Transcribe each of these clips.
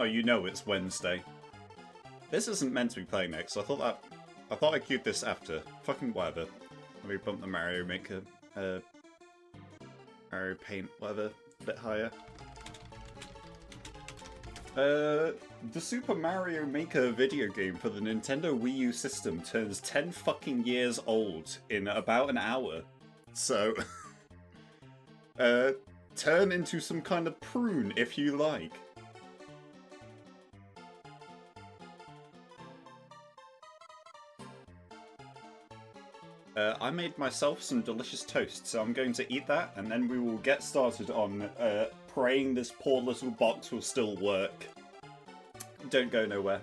Oh, you know it's Wednesday. This isn't meant to be playing next, so I thought I'd queue this after. Fucking whatever. Let me bump the Mario Maker, Mario Paint, whatever, a bit higher. The Super Mario Maker video game for the Nintendo Wii U system turns 10 fucking years old in about an hour. So, turn into some kind of prune if you like. I made myself some delicious toast, so I'm going to eat that, and then we will get started on praying this poor little box will still work. Don't go nowhere.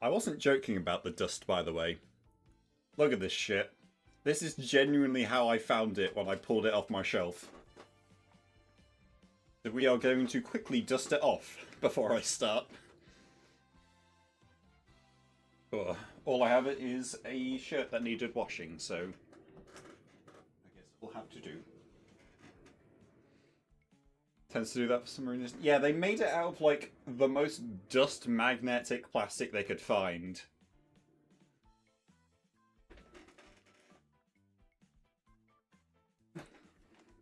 I wasn't joking about the dust, by the way. Look at this shit. This is genuinely how I found it when I pulled it off my shelf. So we are going to quickly dust it off before I start. Ugh. All I have is a shirt that needed washing, so I guess we'll have to do. Tends to do that for some reason. Yeah, they made it out of, like, the most dust magnetic plastic they could find.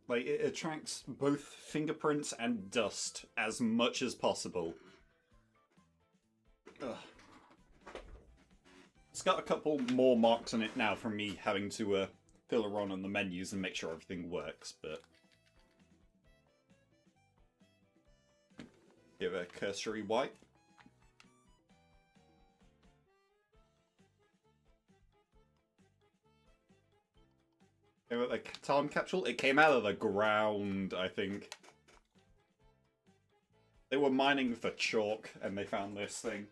Like, it attracts both fingerprints and dust as much as possible. Ugh. It's got a couple more marks on it now from me having to fill around on the menus and make sure everything works, but... Give a cursory wipe. The time capsule? It came out of the ground, I think. They were mining for chalk and they found this thing.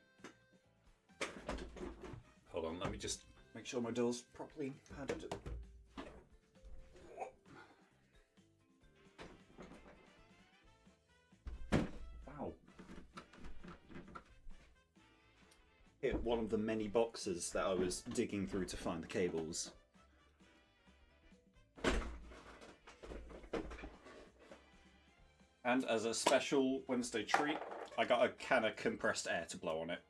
Hold on, let me just make sure my door's properly padded. Wow. Hit one of the many boxes that I was digging through to find the cables. And as a special Wednesday treat, I got a can of compressed air to blow on it.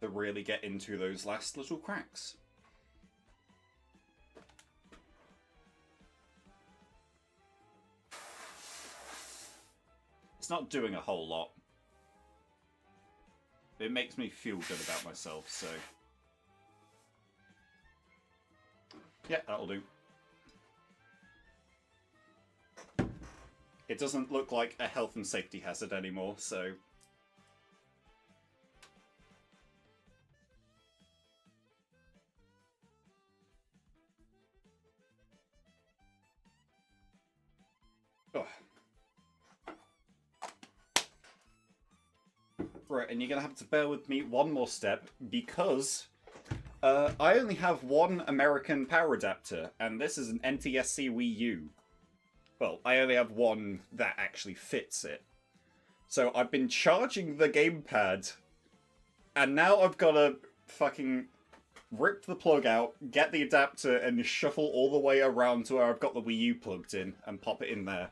To really get into those last little cracks. It's not doing a whole lot. It makes me feel good about myself, so... Yeah, that'll do. It doesn't look like a health and safety hazard anymore, so... Oh. Right, and you're gonna have to bear with me one more step, because I only have one American power adapter, and this is an NTSC Wii U. Well, I only have one that actually fits it. So I've been charging the gamepad, and now I've got to fucking rip the plug out, get the adapter, and shuffle all the way around to where I've got the Wii U plugged in, and pop it in there.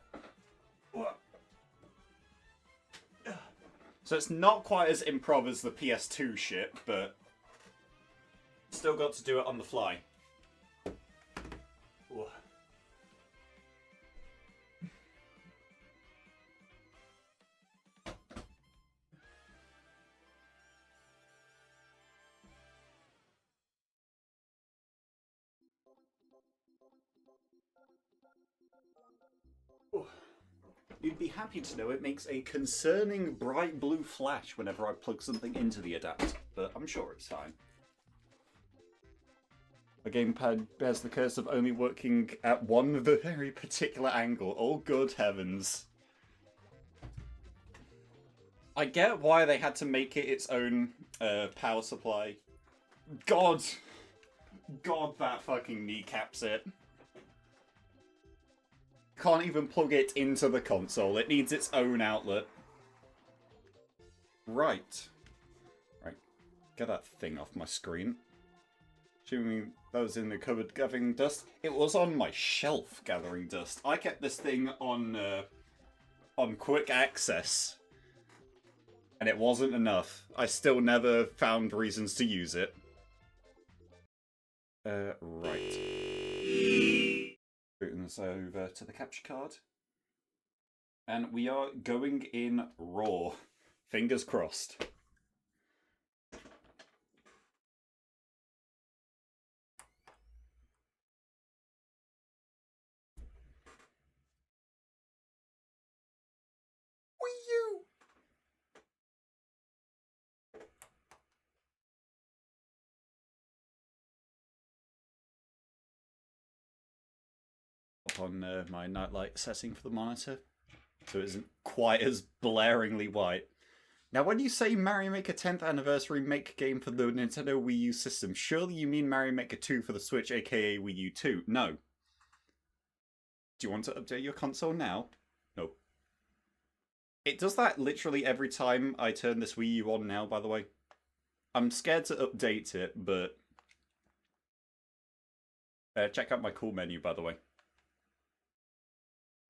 So it's not quite as improv as the PS2 shit, but still got to do it on the fly. You'd be happy to know it makes a concerning bright blue flash whenever I plug something into the adapter, but I'm sure it's fine. The gamepad bears the curse of only working at one very particular angle. Oh, good heavens. I get why they had to make it its own power supply. God, that fucking kneecaps it. Can't even plug it into the console. It needs its own outlet. Right. Right. Get that thing off my screen. Assuming that was in the cupboard gathering dust. It was on my shelf gathering dust. I kept this thing on quick access. And it wasn't enough. I still never found reasons to use it. Right. Booting this over to the capture card. And we are going in raw. Fingers crossed. Wii U! On my nightlight setting for the monitor, so it isn't quite as blaringly white. Now, when you say Mario Maker 10th Anniversary Make game for the Nintendo Wii U system, surely you mean Mario Maker 2 for the Switch, aka Wii U 2? No. Do you want to update your console now? No. It does that literally every time I turn this Wii U on now, by the way. I'm scared to update it, but... check out my cool menu, by the way.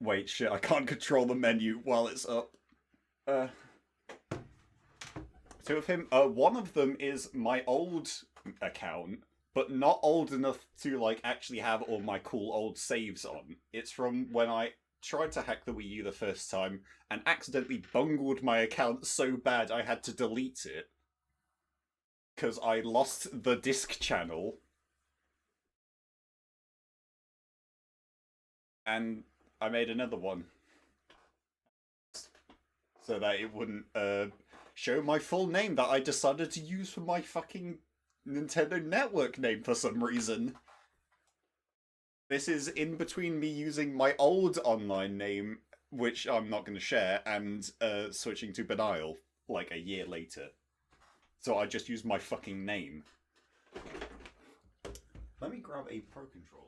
Wait, shit, I can't control the menu while it's up. Two of him. One of them is my old account, but not old enough to, like, actually have all my cool old saves on. It's from when I tried to hack the Wii U the first time and accidentally bungled my account so bad I had to delete it. Because I lost the disc channel. And I made another one. So that it wouldn't show my full name that I decided to use for my fucking Nintendo Network name for some reason. This is in between me using my old online name, which I'm not going to share, and switching to Benial, like a year later. So I just use my fucking name. Let me grab a Pro Controller.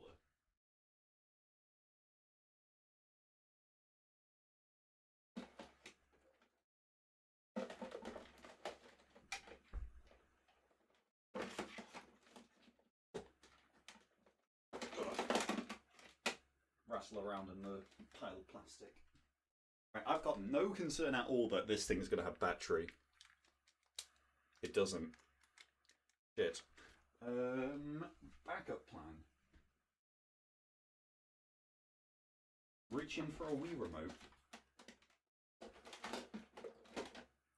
Rattle around in the pile of plastic. Right, I've got no concern at all that this thing's going to have battery. It doesn't. Shit. Backup plan. Reach in for a Wii remote.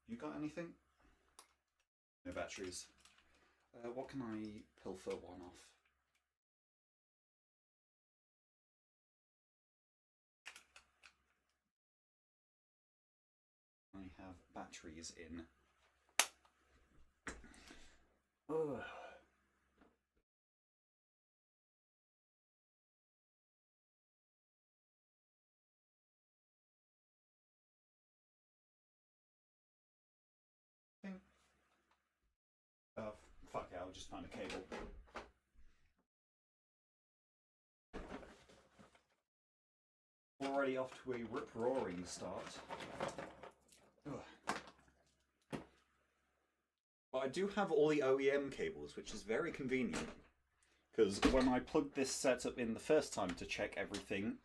You got anything? No batteries. What can I pilfer one off? I have batteries in. Ugh. Oh, fuck it, I'll just find a cable. Already off to a rip-roaring start. Ugh. But I do have all the OEM cables, which is very convenient. Because when I plugged this setup in the first time to check everything,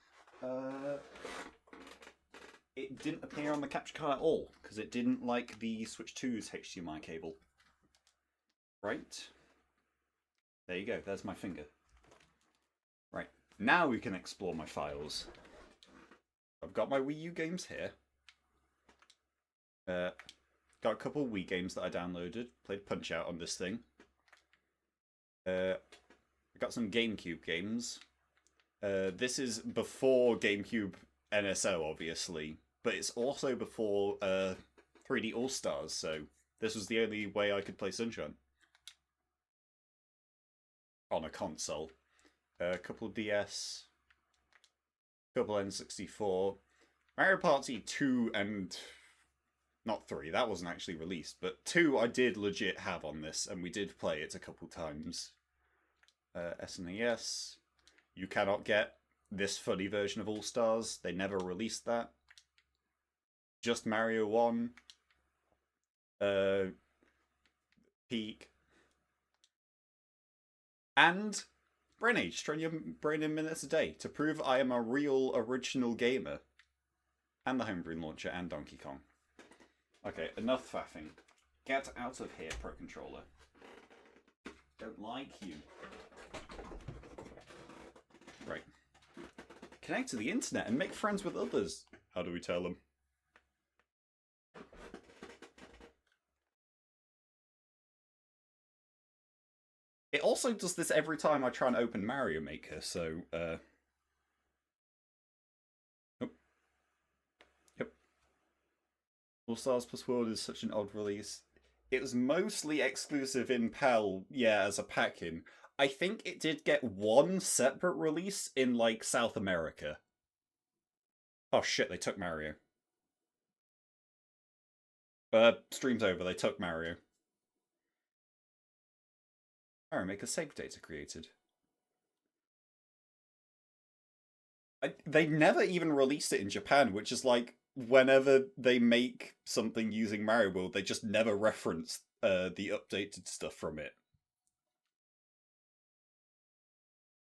it didn't appear on the capture card at all, because it didn't like the Switch 2's HDMI cable. Right. There you go, there's my finger. Right, now we can explore my files. I've got my Wii U games here. Got a couple of Wii games that I downloaded. Played Punch-Out on this thing. I got some GameCube games. This is before GameCube NSO, obviously. But it's also before 3D All-Stars, so this was the only way I could play Sunshine. On a console. A couple of DS. A couple N64. Mario Party 2 and... Not 3, that wasn't actually released, but 2 I did legit have on this, and we did play it a couple times. SNES. You cannot get. this funny version of All Stars. They never released that. Just Mario 1. Peak. And Brain Age, train your brain in minutes a day to prove I am a real original gamer. And the Homebrew Launcher and Donkey Kong. Okay, enough faffing. Get out of here, Pro Controller. Don't like you. Right. Connect to the internet and make friends with others. How do we tell them? It also does this every time I try and open Mario Maker, so, oh. Yep. All Stars Plus World is such an odd release. It was mostly exclusive in PAL, yeah, as a pack-in. I think it did get one separate release in, like, South America. Oh shit, they took Mario. Stream's over, they took Mario. Mario Maker save data created. They never even released it in Japan, which is like, whenever they make something using Mario World, they just never reference the updated stuff from it.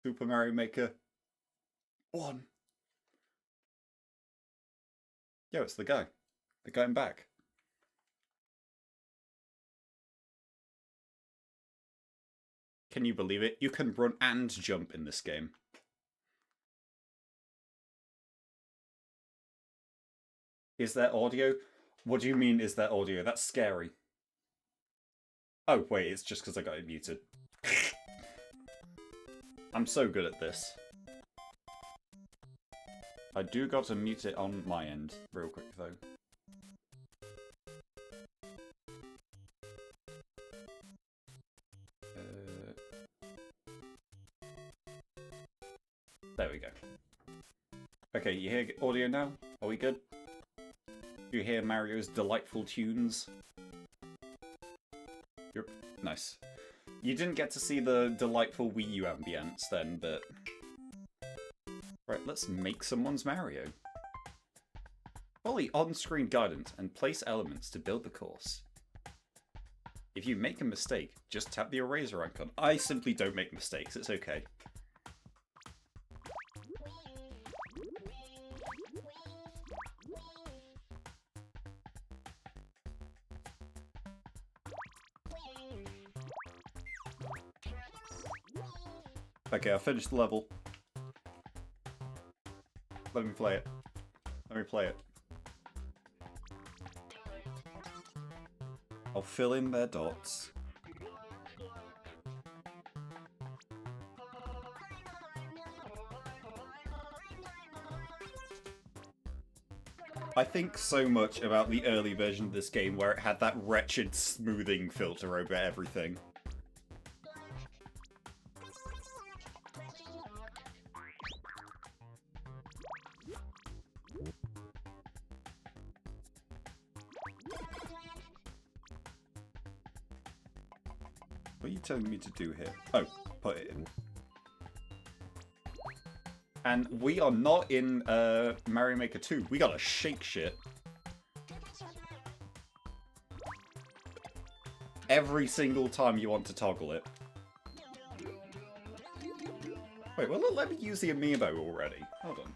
Super Mario Maker 1. Yo, it's the guy. They're going back. Can you believe it? You can run and jump in this game. Is there audio? What do you mean, is there audio? That's scary. Oh, wait, it's just because I got it muted. I'm so good at this. I do got to mute it on my end, real quick, though. There we go. Okay, you hear audio now? Are we good? You hear Mario's delightful tunes? Yep, nice. You didn't get to see the delightful Wii U ambience then, but... Right, let's make someone's Mario. Follow on-screen guidance and place elements to build the course. If you make a mistake, just tap the eraser icon. I simply don't make mistakes, it's okay. Okay, I finished the level. Let me play it. Let me play it. I'll fill in their dots. I think so much about the early version of this game where it had that wretched smoothing filter over everything. What are you telling me to do here? Oh, put it in. And we are not in Mario Maker 2. We gotta shake shit. Every single time you want to toggle it. Wait, well, let me use the amiibo already. Hold on.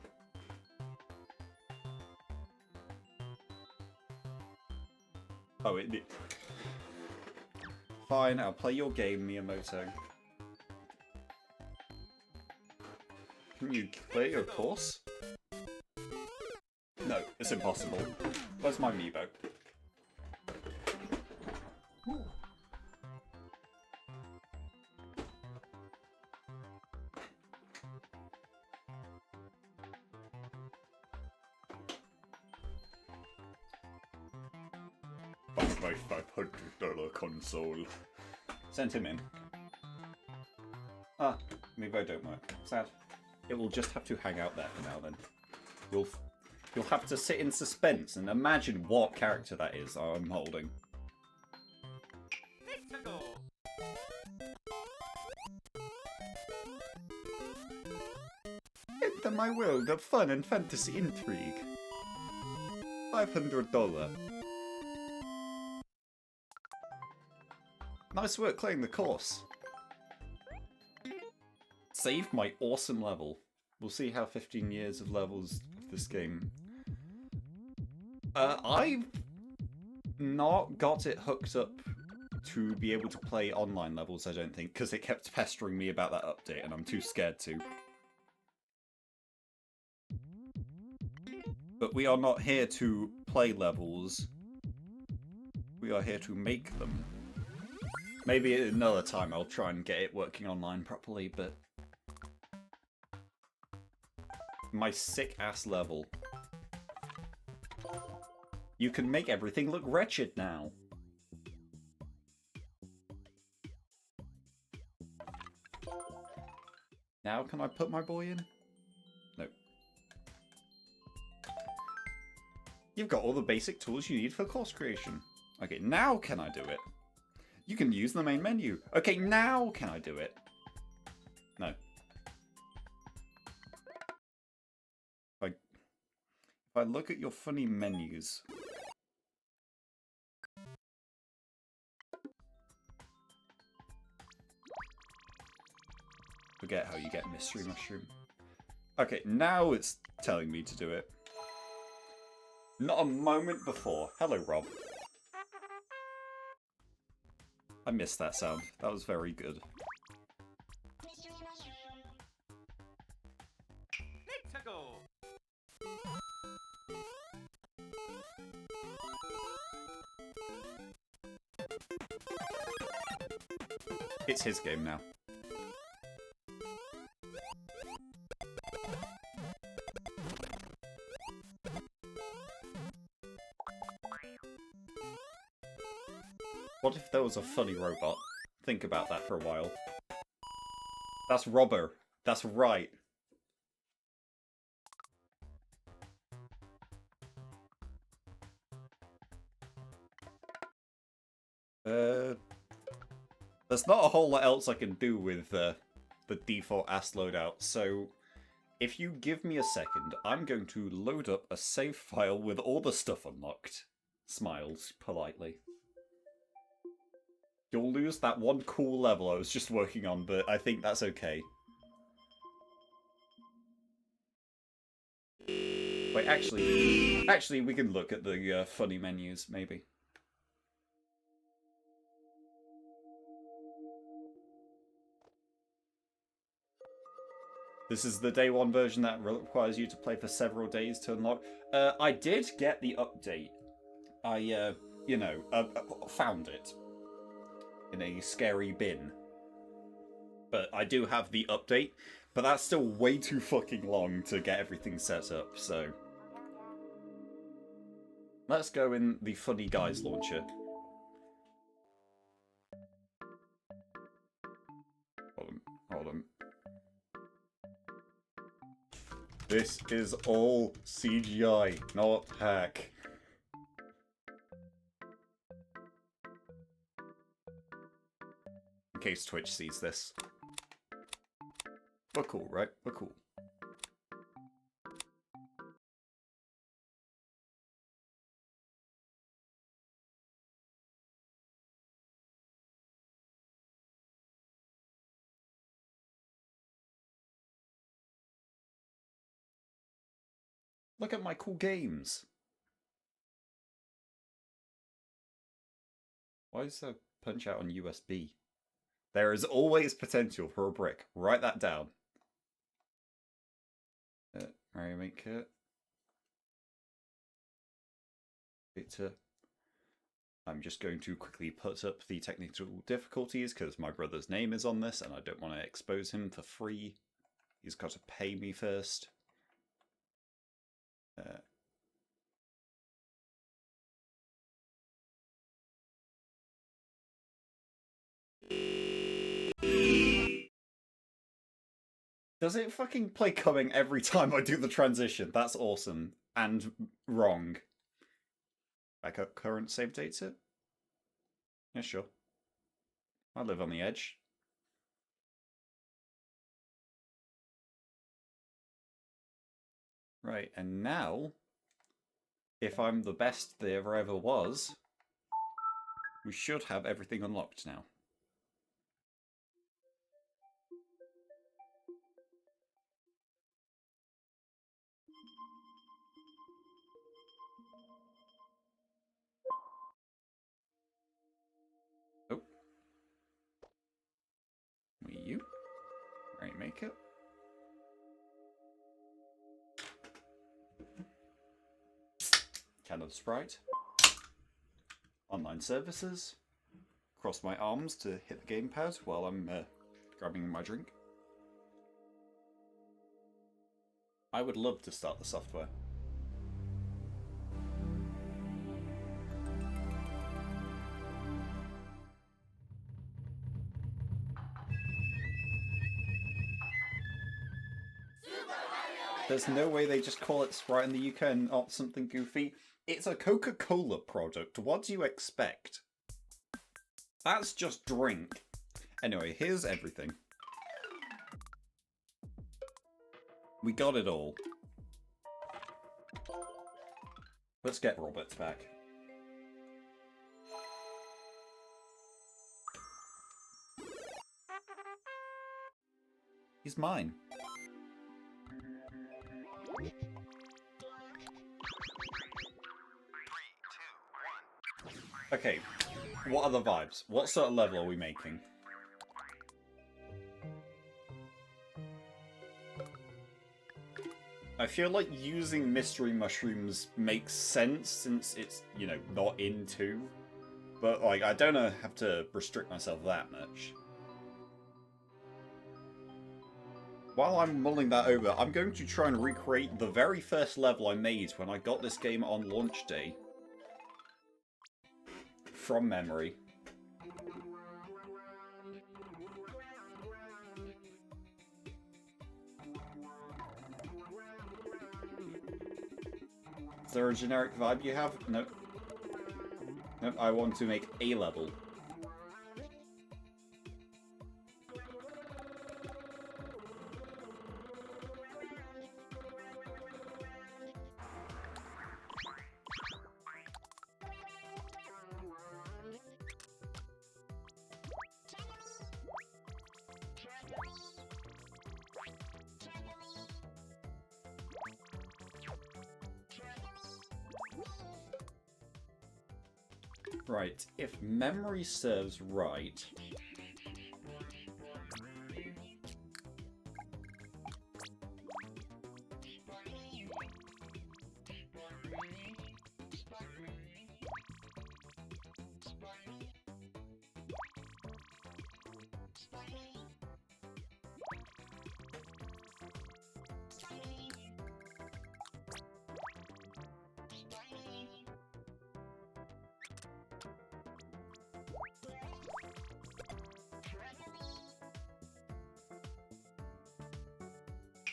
Oh, it... Fine, I'll play your game, Miyamoto. Can you play your course? No, it's impossible. Where's my amiibo? That's my $500 console. Send him in. Ah, amiibo don't work. Sad. It will just have to hang out there for now then. You'll have to sit in suspense and imagine what character that is I'm holding. In the in my world of fun and fantasy intrigue. $500. Nice work clearing the course. Saved my awesome level. We'll see how 15 years of levels of this game. I've not got it hooked up to be able to play online levels, I don't think, because it kept pestering me about that update and I'm too scared to. But we are not here to play levels. We are here to make them. Maybe another time I'll try and get it working online properly, but... My sick-ass level. You can make everything look wretched now. Now can I put my boy in? No. You've got all the basic tools you need for course creation. Okay, now can I do it? You can use the main menu. Okay, now can I do it? No. If I look at your funny menus... Forget how you get mystery mushroom. Okay, now it's telling me to do it. Not a moment before. Hello, Rob. I missed that sound. That was very good. It's his game now. What if there was a funny robot? Think about that for a while. That's Robber. That's right. There's not a whole lot else I can do with the default ass loadout, so if you give me a second, I'm going to load up a save file with all the stuff unlocked. Smiles politely. You'll lose that one cool level I was just working on, but I think that's okay. Wait, actually, we can look at the funny menus, maybe. This is the day one version that requires you to play for several days to unlock. I did get the update. I, found it in a scary bin. But I do have the update, but that's still way too fucking long to get everything set up, so... Let's go in the Funny Guys launcher. Hold on. This is all CGI, not hack. In case Twitch sees this. We're cool, right? We're cool. Look at my cool games. Why is there punch out on USB? There is always potential for a brick. Write that down. Mario Maker. I'm just going to quickly put up the technical difficulties because my brother's name is on this and I don't want to expose him for free. He's got to pay me first. Does it fucking play coming every time I do the transition? That's awesome. And wrong. Back up current save data? Yeah, sure. I live on the edge. Right, and now, if I'm the best there ever was, we should have everything unlocked now. Oh. Wii U. Right, make it. Can of Sprite. Online services. Cross my arms to hit the gamepad while I'm grabbing my drink. I would love to start the software. There's no way they just call it Sprite in the UK and not something goofy. It's a Coca-Cola product. What do you expect? That's just drink. Anyway, here's everything. We got it all. Let's get Roberts back. He's mine. Okay, what are the vibes? What sort of level are we making? I feel like using mystery mushrooms makes sense since it's, you know, not in 2. But, like, I don't have to restrict myself that much. While I'm mulling that over, I'm going to try and recreate the very first level I made when I got this game on launch day. From memory. Is there a generic vibe you have? Nope. Nope, I want to make a level. Right, if memory serves right...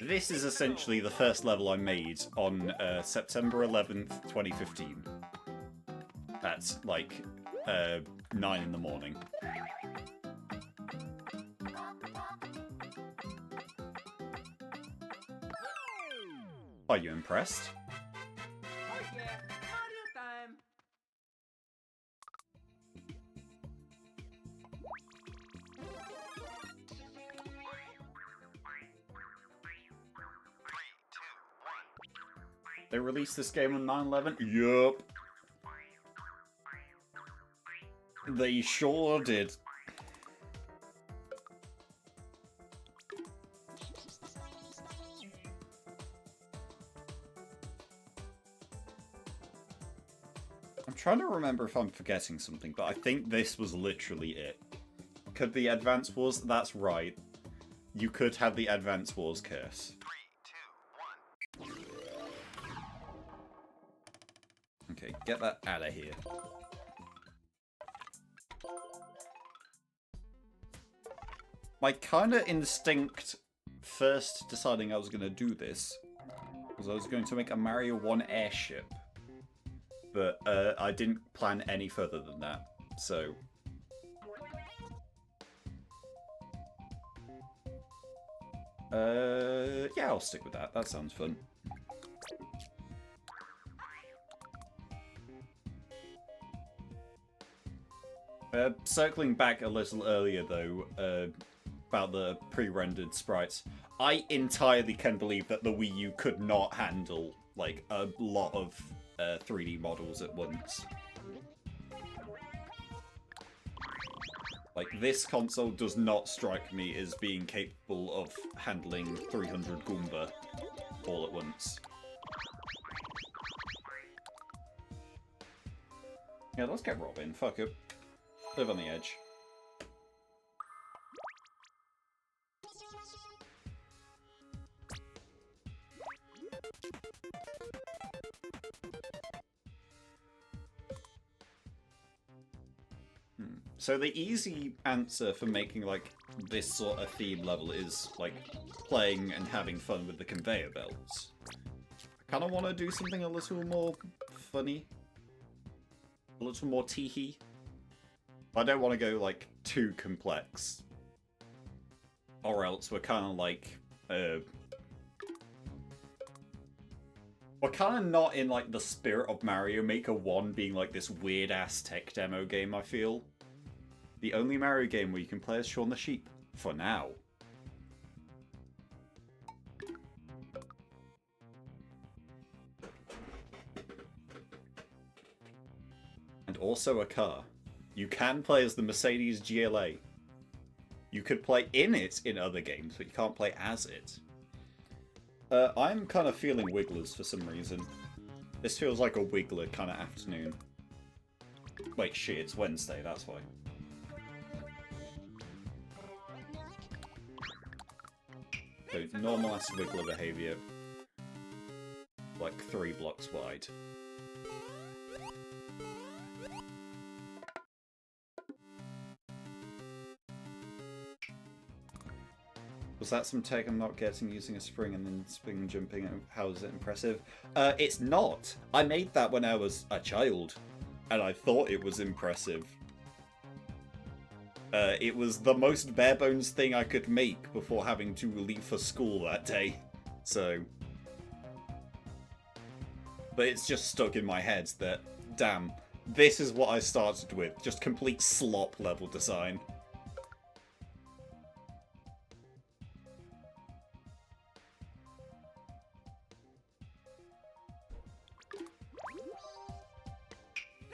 This is essentially the first level I made on September 11th, 2015. At, like, 9 in the morning. Are you impressed? Oh yeah, Mario time! They released this game on 9/11? Yup. They sure did. I'm trying to remember if I'm forgetting something, but I think this was literally it. Could the Advance Wars? That's right. You could have the Advance Wars curse. 3, 2, 1. Okay, get that out of here. My kind of instinct first deciding I was going to do this was I was going to make a Mario 1 airship. But I didn't plan any further than that, so... yeah, I'll stick with that. That sounds fun. Circling back a little earlier, though, about the pre-rendered sprites, I entirely can believe that the Wii U could not handle, like, a lot of 3D models at once. Like, this console does not strike me as being capable of handling 300 Goomba all at once. Yeah, let's get Robin. Fuck it. Live on the edge. So the easy answer for making, like, this sort of theme level is, like, playing and having fun with the conveyor belts. I kind of want to do something a little more funny. A little more teehee. I don't want to go, like, too complex. Or else we're kind of like, we're kind of not in, like, the spirit of Mario Maker 1 being, like, this weird-ass tech demo game, I feel. The only Mario game where you can play as Shaun the Sheep. For now. And also a car. You can play as the Mercedes GLA. You could play in it in other games, but you can't play as it. I'm kind of feeling Wigglers for some reason. This feels like a Wiggler kind of afternoon. Wait, shit, it's Wednesday, that's why. So, normal ass Wiggler behaviour. Like 3 blocks wide. Was that some tech I'm not getting using a spring and then spring jumping? How is it impressive? It's not. I made that when I was a child, and I thought it was impressive. It was the most bare bones thing I could make before having to leave for school that day. So... But it's just stuck in my head that, damn, this is what I started with. Just complete slop level design.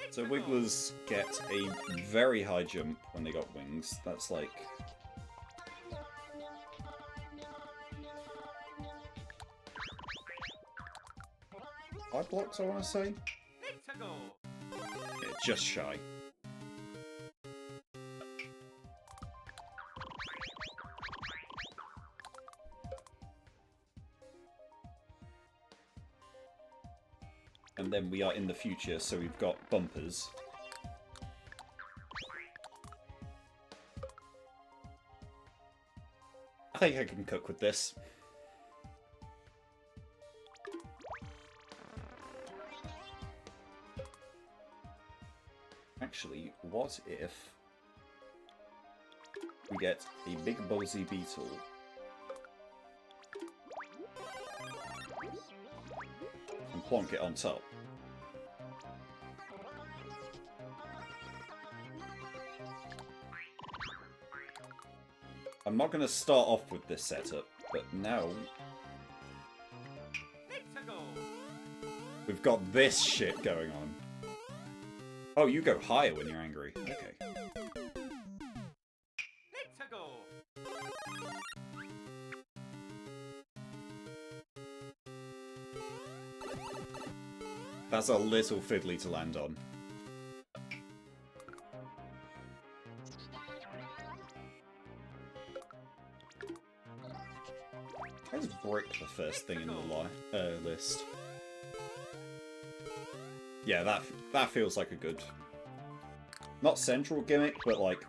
So Wigglers get a very high jump when they got wings. That's like... five blocks, I want to say? Yeah, just shy. And then we are in the future, so we've got bumpers. I think I can cook with this. Actually, what if we get a big ballsy beetle and plonk it on top? I'm not going to start off with this setup, but now we've got this shit going on. Oh, you go higher when you're angry. Okay. That's a little fiddly to land on. Why is brick the first thing in the list? Yeah, that feels like a good... not central gimmick, but like,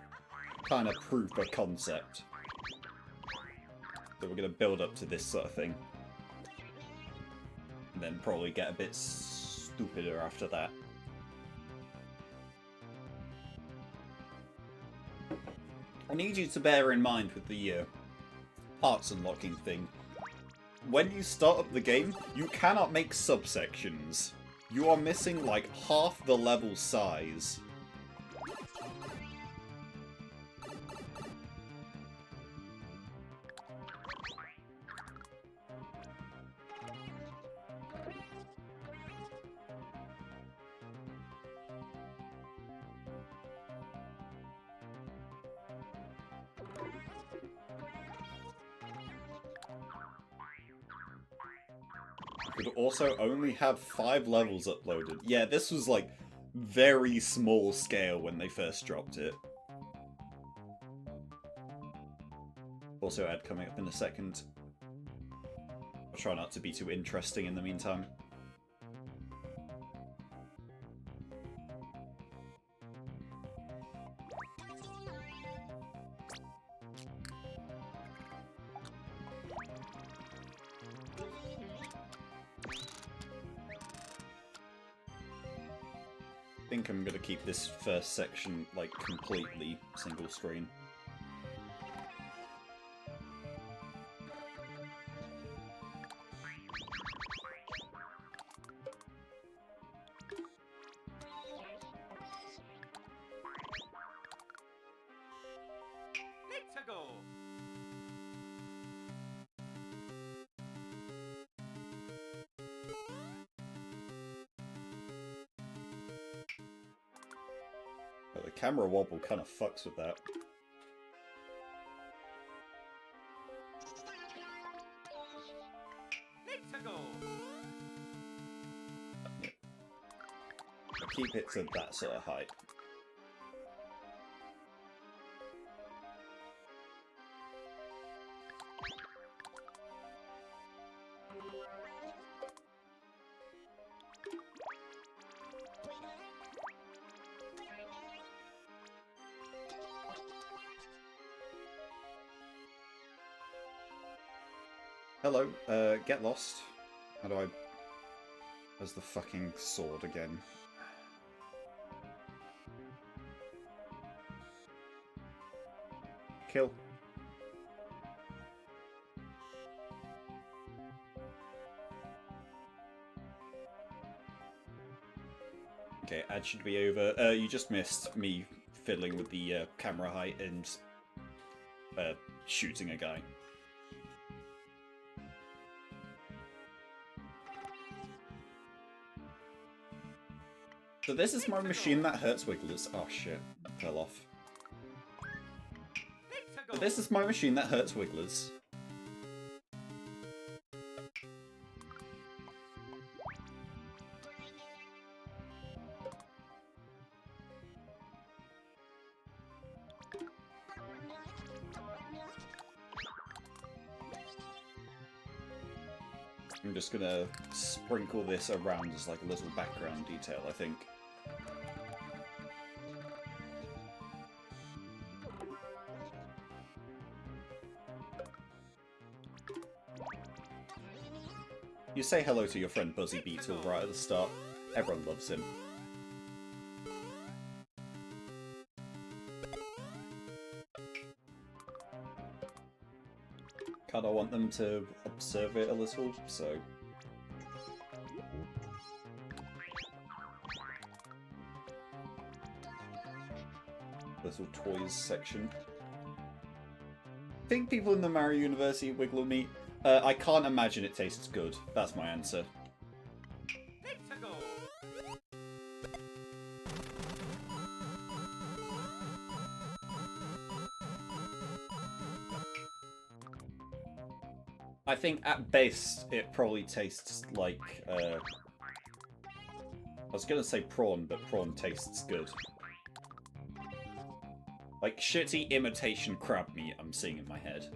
kind of proof of concept. So we're going to build up to this sort of thing. And then probably get a bit stupider after that. I need you to bear in mind with the parts unlocking thing. When you start up the game, you cannot make subsections. You are missing like half the level size. Would also only have 5 levels uploaded. Yeah, this was like very small scale when they first dropped it. Also ad coming up in a second. I'll try not to be too interesting in the meantime. I think I'm gonna keep this first section like completely single screen. Let's go. But the camera wobble kind of fucks with that. Let's go. I keep it to that sort of height. Hello, get lost. How do I... Where's the fucking sword again? Kill. Okay, ad should be over. You just missed me fiddling with the camera height and shooting a guy. So this is my machine that hurts wigglers. Oh shit, fell off. So this is my machine that hurts wigglers. I'm just gonna sprinkle this around as like a little background detail, I think. You say hello to your friend Buzzy Beetle right at the start. Everyone loves him. Kind of want them to observe it a little, so... Little toys section. I think people in the Mario University wiggle meat. I can't imagine it tastes good. That's my answer. Let's go. I think at base it probably tastes like, I was gonna say prawn, but prawn tastes good. Like shitty imitation crab meat I'm seeing in my head.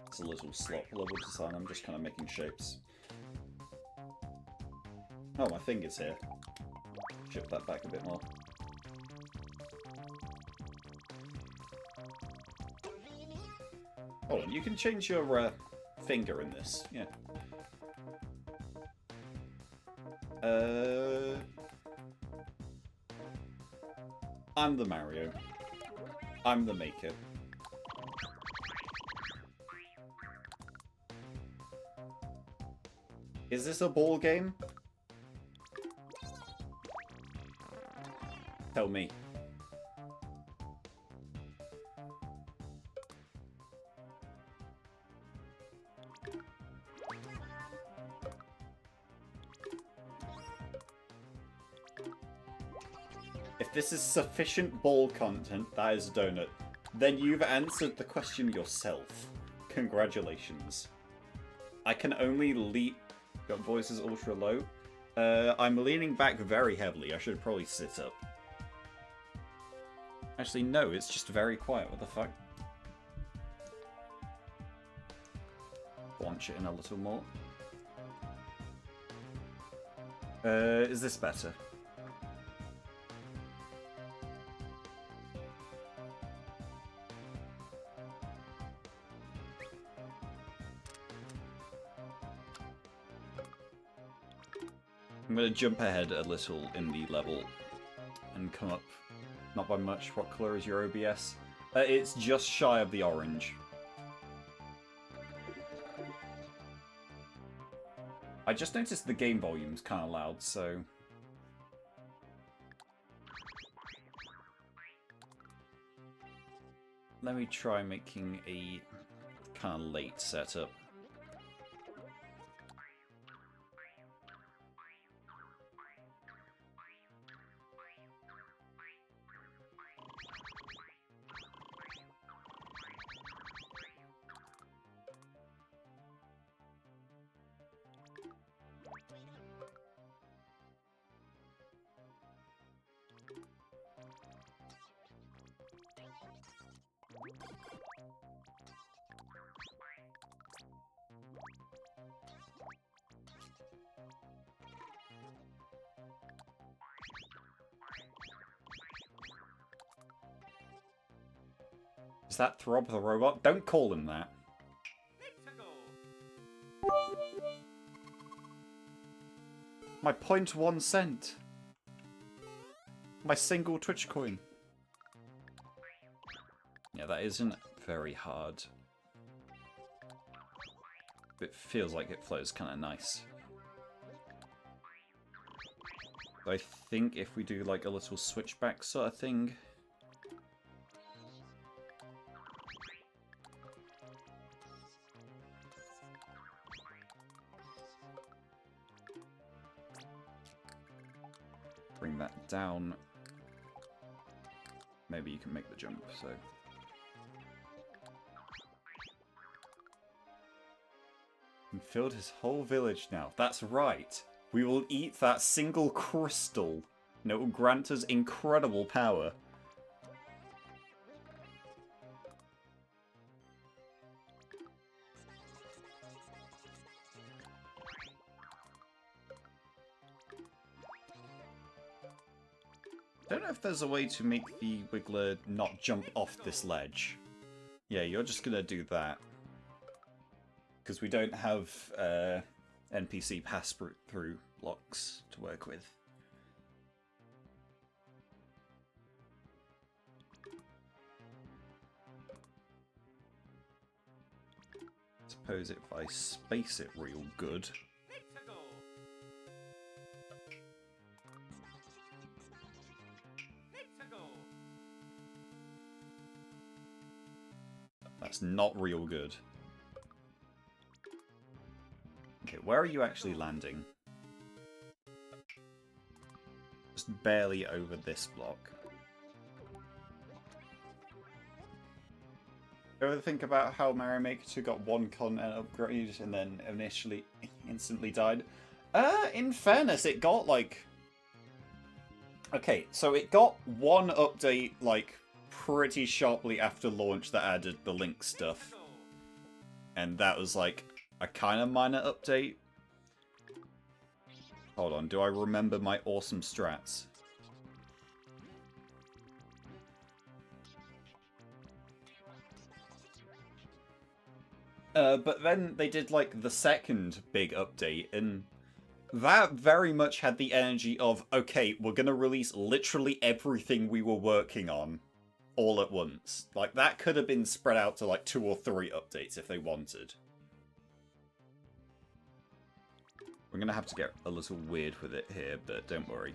It's a little slop level design, I'm just kind of making shapes. Oh, my finger's here. Shift that back a bit more. Hold on, you can change your finger in this, yeah. I'm the Mario. I'm the maker. Is this a ball game? Tell me. this is sufficient ball content, that is a donut, then you've answered the question yourself. Congratulations. I can only got voices ultra low. I'm leaning back very heavily. I should probably sit up. Actually, no, it's just very quiet. What the fuck? Launch it in a little more. Is this better? I'm going to jump ahead a little in the level and come up, not by much. What colour is your OBS? It's just shy of the orange. I just noticed the game volume's kind of loud, so... Let me try making a kind of late setup. Is that Throb the robot? Don't call him that. My 0.1 cent. My single Twitch coin. Yeah, that isn't very hard. It feels like it flows kind of nice. I think if we do like a little switchback sort of thing... Bring that down. Maybe you can make the jump, so... And filled his whole village now. That's right. We will eat that single crystal, and it will grant us incredible power. I don't know if there's a way to make the Wiggler not jump off this ledge. Yeah, you're just gonna do that. Because we don't have NPC pass-through blocks to work with. Suppose if I space it real good... That's not real good. Okay, where are you actually landing? Just barely over this block. Ever think about how Mario Maker 2 got one content upgrade and then instantly died? In fairness, it got like... Okay, so it got one update like pretty sharply after launch that added the Link stuff. And that was like a kind of minor update. Hold on, do I remember my awesome strats? But then they did like the second big update, and that very much had the energy of, okay, we're gonna release literally everything we were working on all at once. Like, that could have been spread out to like 2 or 3 updates if they wanted. We're gonna have to get a little weird with it here, but don't worry.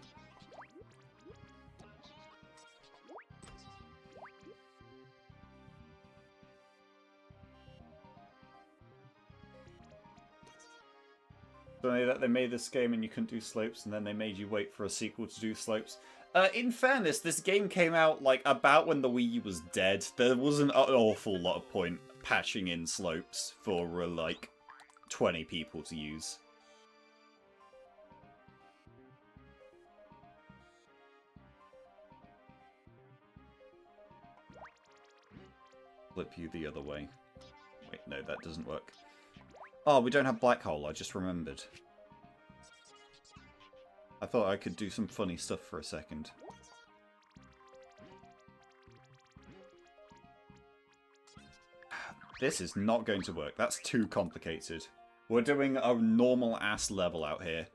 Funny that they made this game and you couldn't do slopes, and then they made you wait for a sequel to do slopes. In fairness, this game came out like about when the Wii U was dead. There wasn't an awful lot of point patching in slopes for like 20 people to use. Flip you the other way. Wait, no, that doesn't work. Oh, we don't have black hole, I just remembered. I thought I could do some funny stuff for a second. This is not going to work. That's too complicated. We're doing a normal ass level out here.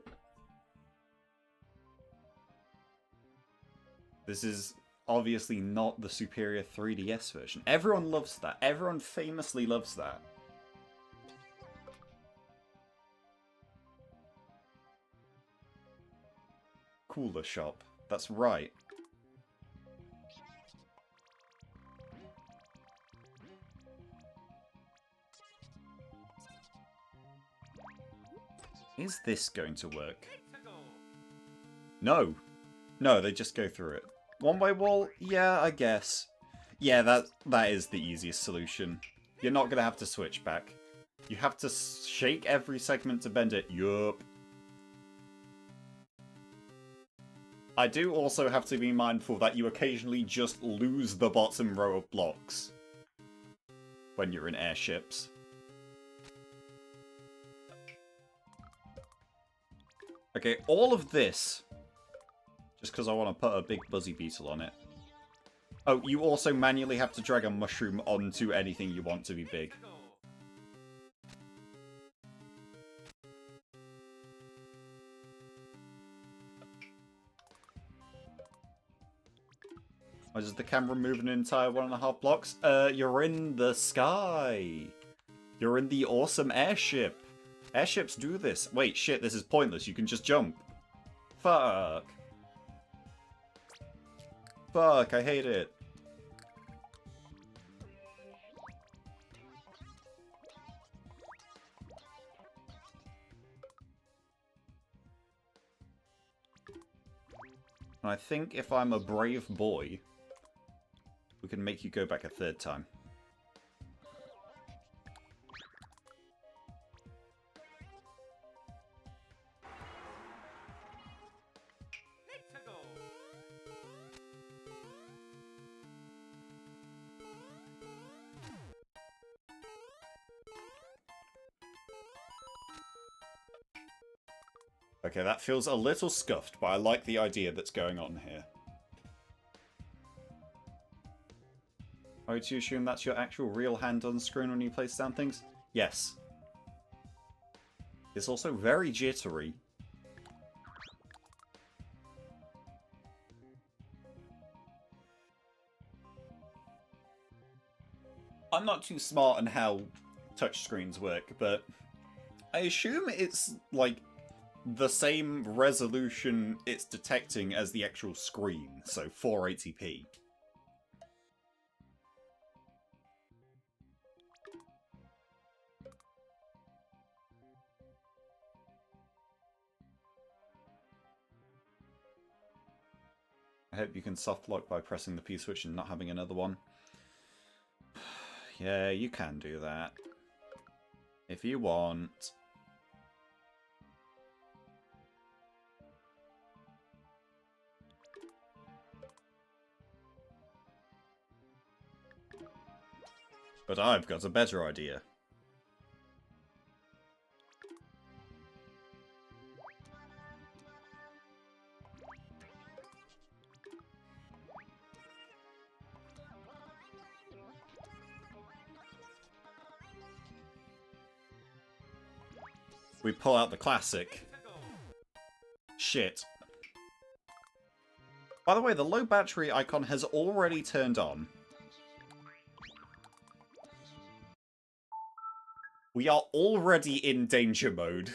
This is obviously not the superior 3DS version. Everyone loves that. Everyone famously loves that. Cooler shop. That's right. Is this going to work? No. No, they just go through it. One-way wall? Yeah, I guess. Yeah, that is the easiest solution. You're not going to have to switch back. You have to shake every segment to bend it. Yup. I do also have to be mindful that you occasionally just lose the bottom row of blocks when you're in airships. Okay, all of this, just because I want to put a big buzzy beetle on it. Oh, you also manually have to drag a mushroom onto anything you want to be big. Why is the camera moving an entire 1.5 blocks? You're in the sky. You're in the awesome airship. Airships do this. Wait, shit, this is pointless. You can just jump. Fuck. Fuck, I hate it. And I think if I'm a brave boy, we can make you go back a third time. Okay, that feels a little scuffed, but I like the idea that's going on here. Are you to assume that's your actual real hand on screen when you place down things? Yes. It's also very jittery. I'm not too smart on how touchscreens work, but I assume it's like the same resolution it's detecting as the actual screen, so 480p. I hope you can soft lock by pressing the P switch and not having another one. Yeah, you can do that. If you want. But I've got a better idea. We pull out the classic. Shit. By the way, the low battery icon has already turned on. We are already in danger mode.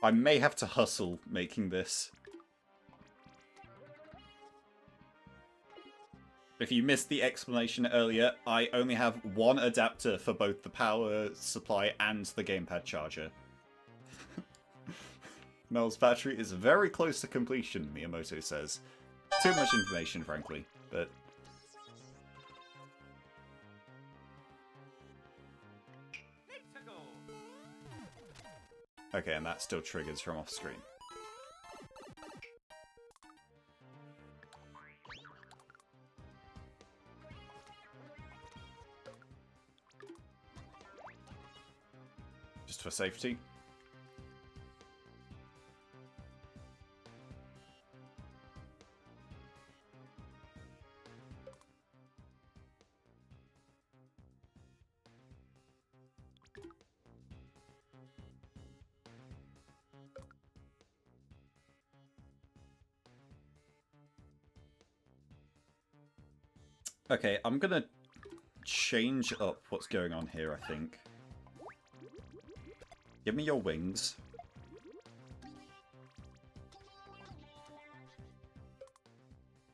I may have to hustle making this. If you missed the explanation earlier, I only have one adapter for both the power supply and the gamepad charger. Mel's battery is very close to completion, Miyamoto says. Too much information, frankly, but... Let's go. Okay, and that still triggers from off-screen. Just for safety. Okay, I'm gonna change up what's going on here, I think. Give me your wings.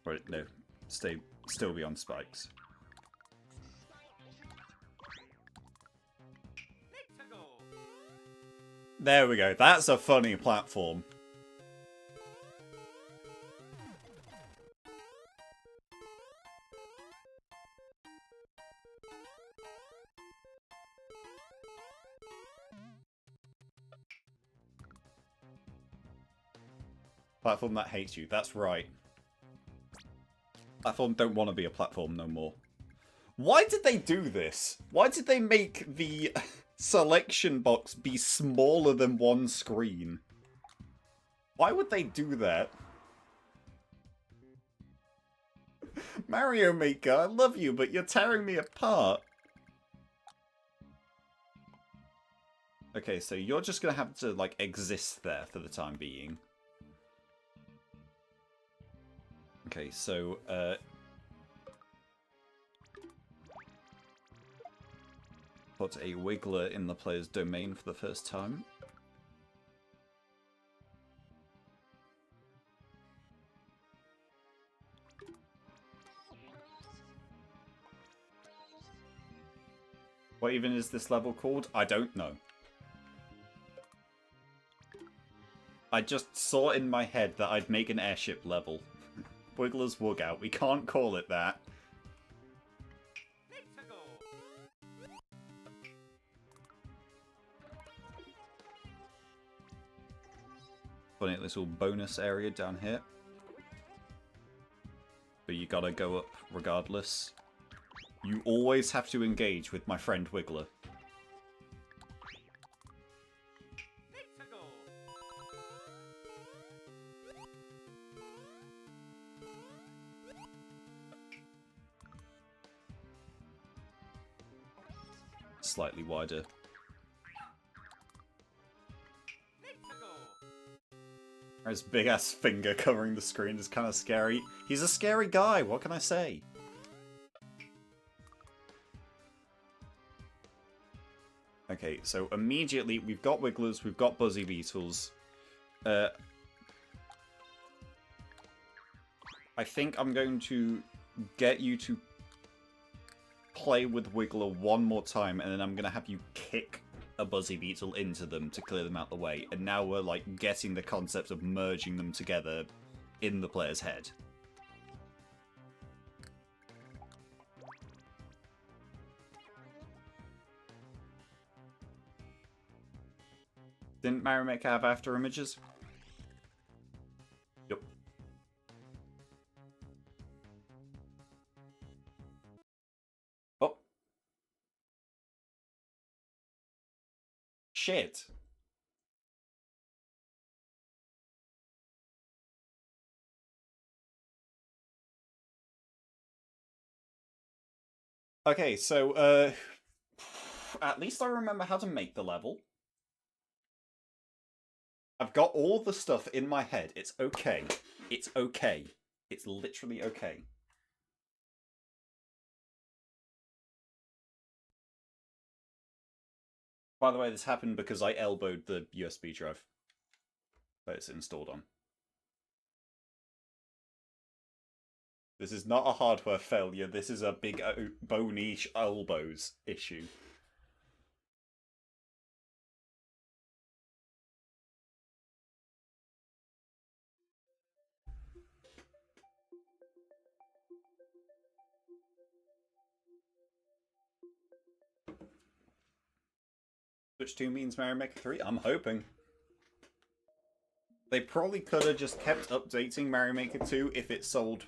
Wait, no. Still be on spikes. Let's go. There we go. That's a funny platform. Platform that hates you. That's right. Platform don't want to be a platform no more. Why did they do this? Why did they make the selection box be smaller than one screen? Why would they do that? Mario Maker, I love you, but you're tearing me apart. Okay, so you're just gonna have to, like, exist there for the time being. Okay, so, put a Wiggler in the player's domain for the first time. What even is this level called? I don't know. I just saw in my head that I'd make an airship level. Wiggler's Woogout. We can't call it that. Let's go. Funny little bonus area down here. But you gotta go up regardless. You always have to engage with my friend Wiggler. Let's go. Slightly wider. Let's go. His big ass finger covering the screen is kind of scary. He's a scary guy, what can I say? Okay, so immediately we've got Wigglers, we've got Buzzy Beetles. I think I'm going to get you to play with Wiggler one more time, and then I'm going to have you kick a Buzzy Beetle into them to clear them out the way. And now we're, like, getting the concept of merging them together in the player's head. Didn't Mario Maker have after images? Yep. Oh. Shit. Okay, so, at least I remember how to make the level. I've got all the stuff in my head. It's okay. It's okay. It's literally okay. By the way, this happened because I elbowed the USB drive that it's installed on. This is not a hardware failure. This is a big bony elbows issue. Which 2 means Mario Maker 3? I'm hoping. They probably could have just kept updating Mario Maker 2 if it sold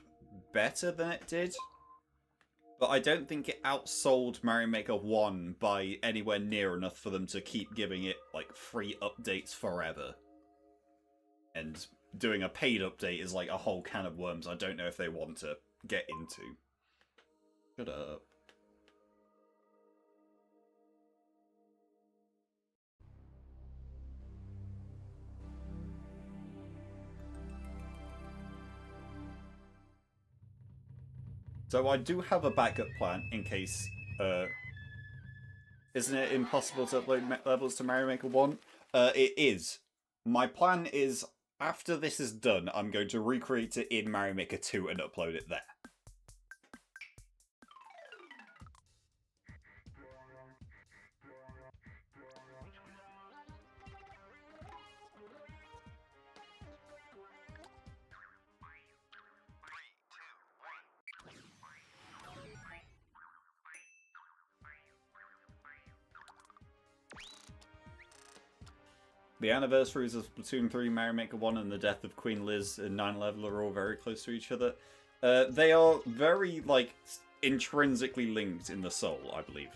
better than it did. But I don't think it outsold Mario Maker 1 by anywhere near enough for them to keep giving it, like, free updates forever. And doing a paid update is like a whole can of worms I don't know if they want to get into. Shut up. So I do have a backup plan in case, isn't it impossible to upload levels to Mario Maker 1? It is. My plan is, after this is done, I'm going to recreate it in Mario Maker 2 and upload it there. The anniversaries of Splatoon 3, Mario Maker 1, and the death of Queen Liz and 9/11 are all very close to each other. They are very, like, intrinsically linked in the soul, I believe.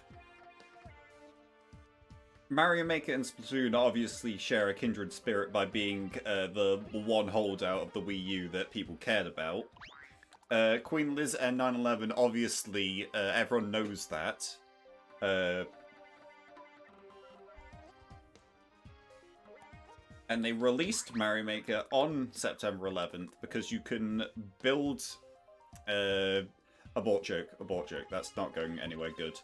Mario Maker and Splatoon obviously share a kindred spirit by being the one holdout of the Wii U that people cared about. Queen Liz and 9/11, obviously, everyone knows that. And they released Mario Maker on September 11th because you can build... abort joke, that's not going anywhere good.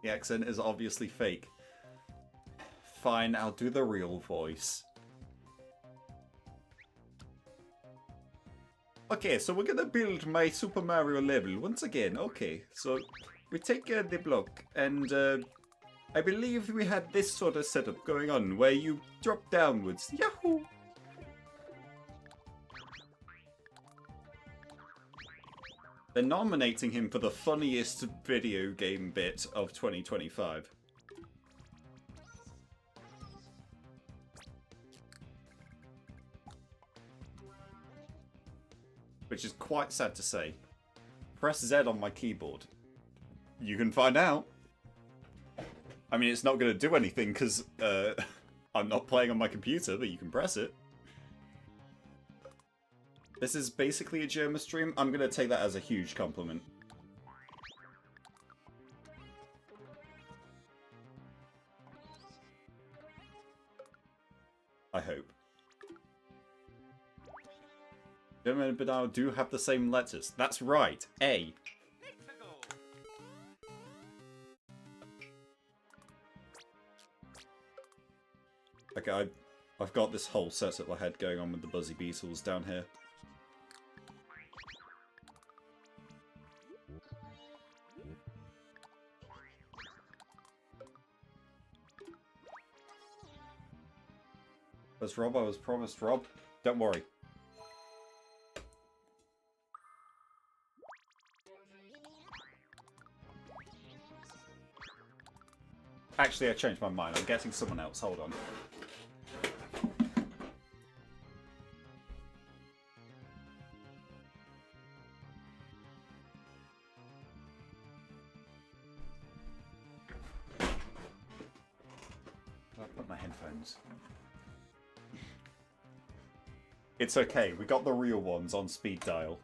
The accent is obviously fake. Fine, I'll do the real voice. Okay, so we're gonna build my Super Mario level once again. Okay, so we take the block, and I believe we had this sort of setup going on, where you drop downwards. Yahoo! They're nominating him for the funniest video game bit of 2025. Which is quite sad to say. Press Z on my keyboard. You can find out. I mean, it's not going to do anything because I'm not playing on my computer, but you can press it. This is basically a German stream. I'm going to take that as a huge compliment. I hope. German and Banana do have the same letters. That's right. A. Okay, I've got this whole setup I had going on with the Buzzy Beetles down here. As Rob, I was promised Rob. Don't worry. Actually, I changed my mind. I'm getting someone else. Hold on. I'll put my headphones. It's okay. We got the real ones on speed dial.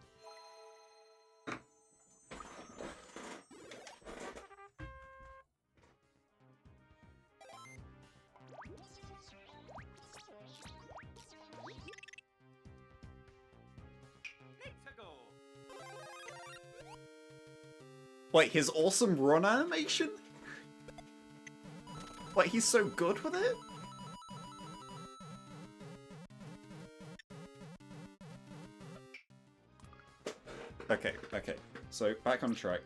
Wait, his awesome run animation? Like, he's so good with it? Okay, okay. So, back on track.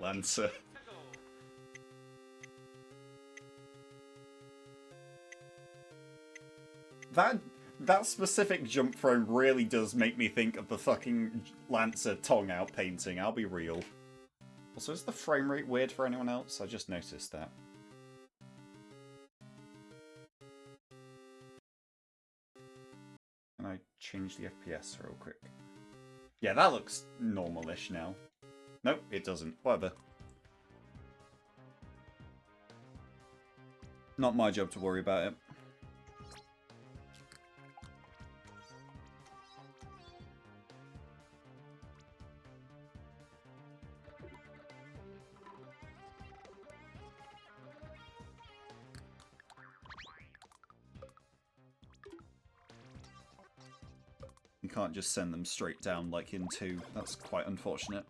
Lancer. To go. That specific jump frame really does make me think of the fucking Lancer tongue out painting, I'll be real. Also, is the frame rate weird for anyone else? I just noticed that. Can I change the FPS real quick? Yeah, that looks normal-ish now. Nope, it doesn't. Whatever. Not my job to worry about it. You can't just send them straight down like in 2. That's quite unfortunate.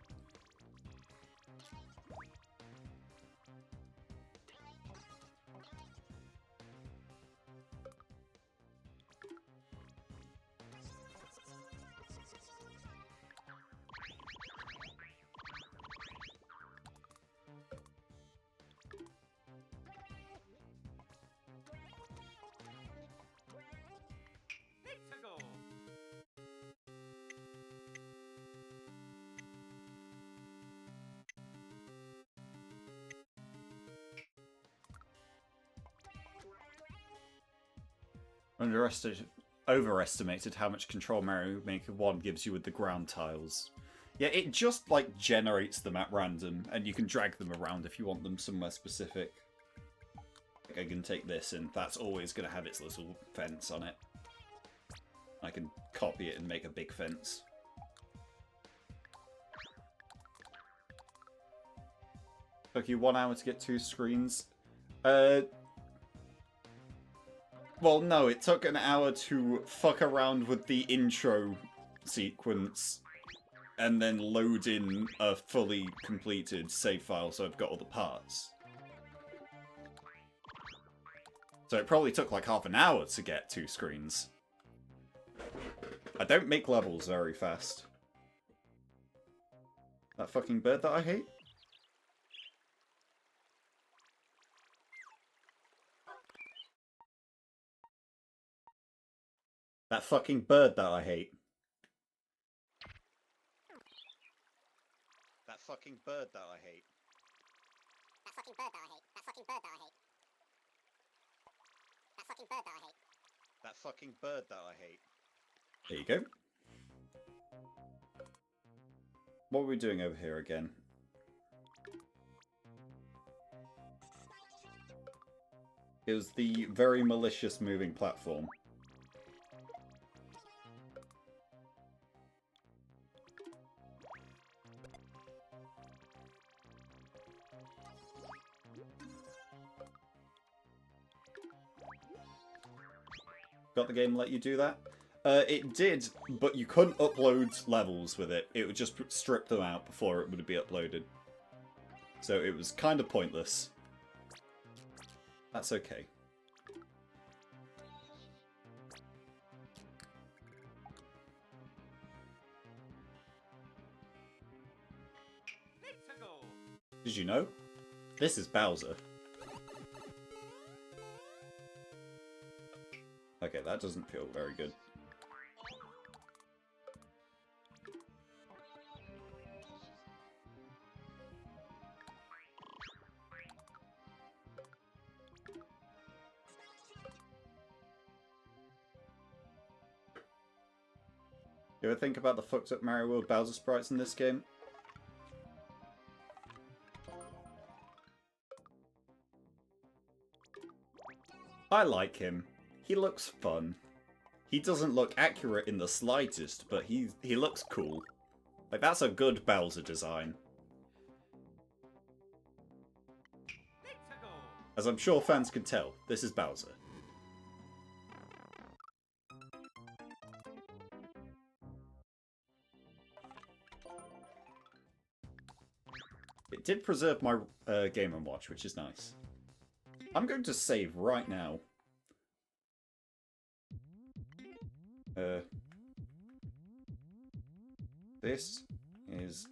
To go. Overestimated how much control Mario Maker 1 gives you with the ground tiles. Yeah, it just, like, generates them at random, and you can drag them around if you want them somewhere specific. Like, I can take this, and that's always going to have its little fence on it. I can copy it and make a big fence. Took you 1 hour to get 2 screens. Well, no, it took an hour to fuck around with the intro sequence and then load in a fully completed save file so I've got all the parts. So it probably took like half an hour to get 2 screens. I don't make levels very fast. That fucking bird that I hate? That fucking bird that I hate. That fucking bird that I hate. That fucking bird that I hate. That fucking bird that I hate. That fucking bird that I hate. That fucking bird that I hate. There you go. What are we doing over here again? It was the very malicious moving platform. Got the game let you do that? It did, but you couldn't upload levels with it. It would just strip them out before it would be uploaded. So it was kind of pointless. That's okay. To go. Did you know? This is Bowser. Okay, that doesn't feel very good. You ever think about the fucked up Mario World Bowser sprites in this game? I like him. He looks fun. He doesn't look accurate in the slightest, but he looks cool. Like, that's a good Bowser design. To go. As I'm sure fans can tell, this is Bowser. It did preserve my Game & Watch, which is nice. I'm going to save right now. This is...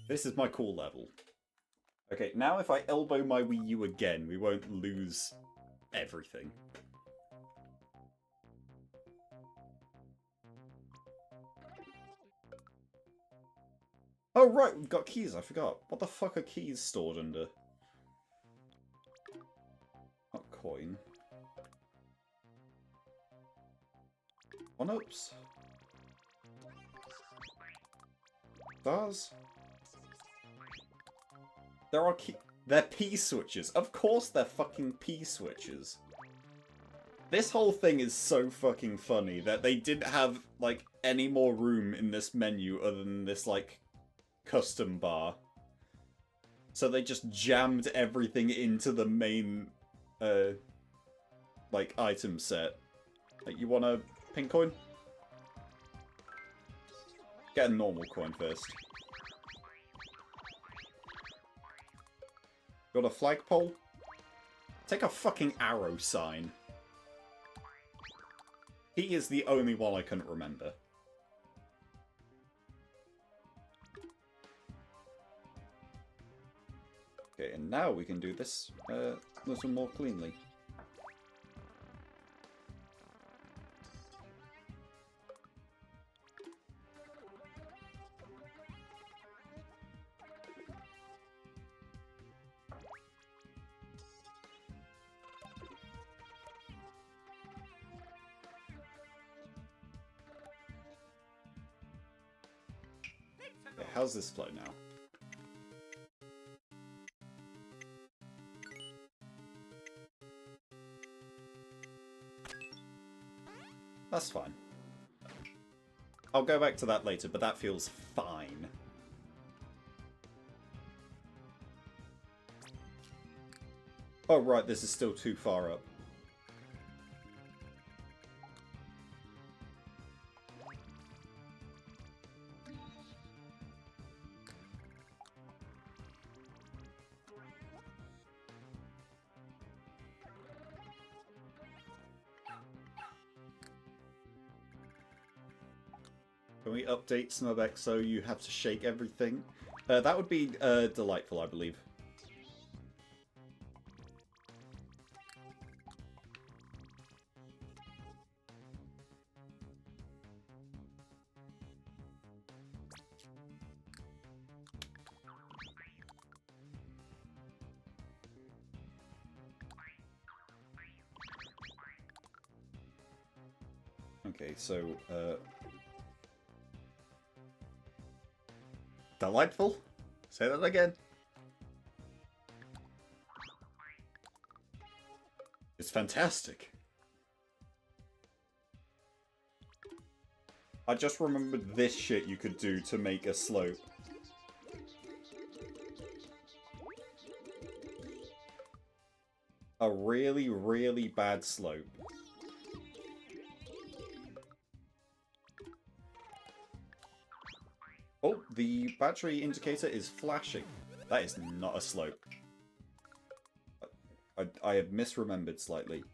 This is my cool level. Okay, now if I elbow my Wii U again, we won't lose everything. Oh right, we've got keys, I forgot. What the fuck are keys stored under? Not coin. One-ups? Stars? There are they're P-switches. Of course they're fucking P-switches. This whole thing is so fucking funny that they didn't have, like, any more room in this menu other than this, like, custom bar. So they just jammed everything into the main, like, item set. Like, you want a pink coin? Get a normal coin first. Got a flagpole? Take a fucking arrow sign. He is the only one I couldn't remember. Okay, and now we can do this a little more cleanly. Okay, how's this flow now? That's fine. I'll go back to that later, but that feels fine. Oh right, this is still too far up. Can we update SMM so you have to shake everything? That would be delightful, I believe. Okay, so, delightful? Say that again. It's fantastic. I just remembered this shit you could do to make a slope. A really, really bad slope. Oh, the battery indicator is flashing. That is not a slope. I have misremembered slightly.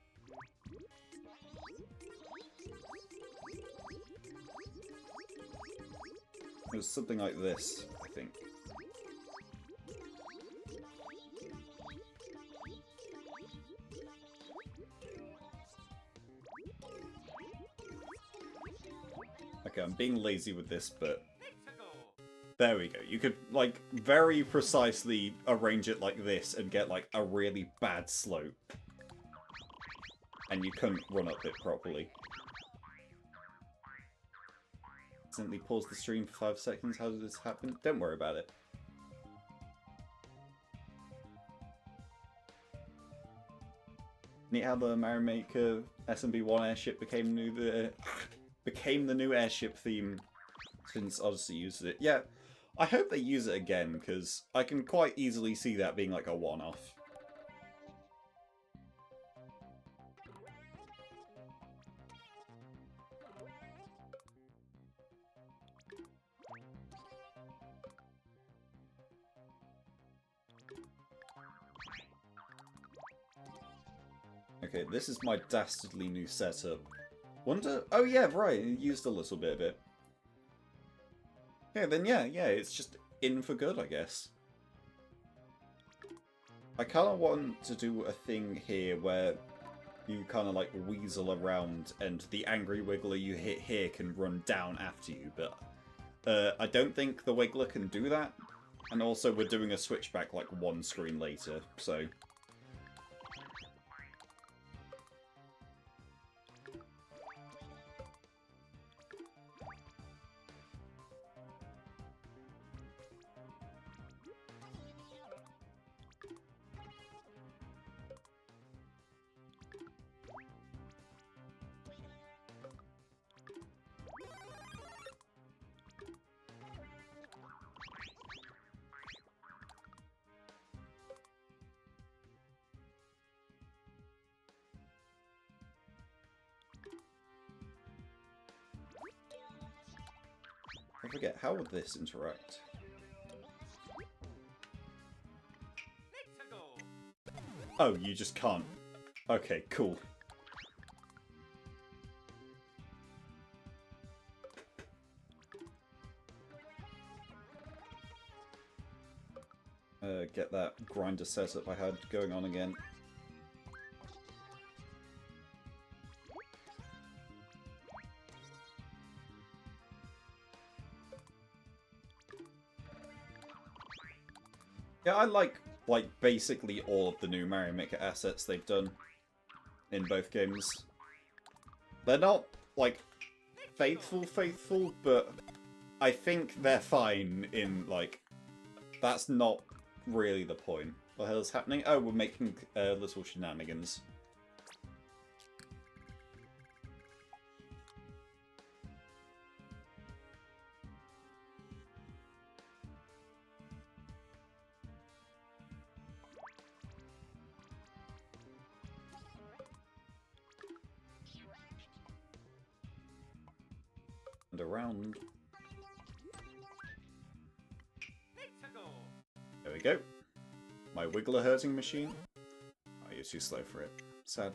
It was something like this, I think. Okay, I'm being lazy with this, but... There we go. You could, like, very precisely arrange it like this and get, like, a really bad slope. And you couldn't run up it properly. Accidentally pause the stream for 5 seconds. How did this happen? Don't worry about it. Neat how the Mario Maker SMB1 airship became the new airship theme since Odyssey used it. Yeah, I hope they use it again, because I can quite easily see that being like a one-off. Okay, this is my dastardly new setup. Wonder... Oh yeah, right, it used a little bit of it. Yeah, then yeah, it's just in for good, I guess. I kind of want to do a thing here where you kind of like weasel around and the angry Wiggler you hit here can run down after you, but I don't think the Wiggler can do that. And also we're doing a switchback like one screen later, so... I forget, how would this interact? Let's go. Oh, you just can't. Okay, cool. Get that grinder setup I had going on again. Yeah, I like basically all of the new Mario Maker assets they've done in both games. They're not like faithful, but I think they're fine in like that's not really the point. What the hell is happening? Oh, we're making little shenanigans. And around. Let's go. There we go. My Wiggler hurting machine. Oh, you're too slow for it. Sad.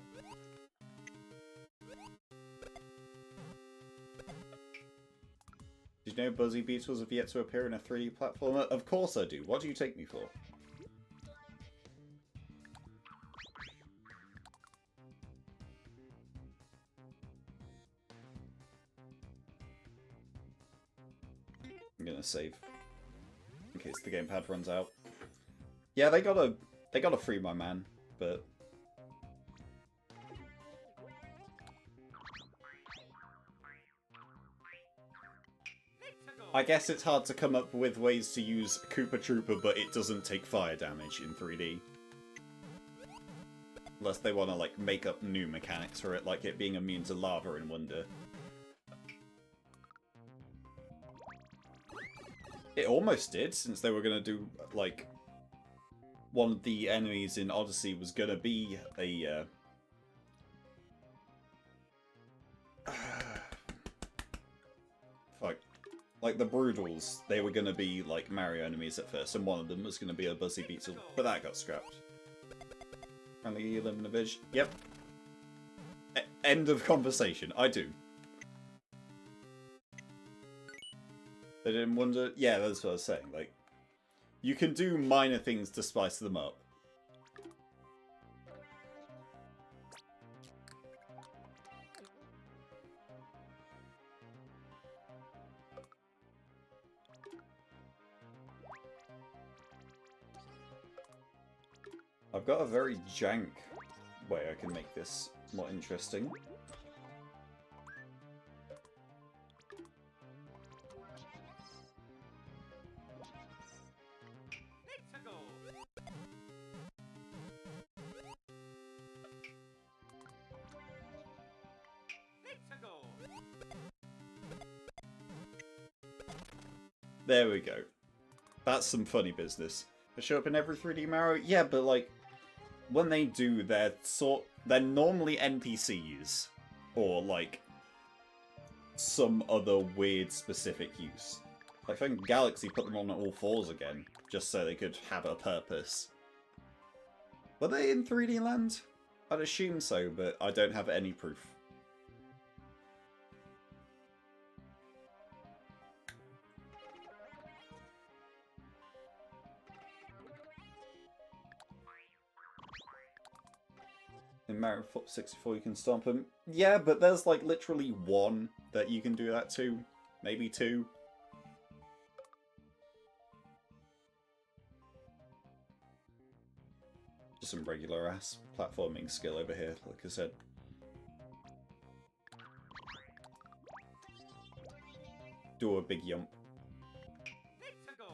Did you know Buzzy Beetles have yet to appear in a 3D platformer? Of course I do. What do you take me for? I'm gonna save in case the gamepad runs out. Yeah, they gotta free my man, but Let's go. I guess it's hard to come up with ways to use Koopa Troopa, but it doesn't take fire damage in 3D. Unless they want to like make up new mechanics for it, like it being immune to lava in Wonder. It almost did, since they were going to do, like, one of the enemies in Odyssey was going to be a, fuck. Like, the Broodals, they were going to be, like, Mario enemies at first, and one of them was going to be a Buzzy Beetle, but that got scrapped. Apparently you live in a village. Yep. End of conversation. I do. They didn't wonder. Yeah, that's what I was saying. Like, you can do minor things to spice them up. I've got a very jank way I can make this more interesting. Let's go. Let's go. There we go. That's some funny business. They show up in every 3D Mario? Yeah, but like, when they do, they're normally NPCs. Or like, some other weird specific use. I think Galaxy put them on all fours again, just so they could have a purpose. Were they in 3D Land? I'd assume so, but I don't have any proof. In Mario 64 you can stomp him. Yeah, but there's like literally one that you can do that to. Maybe two. Just some regular ass platforming skill over here, like I said. Do a big yump. Let's go.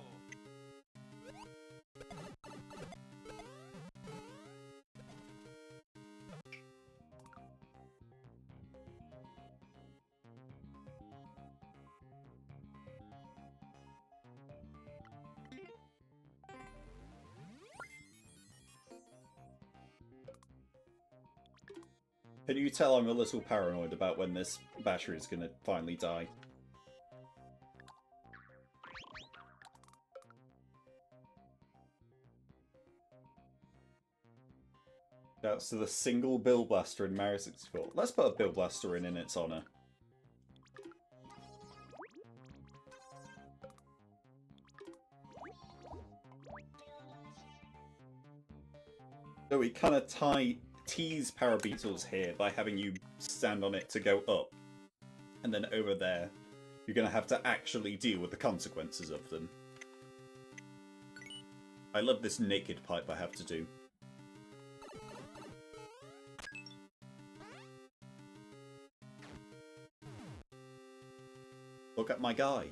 Can you tell I'm a little paranoid about when this battery is gonna finally die? That's the single Bill Blaster in Mario 64. Let's put a Bill Blaster in its honor. So we kind of tease Power Beetles here by having you stand on it to go up. And then over there, you're going to have to actually deal with the consequences of them. I love this naked pipe I have to do. Look at my guy.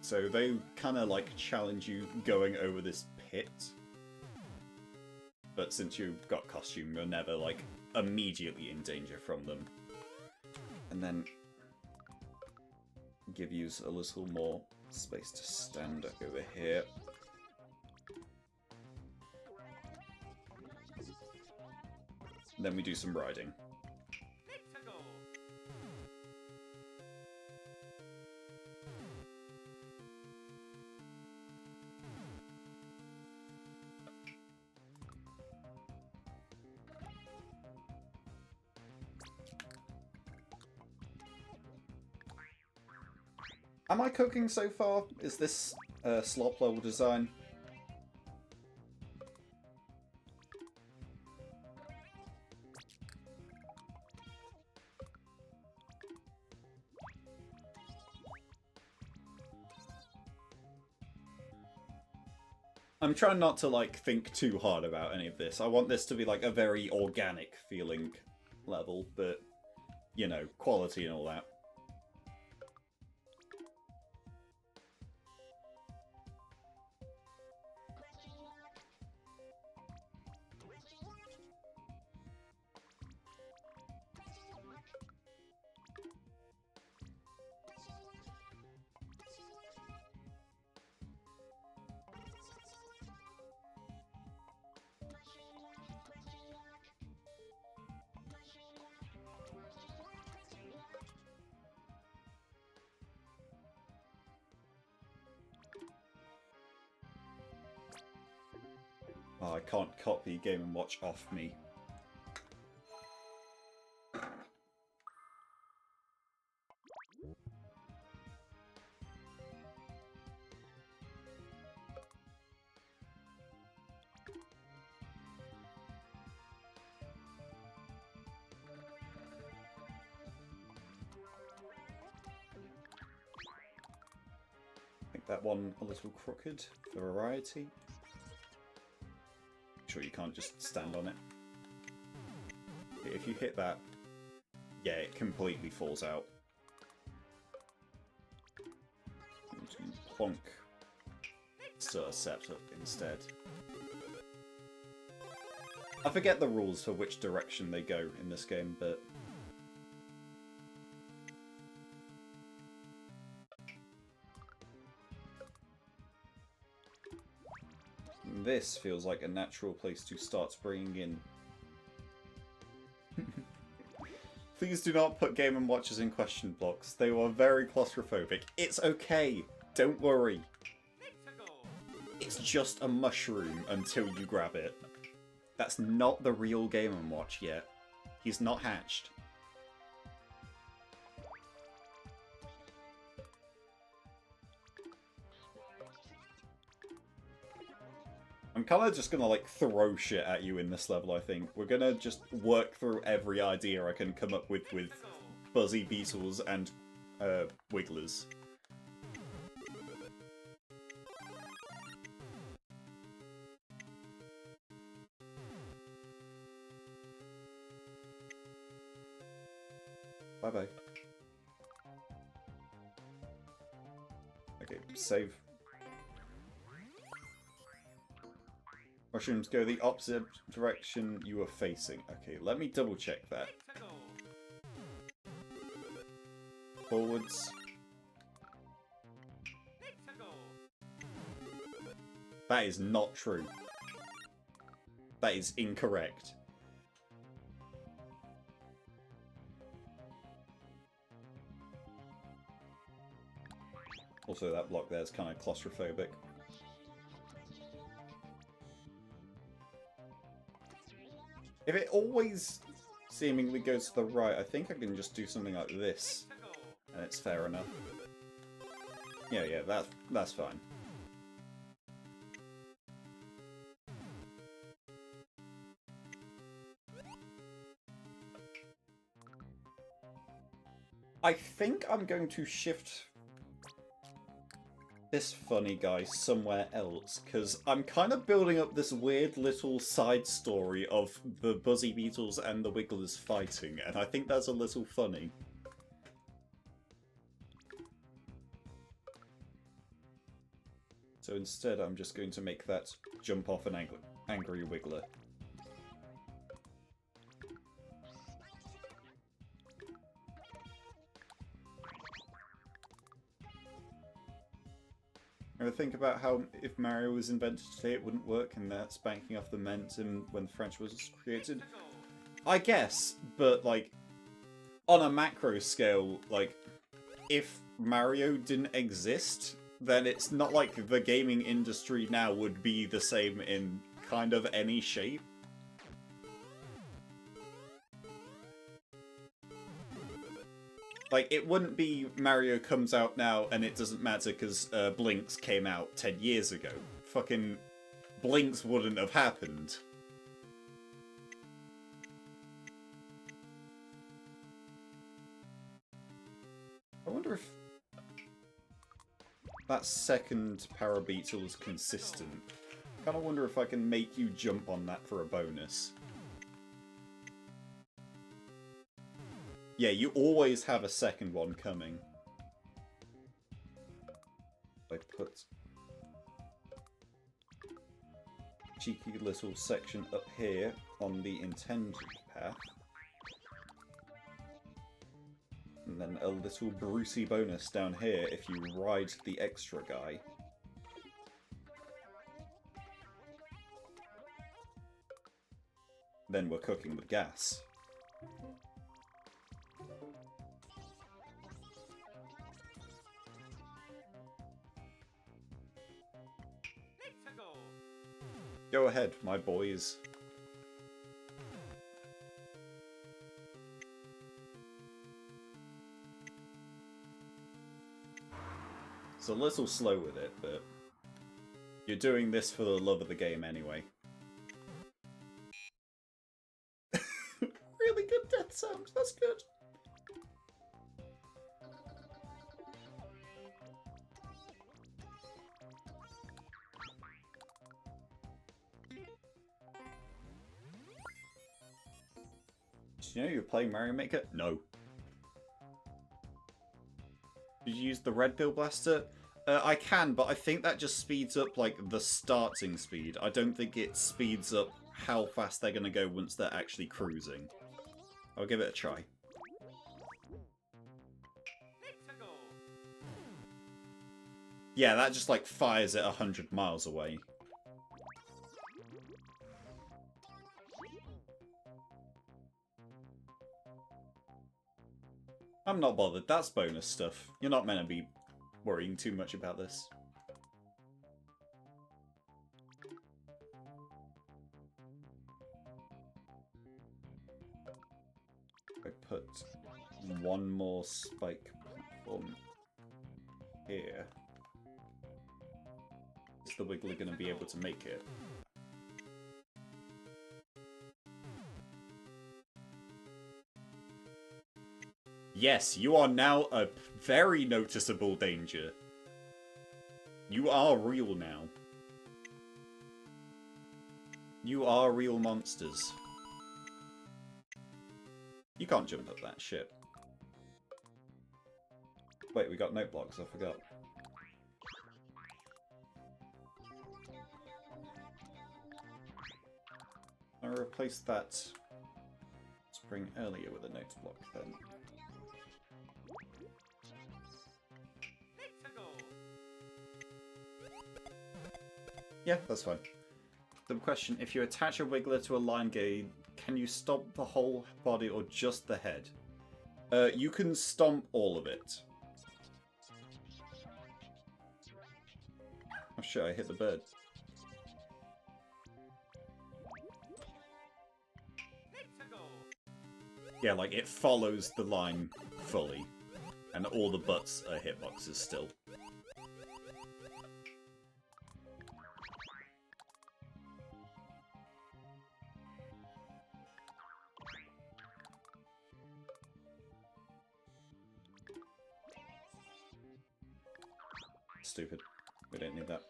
So they kind of like challenge you going over this pit. But since you've got costume, you're never like immediately in danger from them. And then give you a little more space to stand over here. And then we do some riding. Let's go. Am I cooking so far? Is this slop level design? I'm trying not to like think too hard about any of this. I want this to be like a very organic feeling level, but you know, quality and all that. Oh, I can't copy Game & Watch off me. Make that one a little crooked for variety. Sure you can't just stand on it. If you hit that, yeah, it completely falls out. Plonk Scepter instead. I forget the rules for which direction they go in this game, but this feels like a natural place to start bringing in. Please do not put Game & Watches in question blocks. They were very claustrophobic. It's okay. Don't worry. Let's go. It's just a mushroom until you grab it. That's not the real Game & Watch yet. He's not hatched. I'm kind of just gonna, like, throw shit at you in this level, I think. We're gonna just work through every idea I can come up with Buzzy Beetles and, Wigglers. Bye-bye. Okay, save. Mushrooms go the opposite direction you were facing. Okay, let me double check that. Forwards. That is not true. That is incorrect. Also, that block there is kind of claustrophobic. If it always seemingly goes to the right, I think I can just do something like this. And it's fair enough. Yeah, that's fine. I think I'm going to shift this funny guy somewhere else, because I'm kind of building up this weird little side story of the Buzzy Beetles and the Wigglers fighting, and I think that's a little funny. So instead I'm just going to make that jump off an angry Wiggler. Ever think about how if Mario was invented today it wouldn't work, and that's banking off the momentum when the French was created? I guess, but like, on a macro scale, like, if Mario didn't exist, then it's not like the gaming industry now would be the same in kind of any shape. Like, it wouldn't be Mario comes out now and it doesn't matter because Blinks came out 10 years ago. Fucking Blinks wouldn't have happened. I wonder if that second Parabeetle is consistent. I kind of wonder if I can make you jump on that for a bonus. Yeah, you always have a second one coming. I put a cheeky little section up here on the intended path. And then a little Brucey bonus down here if you ride the extra guy. Then we're cooking with gas. Go ahead, my boys. It's a little slow with it, but you're doing this for the love of the game anyway. Really good death sound, that's good. Did you know you're playing Mario Maker? No. Did you use the Red Bill Blaster? I can, but I think that just speeds up, like, the starting speed. I don't think it speeds up how fast they're going to go once they're actually cruising. I'll give it a try. Yeah, that just, like, fires it 100 miles away. I'm not bothered, that's bonus stuff. You're not meant to be worrying too much about this. I put one more spike platform here. Is the Wiggler going to be able to make it? Yes, you are now a very noticeable danger. You are real now. You are real monsters. You can't jump up that shit. Wait, we got note blocks, I forgot. I'll replace that spring earlier with a note block then. Yeah, that's fine. The question, if you attach a wiggler to a line gate, can you stomp the whole body or just the head? You can stomp all of it. Oh shit, I hit the bird. Yeah, like, it follows the line fully. And all the butts are hitboxes still. Stupid. We don't need that.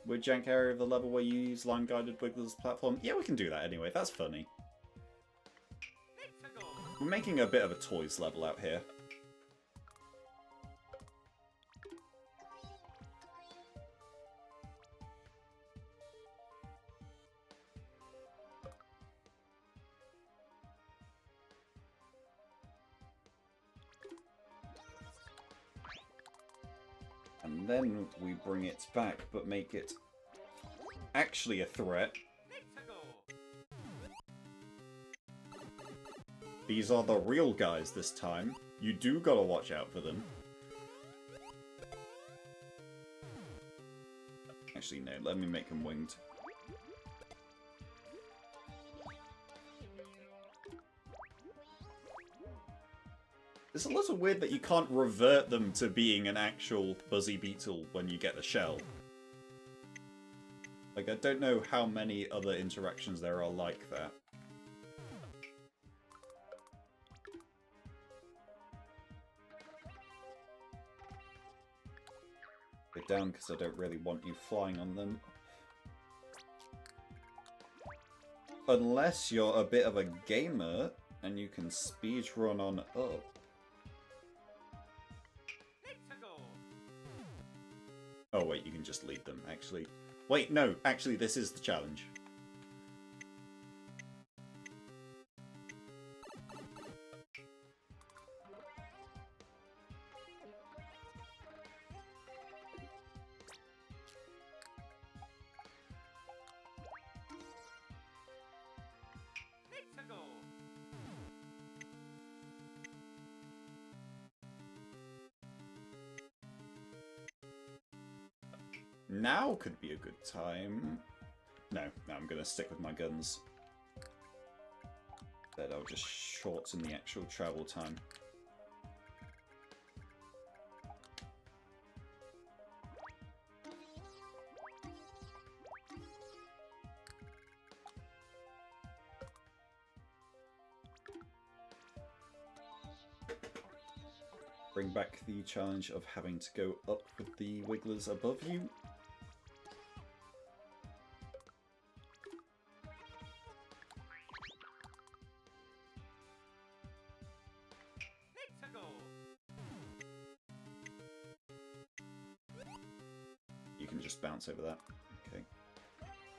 Would jank area of the level where you use line-guided wigglers platform? Yeah, we can do that anyway. That's funny. We're making a bit of a toys level out here. And then we bring it back, but make it actually a threat. These are the real guys this time. You do gotta watch out for them. Actually, no, let me make them winged. It's a little weird that you can't revert them to being an actual Buzzy Beetle when you get the shell. Like, I don't know how many other interactions there are like that. Go down because I don't really want you flying on them. Unless you're a bit of a gamer and you can speedrun on up. Oh wait, you can just lead them, actually. Wait, no, actually this is the challenge. Now could be a good time. No, I'm gonna stick with my guns. That'll just shorten the actual travel time. Bring back the challenge of having to go up with the wigglers above you. You can just bounce over that. Okay.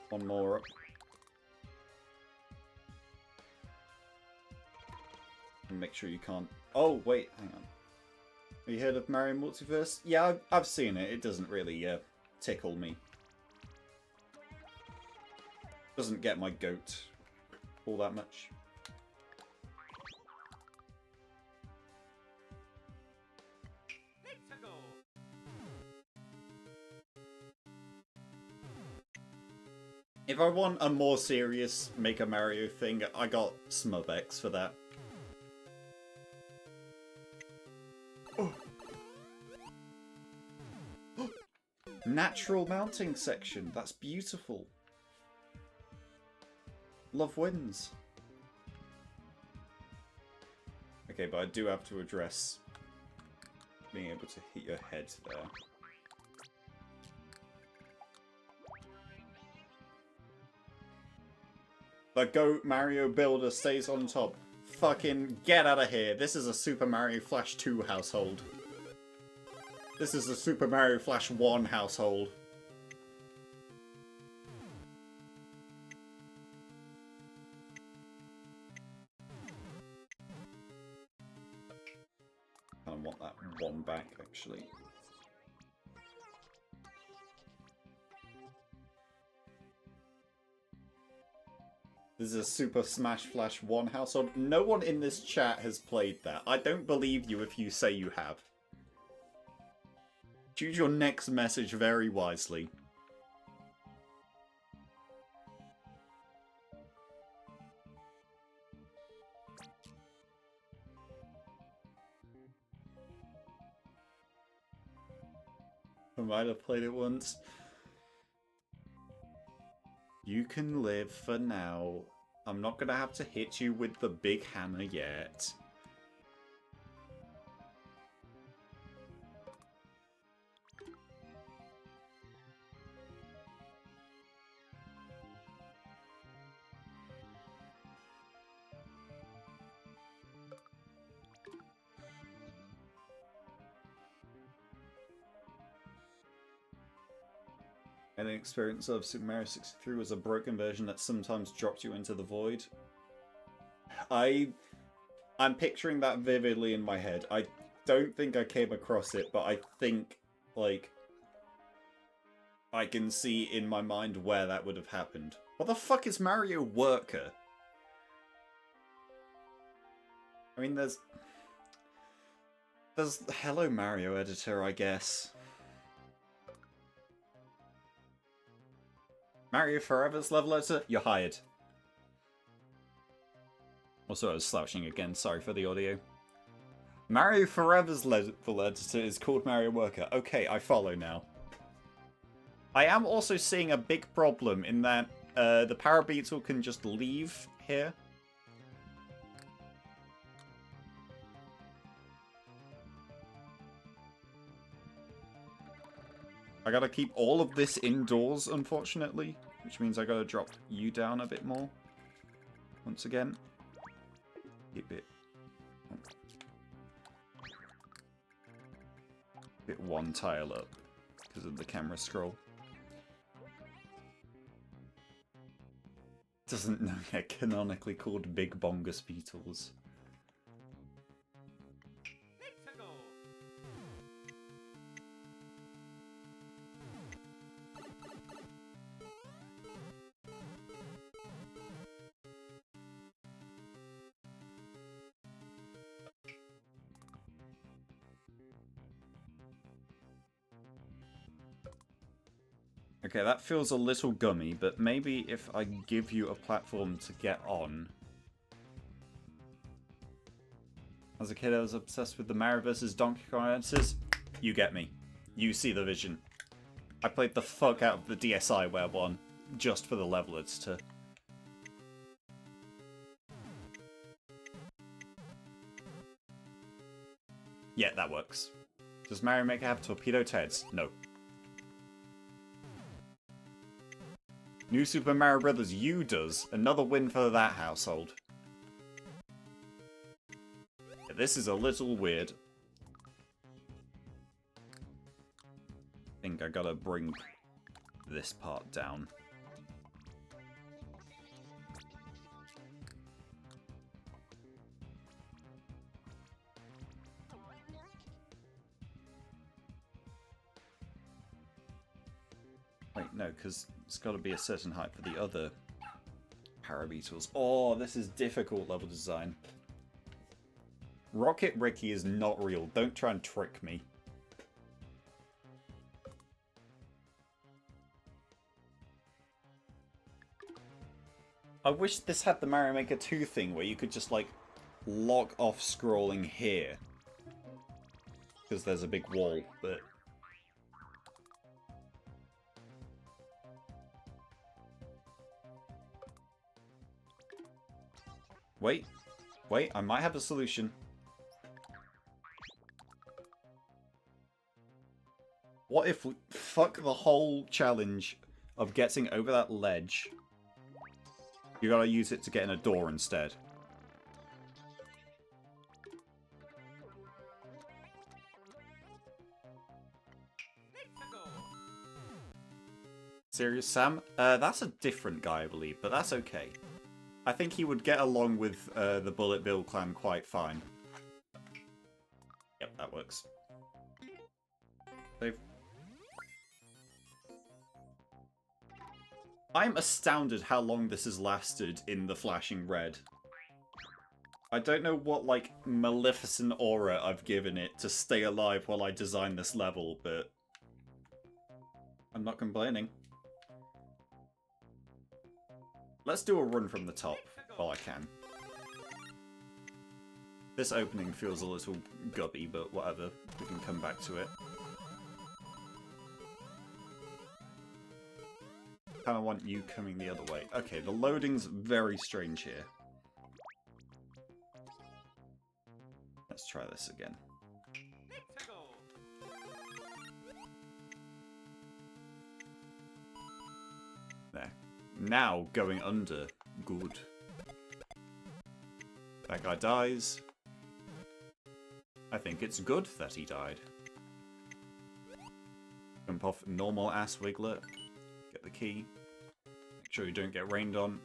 One more up. And make sure you can't... Oh, wait, hang on. Have you heard of Mario Multiverse? Yeah, I've seen it. It doesn't really tickle me. Doesn't get my goat all that much. If I want a more serious Make a Mario thing, I got Smubex for that. Oh. Natural mounting section. That's beautiful. Love wins. Okay, but I do have to address being able to hit your head there. The Goat Mario Builder stays on top. Fucking get out of here. This is a Super Mario Flash 2 household. This is a Super Mario Flash 1 household. I want that one back, actually. This is a Super Smash Flash 1 household. No one in this chat has played that. I don't believe you if you say you have. Choose your next message very wisely. I might have played it once. You can live for now. I'm not gonna have to hit you with the big hammer yet. An experience of Super Mario 63 was a broken version that sometimes dropped you into the void. I'm picturing that vividly in my head. I don't think I came across it, but I think, like, I can see in my mind where that would have happened. What the fuck is Mario Worker? I mean, there's Hello Mario Editor, I guess. Mario Forever's level editor, you're hired. Also, I was slouching again, sorry for the audio. Mario Forever's level editor is called Mario Worker. Okay, I follow now. I am also seeing a big problem in that the Parabeetle can just leave here. I gotta keep all of this indoors, unfortunately, which means I gotta drop you down a bit more. Once again. Keep it. Bit one tile up because of the camera scroll. Doesn't know yet, canonically called Big Bongus Beetles. Okay, that feels a little gummy, but maybe if I give you a platform to get on. As a kid, I was obsessed with the Mario vs. Donkey Kong answers. You get me. You see the vision. I played the fuck out of the DSiWare one, just for the level editor. Yeah, that works. Does Mario Maker have torpedo heads? No. New Super Mario Bros. U does. Another win for that household. Yeah, this is a little weird. I think I gotta bring this part down. Wait, no, because it's got to be a certain height for the other Parabeetles. Oh, this is difficult level design. Rocket Ricky is not real. Don't try and trick me. I wish this had the Mario Maker 2 thing where you could just, like, lock off scrolling here. Because there's a big wall, but... Wait. Wait, I might have a solution. What if we fuck the whole challenge of getting over that ledge? You gotta use it to get in a door instead. Serious Sam? That's a different guy, I believe, but that's okay. I think he would get along with the Bullet Bill clan quite fine. Yep, that works. Save. I'm astounded how long this has lasted in the flashing red. I don't know what, like, maleficent aura I've given it to stay alive while I design this level, but I'm not complaining. Let's do a run from the top while I can. This opening feels a little gubby, but whatever. We can come back to it. Kinda want you coming the other way. Okay, the loading's very strange here. Let's try this again. There. Now going under. Good. That guy dies. I think it's good that he died. Jump off normal ass Wiglet. Get the key. Make sure you don't get rained on.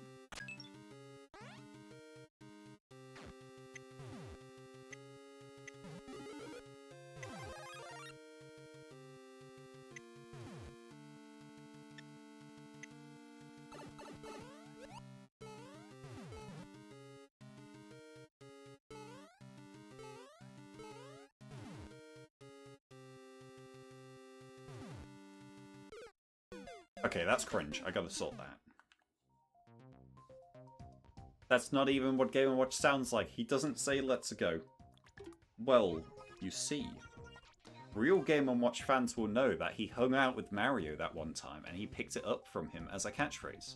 Okay, that's cringe. I gotta sort that. That's not even what Game & Watch sounds like. He doesn't say let's go. Well, you see. Real Game & Watch fans will know that he hung out with Mario that one time and he picked it up from him as a catchphrase.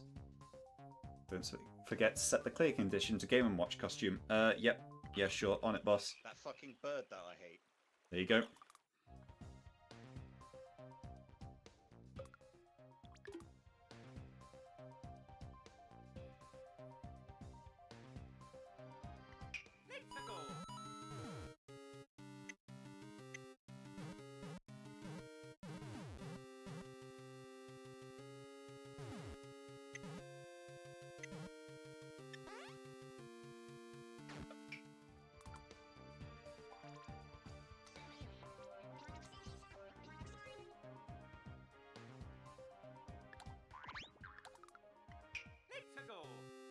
Don't forget to set the clear condition to Game & Watch costume. Yep. Yeah, sure. On it, boss. That fucking bird that I hate. There you go.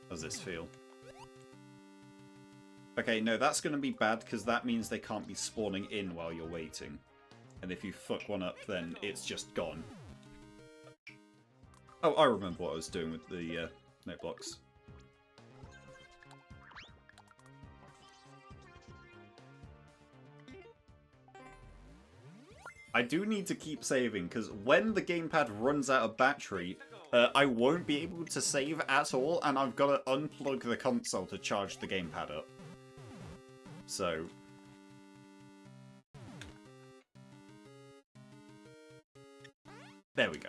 How does this feel? Okay, no, that's going to be bad because that means they can't be spawning in while you're waiting. And if you fuck one up, then it's just gone. Oh, I remember what I was doing with the note blocks. I do need to keep saving because when the gamepad runs out of battery, I won't be able to save at all, and I've got to unplug the console to charge the gamepad up. So... there we go.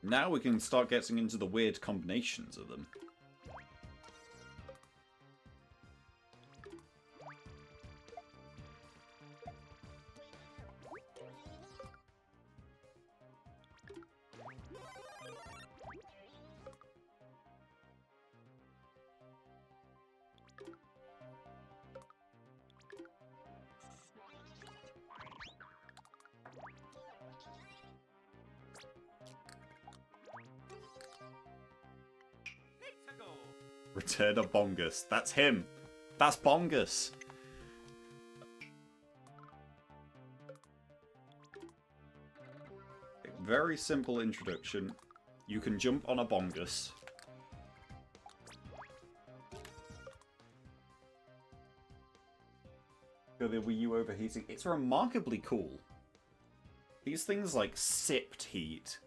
Now we can start getting into the weird combinations of them. Return of Bongus. That's him. That's Bongus. Very simple introduction. You can jump on a Bongus. Go the Wii U overheating. It's remarkably cool. These things like sipped heat.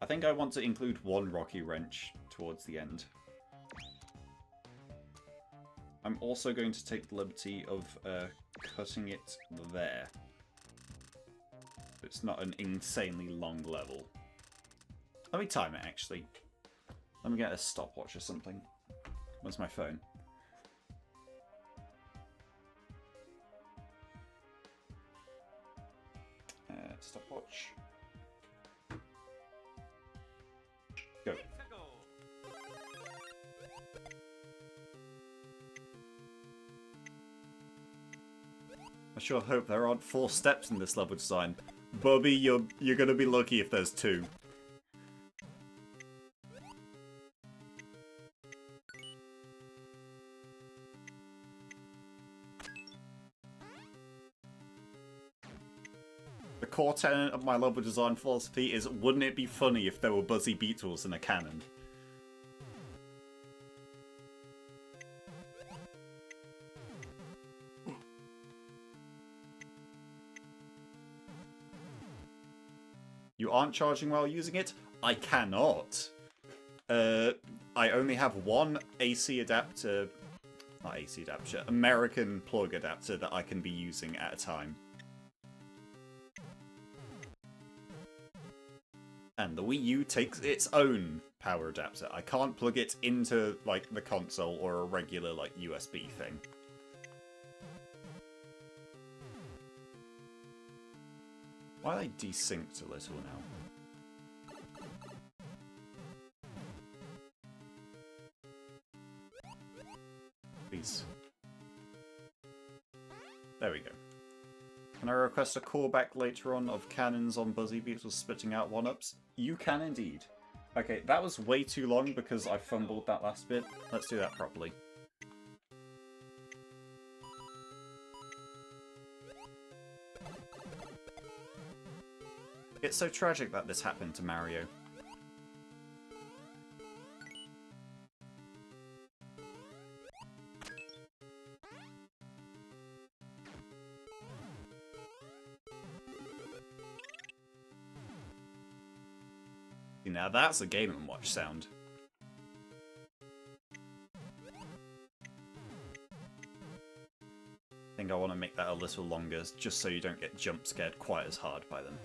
I think I want to include one rocky wrench towards the end. I'm also going to take the liberty of cutting it there. It's not an insanely long level. Let me time it, actually. Let me get a stopwatch or something. Where's my phone? Stopwatch. Go. Let's go. I sure hope there aren't 4 steps in this level design. Bobby, you're gonna be lucky if there's 2. The core tenet of my level design philosophy is, wouldn't it be funny if there were buzzy beetles in a cannon? You aren't charging while using it? I cannot. I only have one AC adapter, not AC adapter, American plug adapter that I can be using at a time. And the Wii U takes its own power adapter. I can't plug it into, like, the console or a regular, like, USB thing. Why are they desynced a little now? Please. There we go. Can I request a callback later on of cannons on Buzzy Beetles spitting out 1-ups? You can indeed. Okay, that was way too long because I fumbled that last bit. Let's do that properly. It's so tragic that this happened to Mario. Now that's a Game & Watch sound. I think I want to make that a little longer, just so you don't get jump scared quite as hard by them.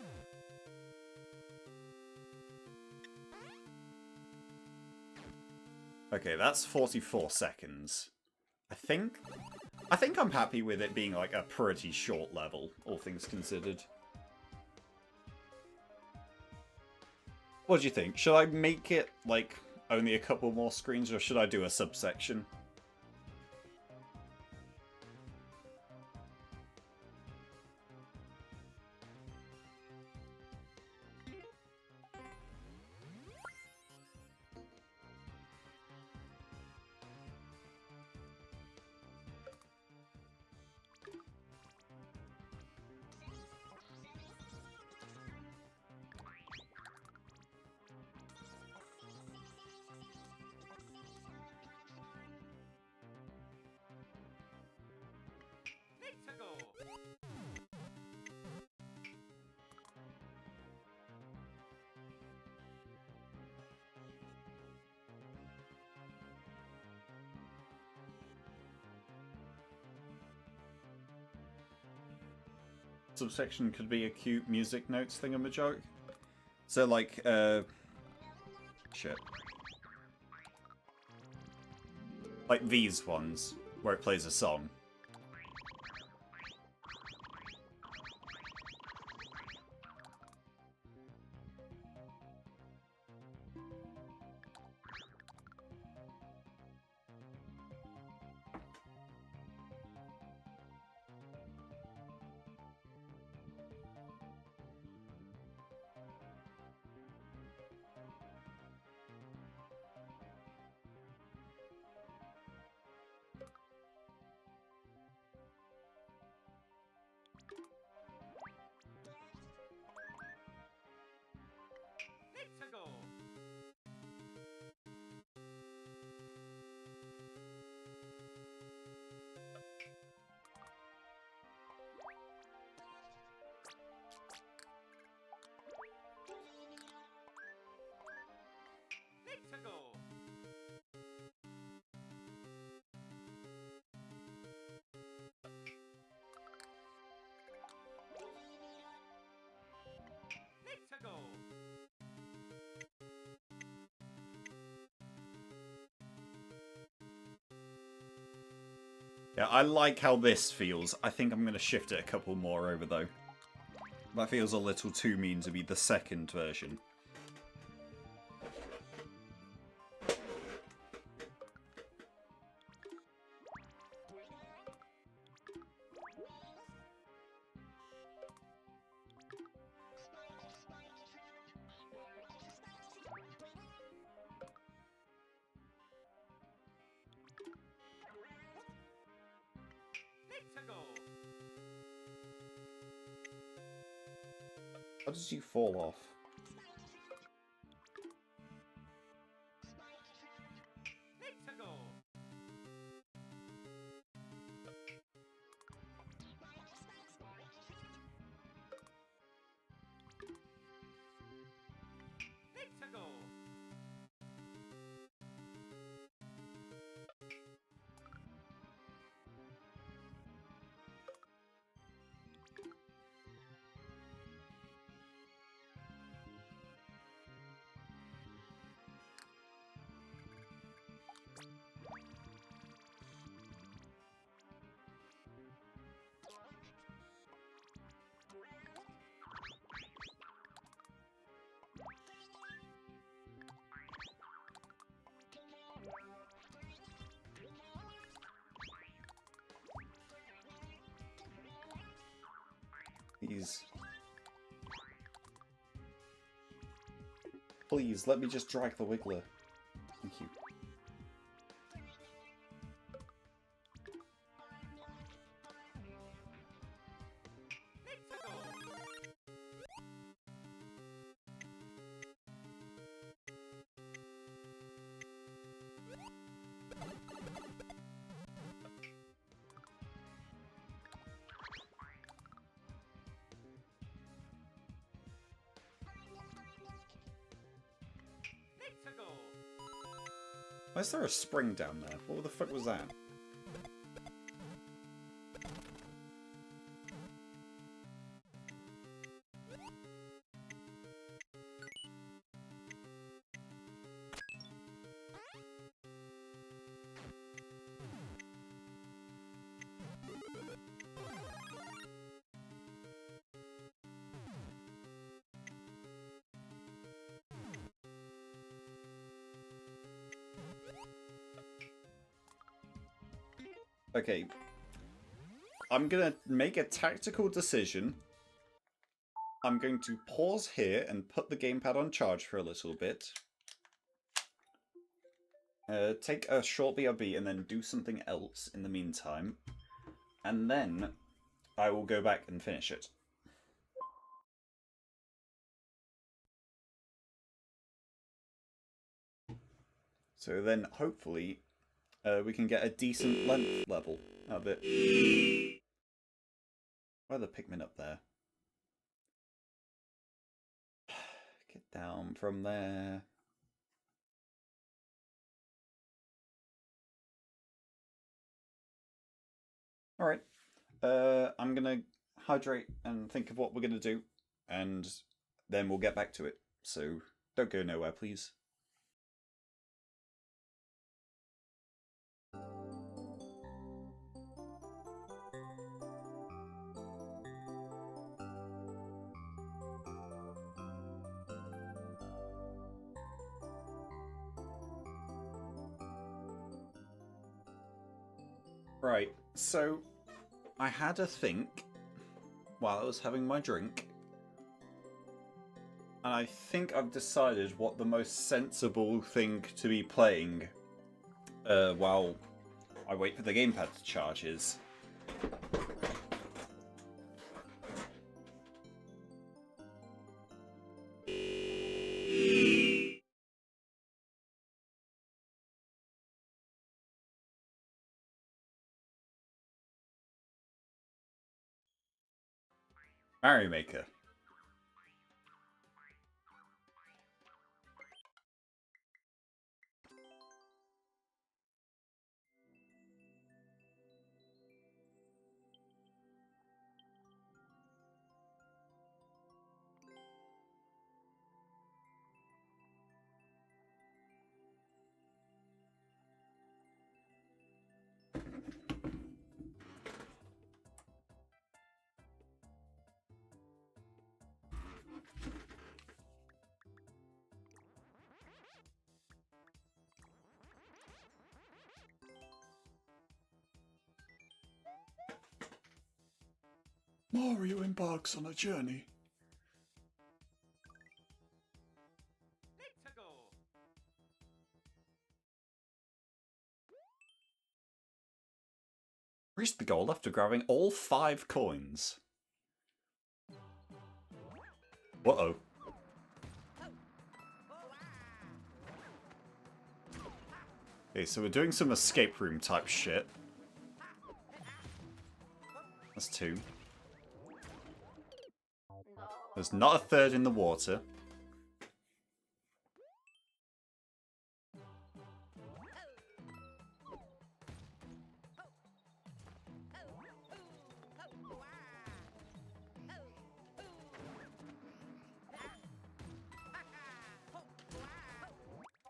Okay, that's 44 seconds. I think I'm happy with it being like a pretty short level, all things considered. What do you think? Should I make it, like, only a couple more screens, or should I do a subsection? Let's go. Subsection could be a cute music notes thingamajig. So, like, shit. Like these ones, where it plays a song. Yeah, I like how this feels. I think I'm going to shift it a couple more over, though. That feels a little too mean to be the second version. Let's go. How did you fall off? Let's go. Let's go. Please. Please, let me just drag the Wiggler. Thank you. Let's go. Let's go. Why is there a spring down there? What the fuck was that? Okay. I'm gonna make a tactical decision. I'm going to pause here and put the gamepad on charge for a little bit. Take a short BRB and then do something else in the meantime. And then I will go back and finish it. So then hopefully we can get a decent length level out of it. Why are the Pikmin up there? Get down from there. Alright. I'm gonna hydrate and think of what we're gonna do, and then we'll get back to it. So don't go nowhere, please. Right, so I had a think while I was having my drink, and I think I've decided what the most sensible thing to be playing while I wait for the gamepad to charge is. Mario Maker. Mario embarks on a journey. Let's go. Reached the goal after grabbing all 5 coins. Uh-oh. Okay, so we're doing some escape room type shit. That's 2. There's not a third in the water.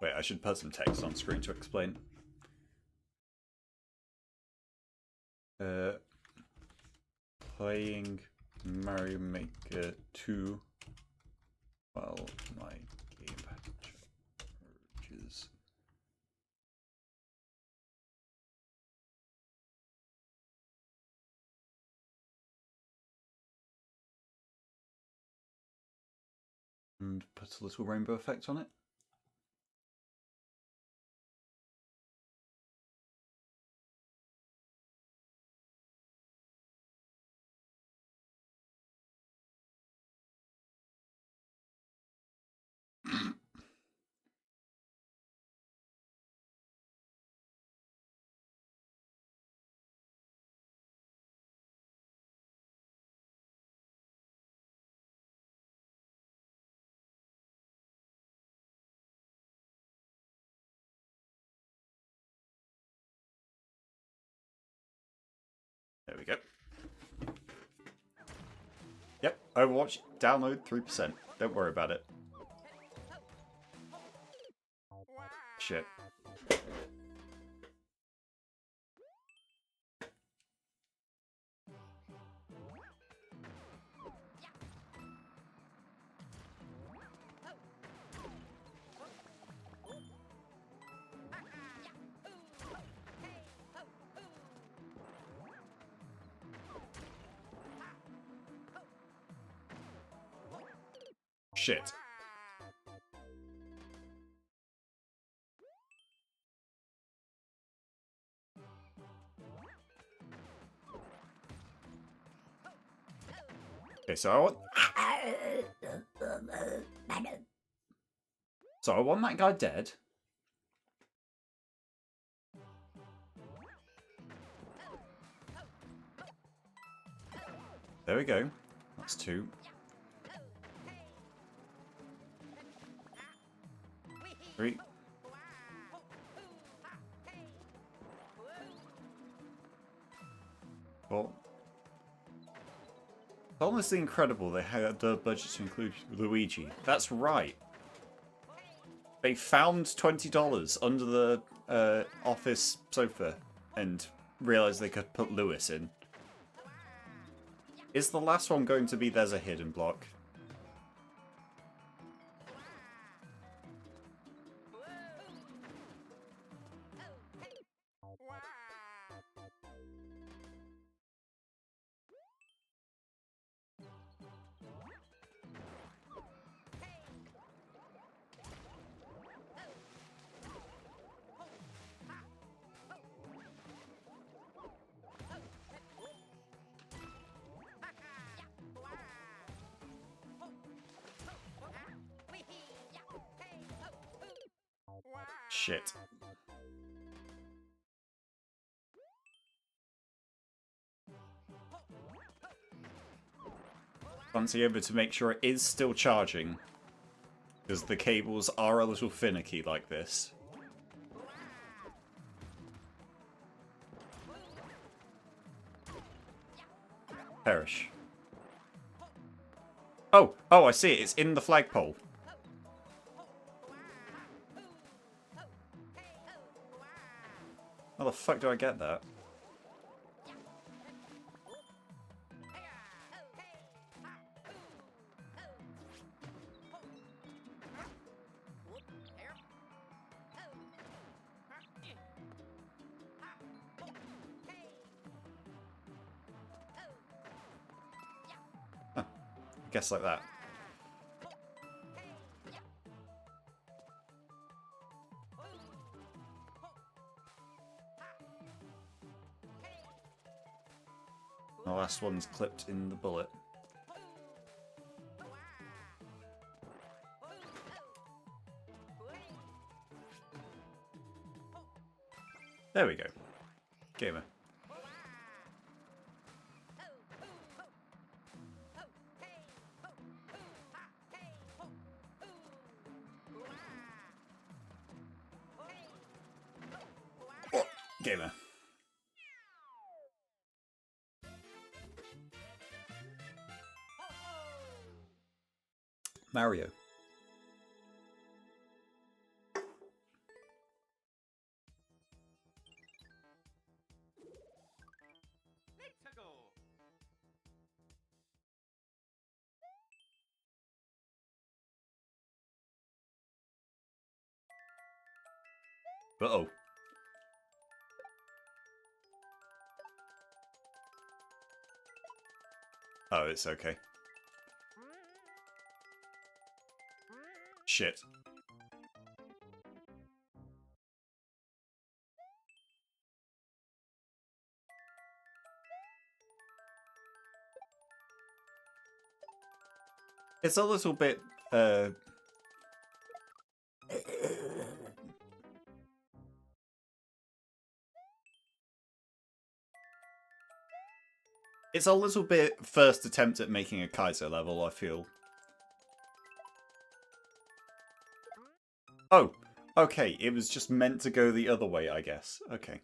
Wait, I should put some text on screen to explain. Playing Mario Maker 2 while my game charges. And put a little rainbow effect on it. There we go. Yep, Overwatch, download 3%. Don't worry about it. Shit. Shit. Okay, so I want... So I want that guy dead. There we go. That's 2. Three. Four. It's honestly incredible they had the budget to include Luigi. That's right. They found $20 under the office sofa and realized they could put Lewis in. Is the last one going to be there's a hidden block? Shit. Fancy over to make sure it is still charging. Because the cables are a little finicky like this. Perish. Oh, I see it. It's in the flagpole. How the fuck do I get that? guess like that. The last one's clipped in the bullet. There we go. Gamer. Gamer. Mario. Let's go. Uh-oh. Oh, it's okay. Shit. It's a little bit, It's a little bit first attempt at making a Kaiser level, I feel. Oh, okay, it was just meant to go the other way, I guess. Okay.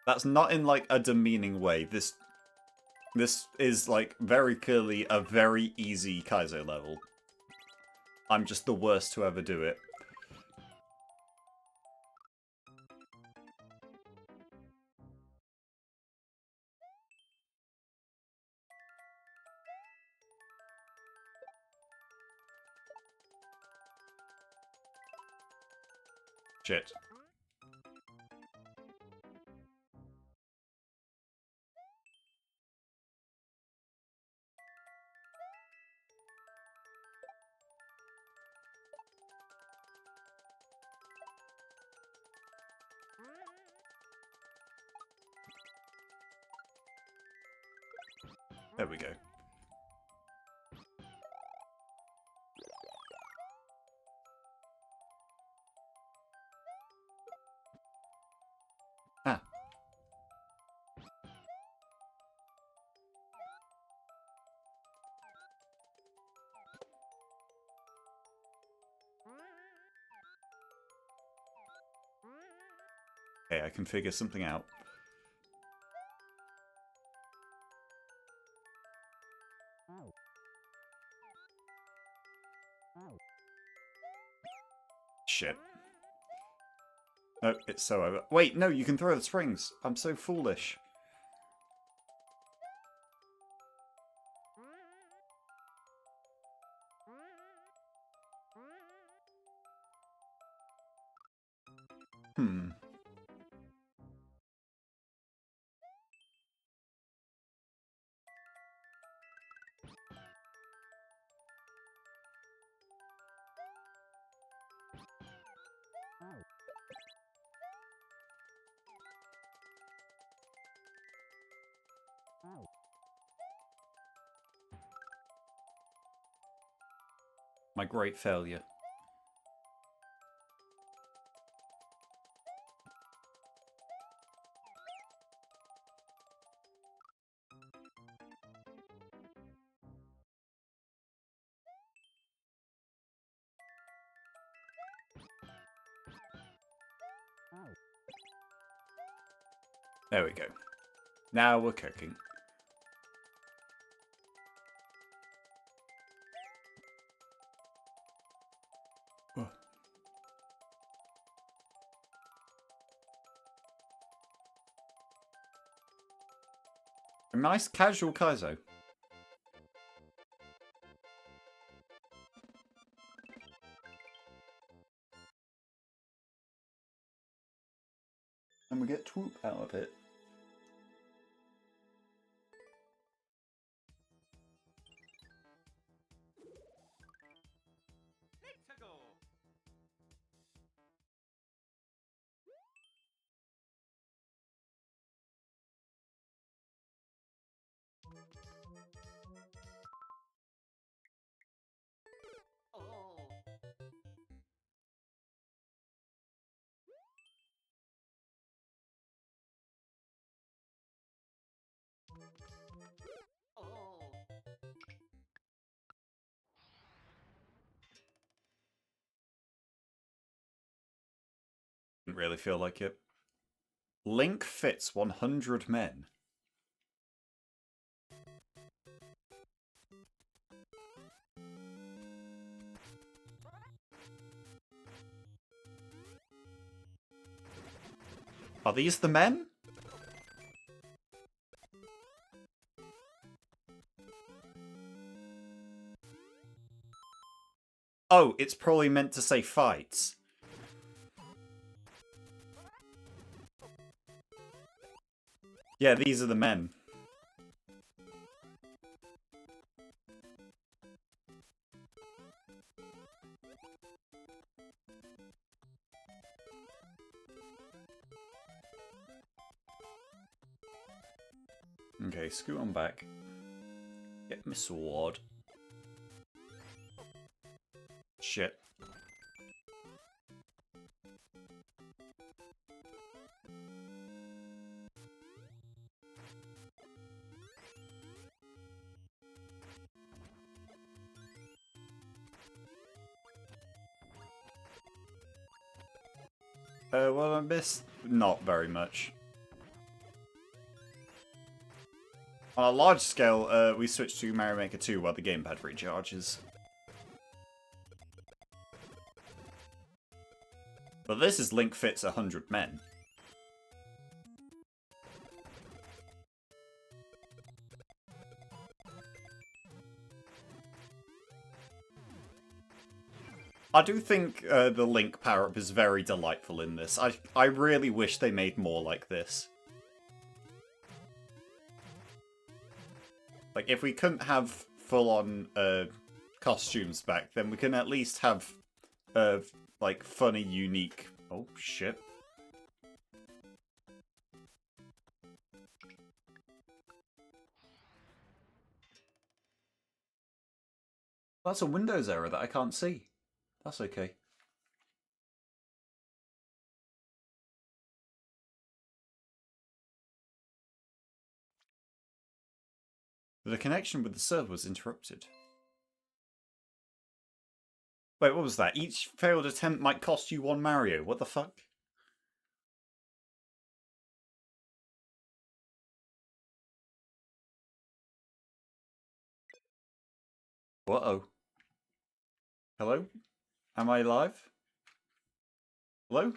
That's not in, like, a demeaning way. This is, like, very clearly a very easy Kaizo level. I'm just the worst to ever do it. Shit. There we go. Ah. Okay, I can figure something out. Shit. No, it's so over. Wait, no, you can throw the springs. I'm so foolish. Hmm. My great failure. There we go. Now we're cooking. Oh. A nice casual Kaizo. And we get Twoop out of it. Let's go. Oh. Oh. Didn't really feel like it. Link fits 100 men. Are these the men? Oh, it's probably meant to say fights. Yeah, these are the men. Okay, scoot on back. Get my sword. Shit. Well, I missed not very much. On a large scale, we switched to Mario Maker 2 while the gamepad recharges. But this is Link fits 100 men. I do think the Link power-up is very delightful in this. I really wish they made more like this. Like, if we couldn't have full-on costumes back, then we can at least have, like, funny, unique... Oh, shit. That's a Windows error that I can't see. That's okay. The connection with the server was interrupted. Wait, what was that? Each failed attempt might cost you 1 Mario. What the fuck? Uh-oh. Hello? Am I live? Hello?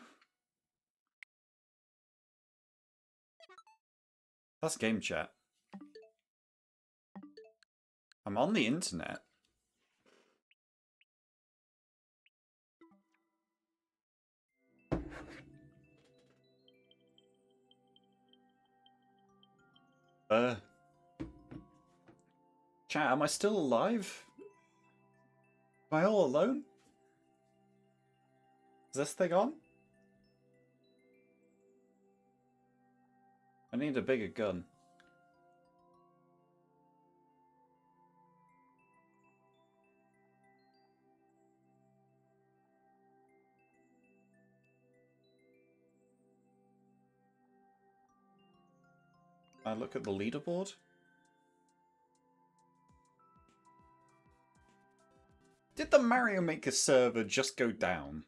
That's game chat. I'm on the internet. Chat, am I still alive? Am I all alone? Is this thing on? I need a bigger gun. I look at the leaderboard. Did the Mario Maker server just go down?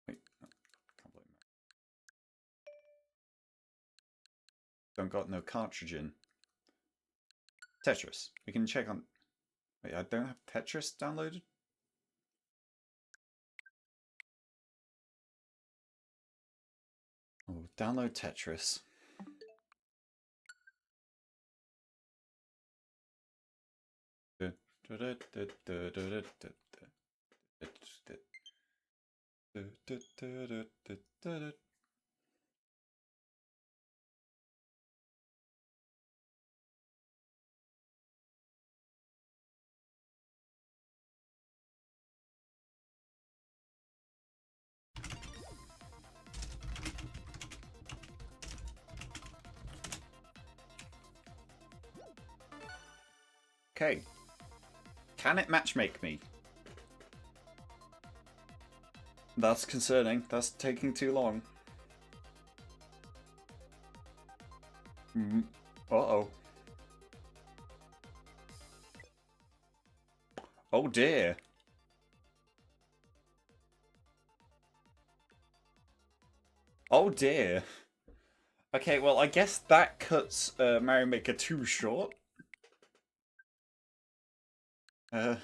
Wait, no, can't blame that. Don't got no cartridge in. Tetris. We can check on... Wait, I don't have Tetris downloaded? Oh, download Tetris. Good. Okay. Can it matchmake me? That's concerning. That's taking too long. Uh-oh. Oh dear. Oh dear. Okay, well, I guess that cuts Mario Maker 2 short. Uh...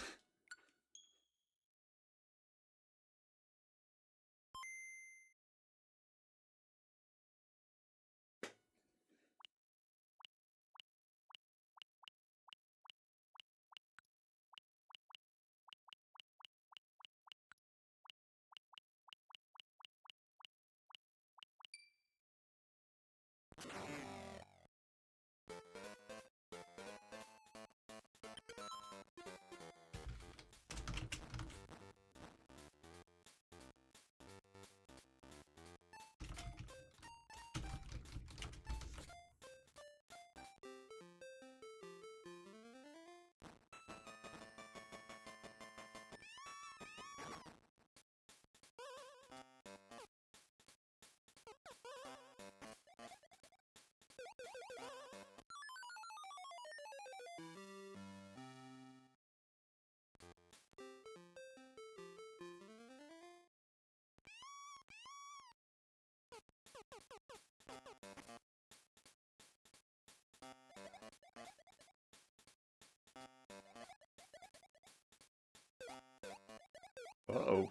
Uh-oh.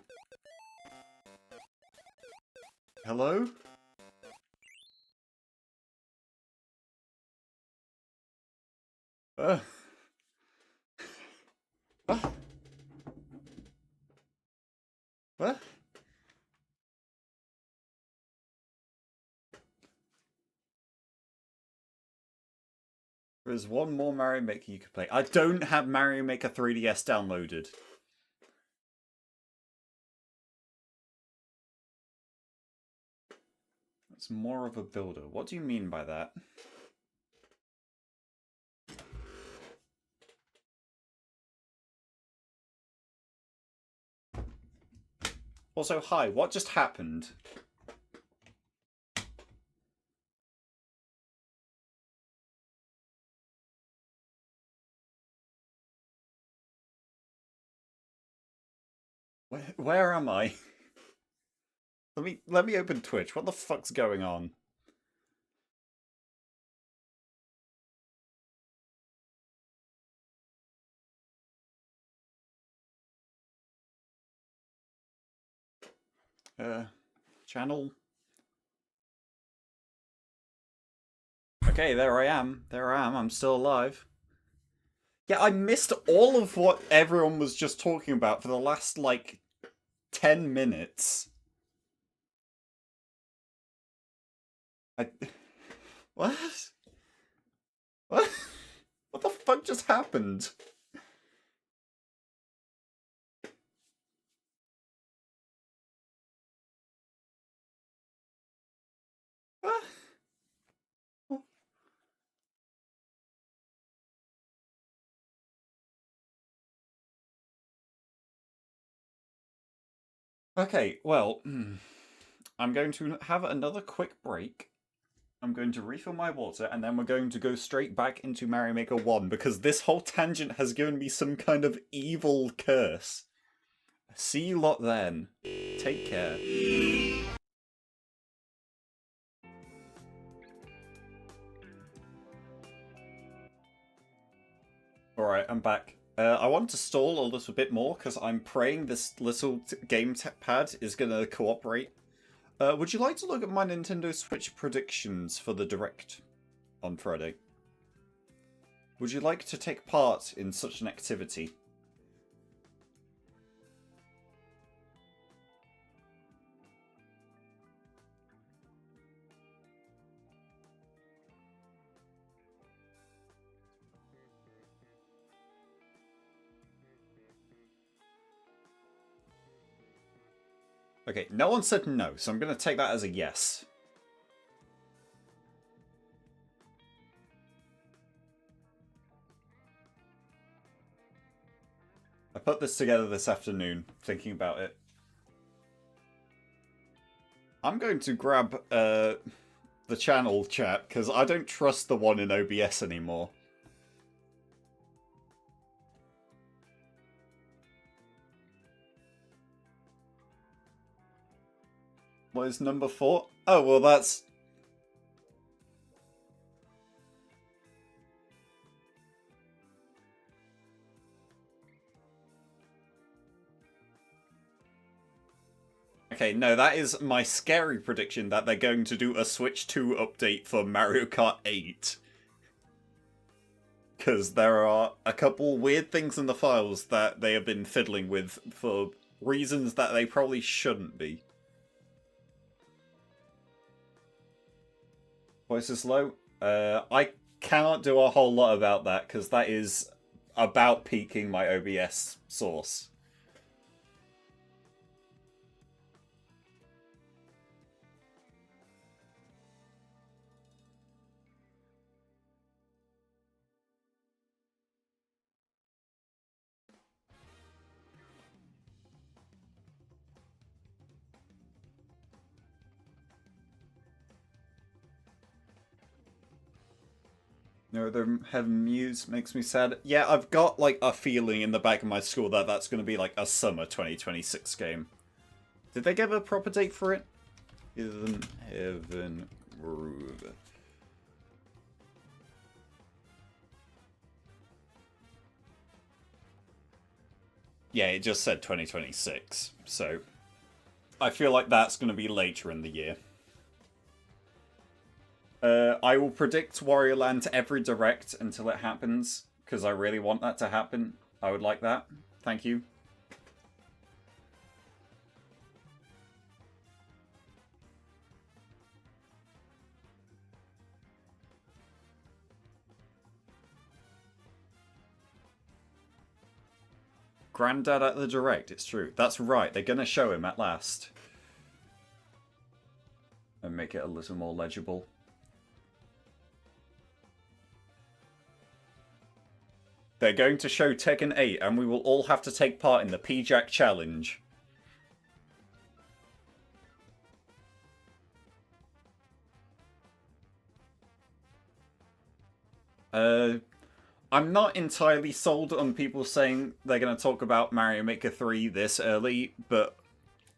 Hello? Uh. What? What? There's one more Mario Maker you could play. I don't have Mario Maker 3DS downloaded. It's more of a builder. What do you mean by that? Also, hi, what just happened? Where am I? Let me open Twitch. What the fuck's going on? Channel. Okay, there I am. There I am. I'm still alive. Yeah, I missed all of what everyone was just talking about for the last, like, 10 minutes. What? What? What the fuck just happened? What? Okay, well, I'm going to have another quick break. I'm going to refill my water, and then we're going to go straight back into Mario Maker 1, because this whole tangent has given me some kind of evil curse. See you lot then. Take care. Alright, I'm back. I want to stall a little bit more, because I'm praying this little gamepad is going to cooperate. Would you like to look at my Nintendo Switch predictions for the Direct on Friday? Would you like to take part in such an activity? Okay, no one said no, so I'm going to take that as a yes. I put this together this afternoon, thinking about it. I'm going to grab the channel chat, because I don't trust the one in OBS anymore. What is number 4? Oh, well that's... Okay, no, that is my scary prediction that they're going to do a Switch 2 update for Mario Kart 8. Because there are a couple weird things in the files that they have been fiddling with for reasons that they probably shouldn't be. Voice is low? I cannot do a whole lot about that, because that is about peaking my OBS source. No, the Heaven Muse makes me sad. Yeah, I've got, like, a feeling in the back of my skull that that's going to be, like, a summer 2026 game. Did they give a proper date for it? Heaven Groove. Yeah, it just said 2026, so... I feel like that's going to be later in the year. I will predict Wario Land to every direct until it happens, because I really want that to happen. I would like that. Thank you. Granddad at the direct, it's true. That's right, they're going to show him at last. And make it a little more legible. They're going to show Tekken 8, and we will all have to take part in the P-Jack Challenge. I'm not entirely sold on people saying they're going to talk about Mario Maker 3 this early, but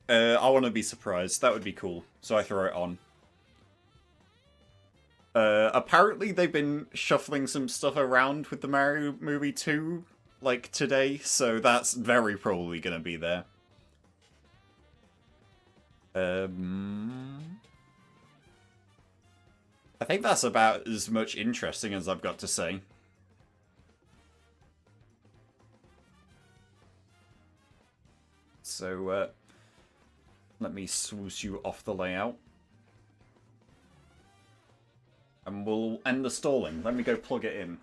I want to be surprised. That would be cool, so I throw it on. Apparently they've been shuffling some stuff around with the Mario movie 2, like, today, so that's very probably gonna be there. I think that's about as much interesting as I've got to say. So, let me swoosh you off the layout. And we'll end the stalling. Let me go plug it in.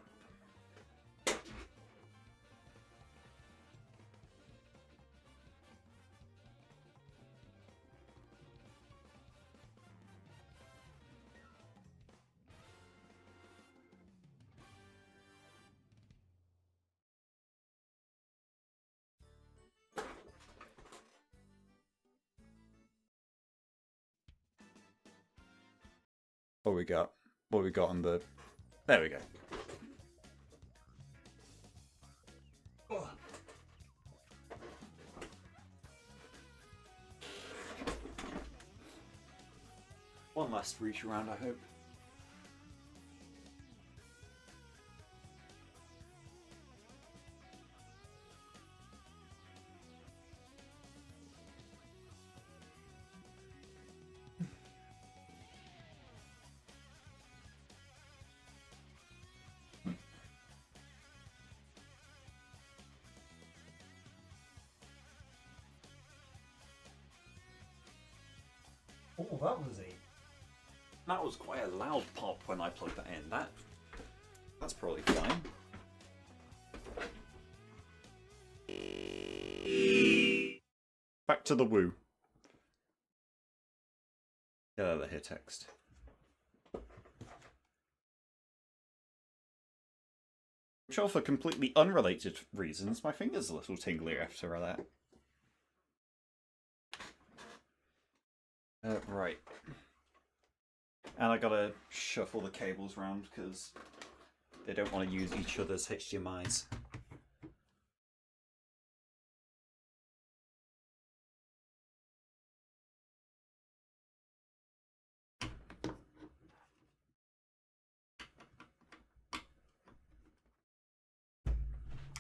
What we got? What we got on the... There we go. One last reach around, I hope. Oh, that was a... That was quite a loud pop when I plugged that in. That's probably fine. Back to the woo. Get out of here, text. I'm sure for completely unrelated reasons, my finger's a little tingly after that. Right. And I gotta shuffle the cables around because they don't want to use each other's HDMIs.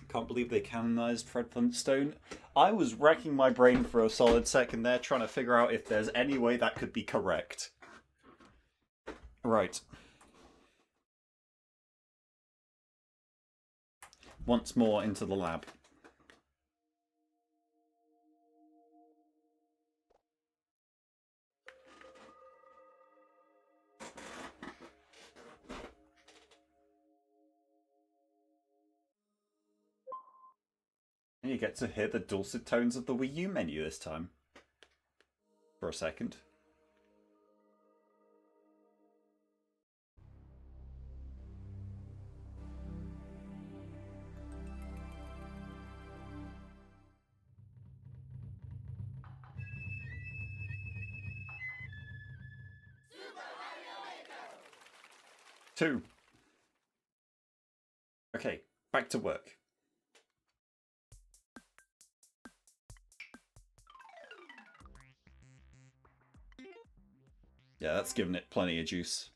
Can't believe they canonized Fred Flintstone. I was racking my brain for a solid second there, trying to figure out if there's any way that could be correct. Right. Once more into the lab. And you get to hear the dulcet tones of the Wii U menu this time. For a second. Two. Okay, back to work. Yeah, that's giving it plenty of juice.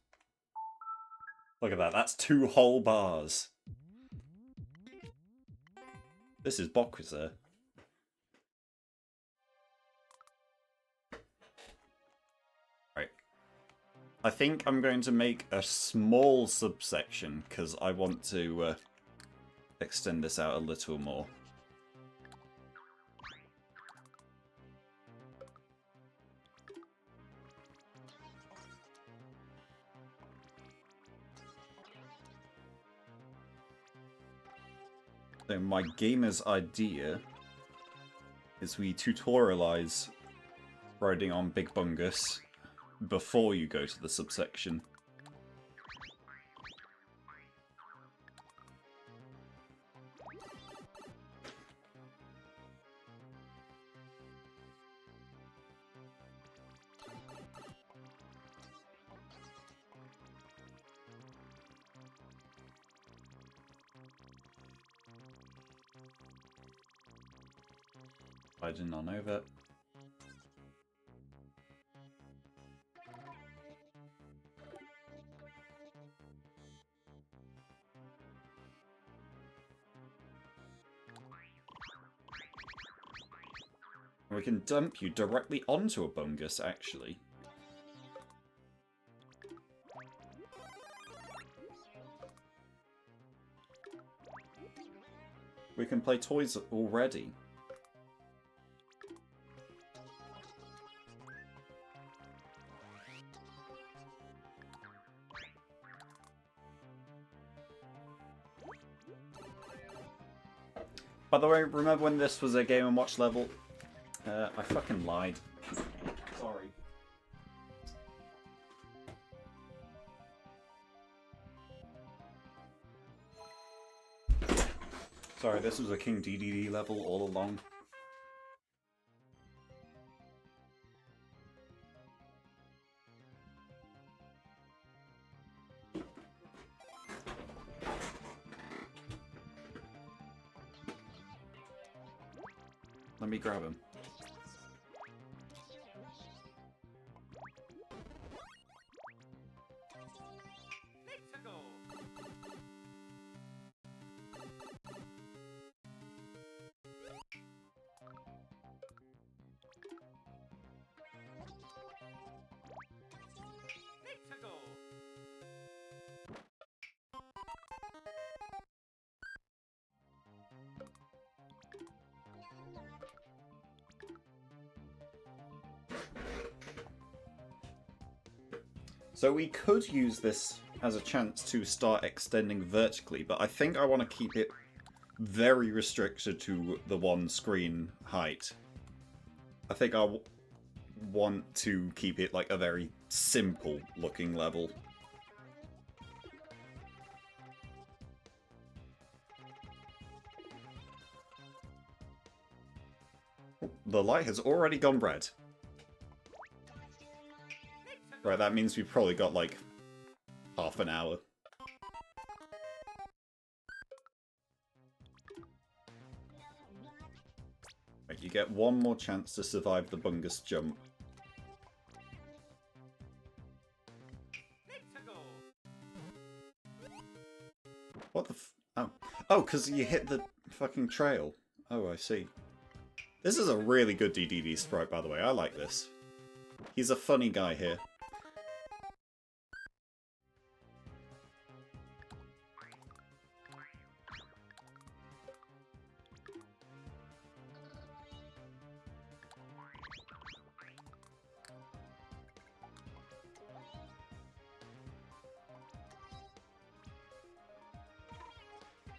Look at that, that's 2 whole bars. This is Bokwitzer. Right. I think I'm going to make a small subsection because I want to extend this out a little more. So my gamer's idea is we tutorialize riding on Big Bungus before you go to the subsection. Sliding on over. We can dump you directly onto a Bungus, actually. We can play toys already. By the way, remember when this was a Game & Watch level? I fucking lied. Sorry. Sorry, this was a King DDD level all along. Let me grab him. Let's go. Let's go. So we could use this as a chance to start extending vertically, but I think I want to keep it very restricted to the one screen height. I think I want to keep it like a very simple looking level. The light has already gone red. Right, that means we've probably got like half an hour. Right, you get one more chance to survive the bungus jump. What the f- Oh. Oh, because you hit the fucking trail. Oh, I see. This is a really good DDD sprite, by the way. I like this. He's a funny guy here.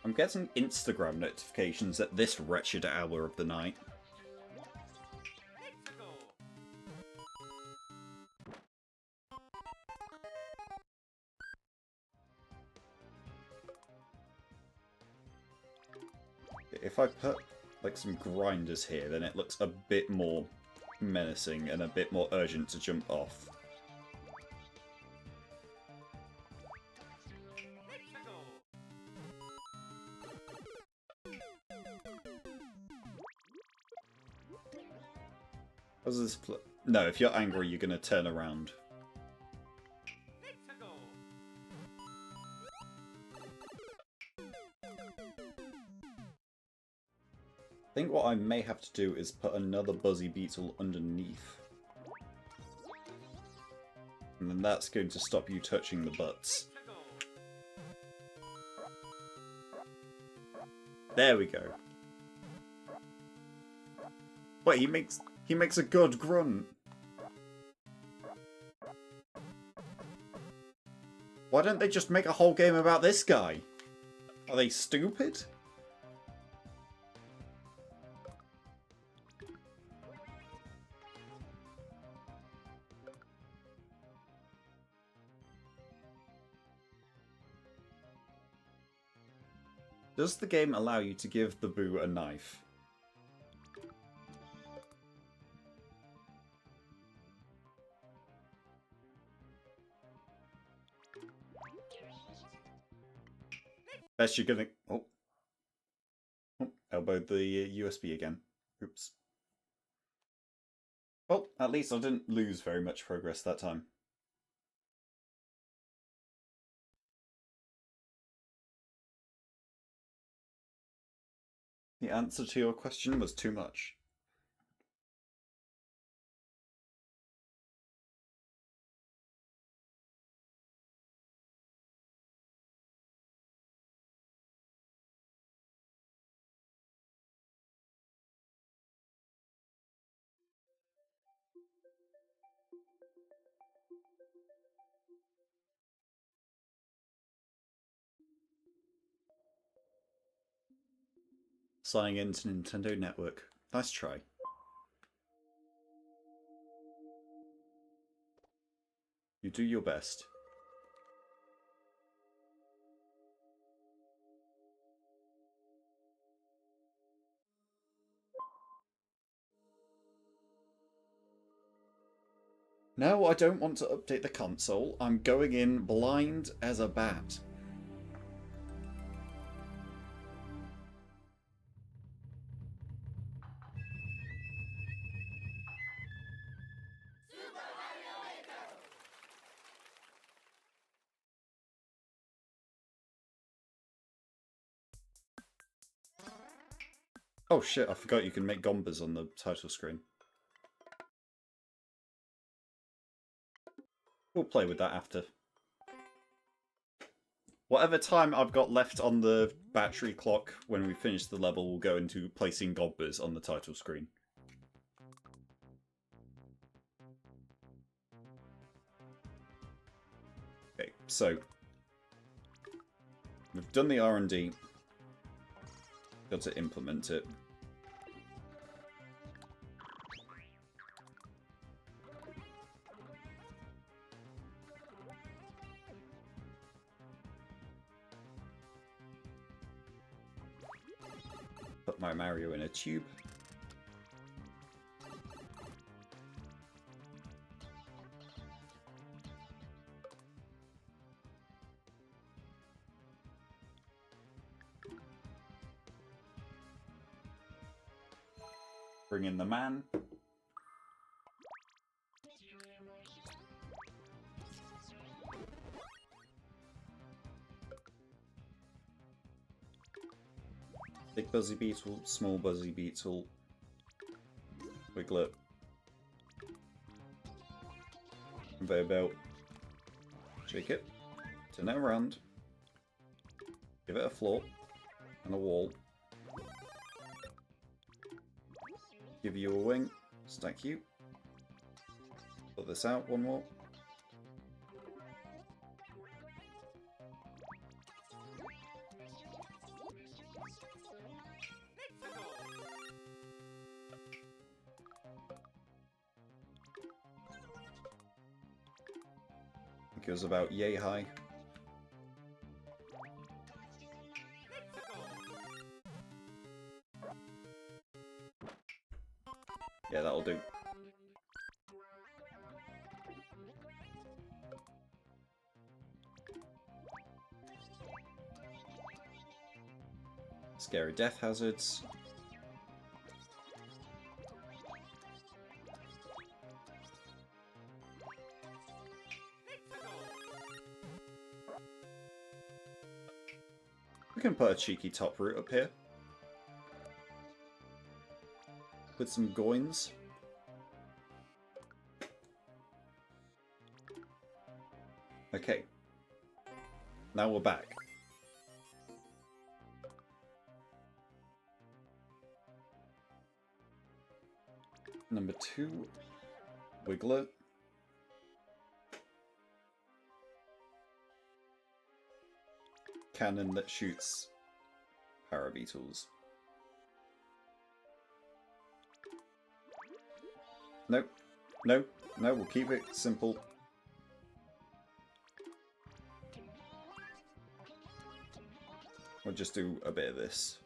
I'm getting Instagram notifications at this wretched hour of the night. If I put like some grinders here, then it looks a bit more menacing and a bit more urgent to jump off. How's this No, if you're angry, you're gonna turn around. I think what I may have to do is put another Buzzy Beetle underneath. And then that's going to stop you touching the butts. There we go. Wait, he makes a good grunt. Why don't they just make a whole game about this guy? Are they stupid? Does the game allow you to give the Boo a knife? Best you're gonna... Oh. Oh, elbowed the USB again. Oops. Well, at least I didn't lose very much progress that time. The answer to your question was too much. Signing into Nintendo Network. Nice try. You do your best. No, I don't want to update the console. I'm going in blind as a bat. Oh shit, I forgot you can make Gombas on the title screen. We'll play with that after. Whatever time I've got left on the battery clock when we finish the level will go into placing Gombas on the title screen. so we've done the R&D. Got to implement it. Put my Mario in a tube. Bring in the man. Big Buzzy Beetle, small Buzzy Beetle, Wiglet, conveyor belt, shake it, turn it around, give it a floor and a wall, give you a wing, stack you, put this out one more. It goes about yay high. Yeah, that'll do. Scary death hazards. We can put a cheeky top root up here. With some goins. Okay. Now we're back. Number 2, Wiggler. Cannon that shoots Parabeetles. Nope. No. No, we'll keep it simple. We'll just do a bit of this.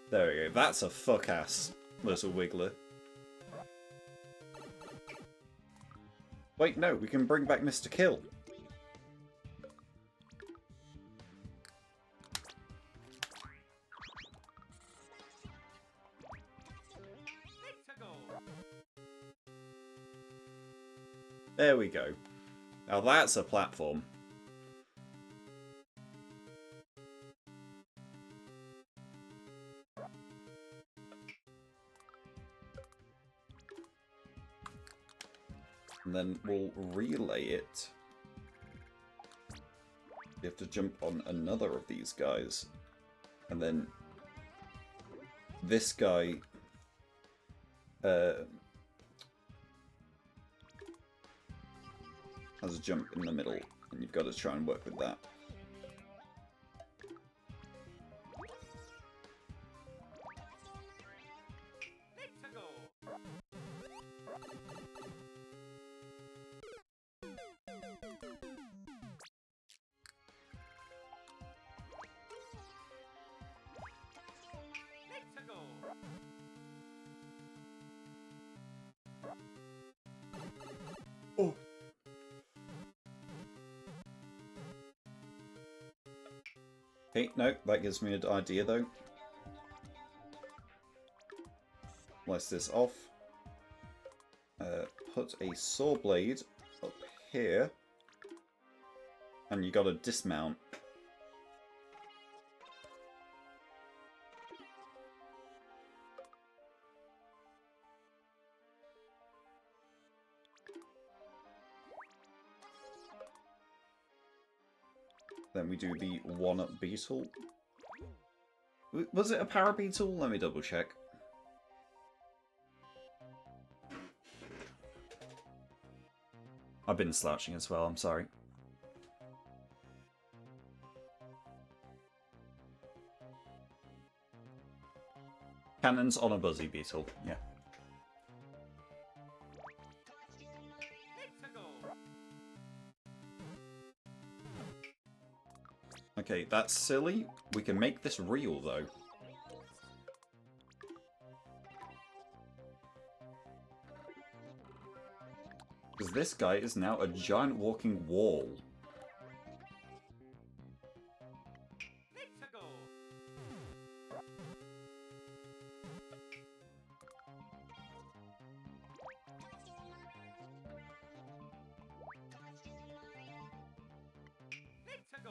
There we go. That's a fuck-ass little Wiggler. Wait, no, we can bring back Mr. Kill. There we go. Now that's a platform. And then we'll relay it. You have to jump on another of these guys. And then this guy has a jump in the middle, and you've got to try and work with that. Oh. Okay, no, that gives me an idea though. Slice this off. Put a saw blade up here. And you gotta dismount. Then we do the one-up beetle. Was it a parabeetle? Let me double check. I've been slouching as well, I'm sorry. Cannons on a buzzy beetle, yeah. Let's go. Okay, that's silly. We can make this real, though. Because this guy is now a giant walking wall. Let's go. Let's go.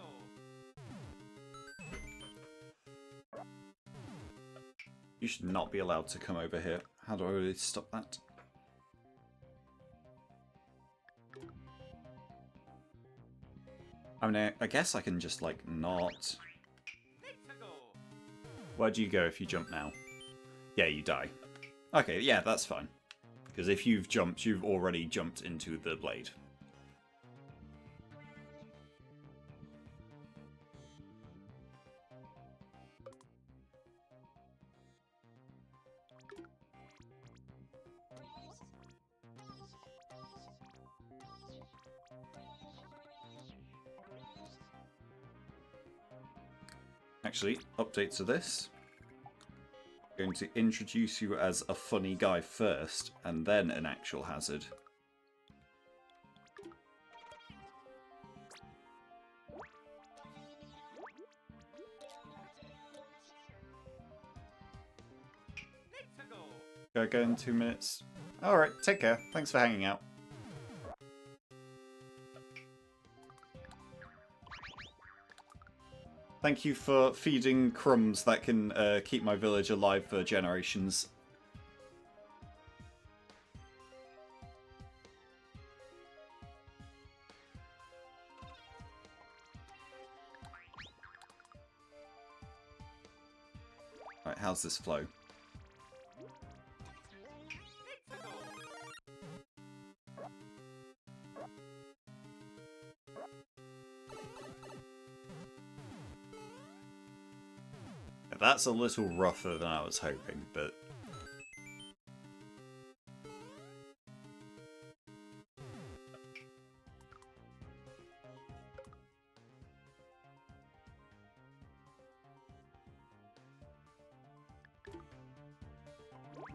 You should not be allowed to come over here. How do I really stop that? I mean, I guess I can just, like, not... Let's go. Where do you go if you jump now? Yeah, you die. Okay, yeah, that's fine. Because if you've jumped, you've already jumped into the blade. Actually, update to this. I'm going to introduce you as a funny guy first, and then an actual hazard. Let's go. Gotta go in 2 minutes. Alright, take care. Thanks for hanging out. Thank you for feeding crumbs that can keep my village alive for generations. Right, how's this flow? Let's go. That's a little rougher than I was hoping, but...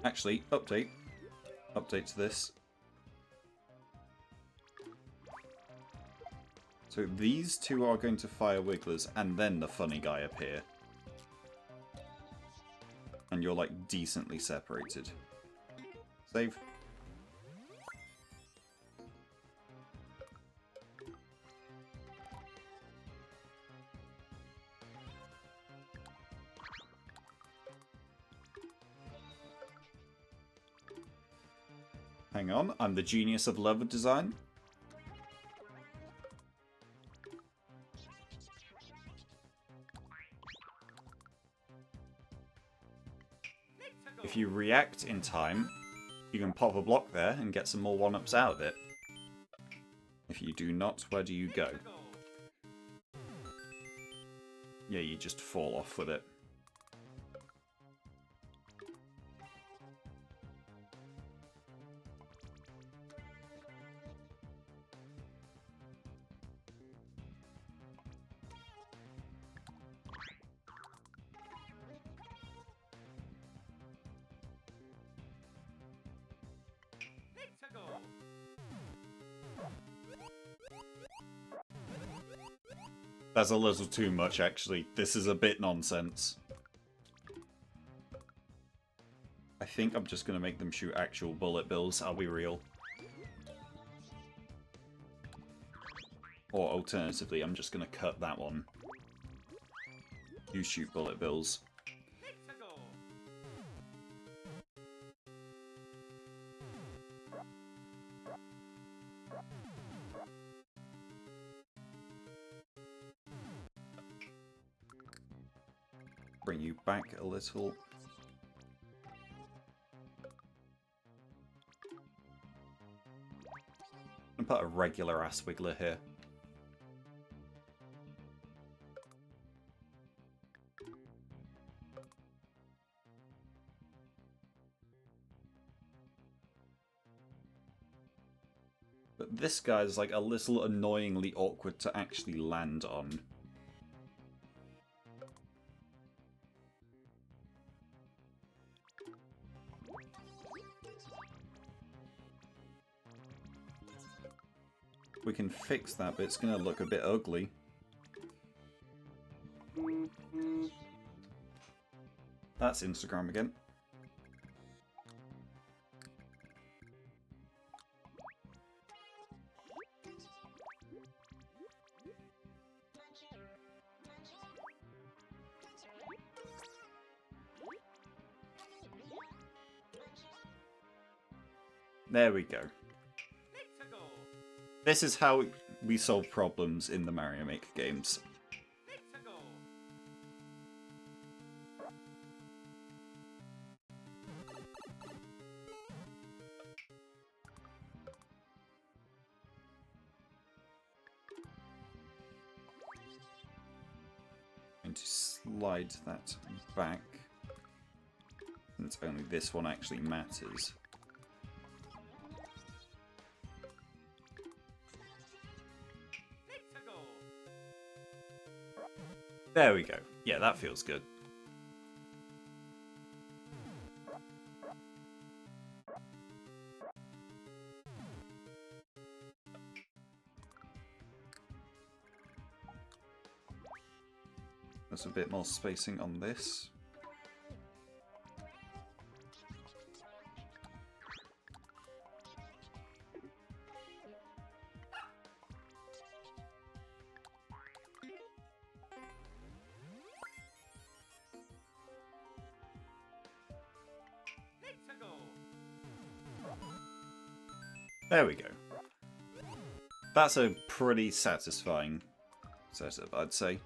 Actually, update. Update to this. So these two are going to fire wigglers, and then the funny guy appear. And you're, like, decently separated. Save. Hang on, I'm the genius of level design. If you react in time, you can pop a block there and get some more 1-ups out of it. If you do not, where do you go? Let's go. Yeah, you just fall off with it. Let's go. That's a little too much, actually. This is a bit nonsense. I think I'm just going to make them shoot actual bullet bills, I'll be real. Or alternatively, I'm just going to cut that one. You shoot bullet bills. Let's go. bring you back a little. And put a regular ass wiggler here. But this guy's like a little annoyingly awkward to actually land on. We can fix that, but it's going to look a bit ugly. That's Instagram again. There we go. This is how we solve problems in the Mario Maker games. Going to slide that back. Since only this one actually matters. There we go. Yeah, that feels good. There's a bit more spacing on this. There we go. That's a pretty satisfying setup, I'd say.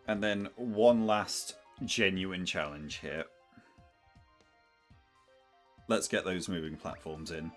And then one last genuine challenge here. Let's get those moving platforms in.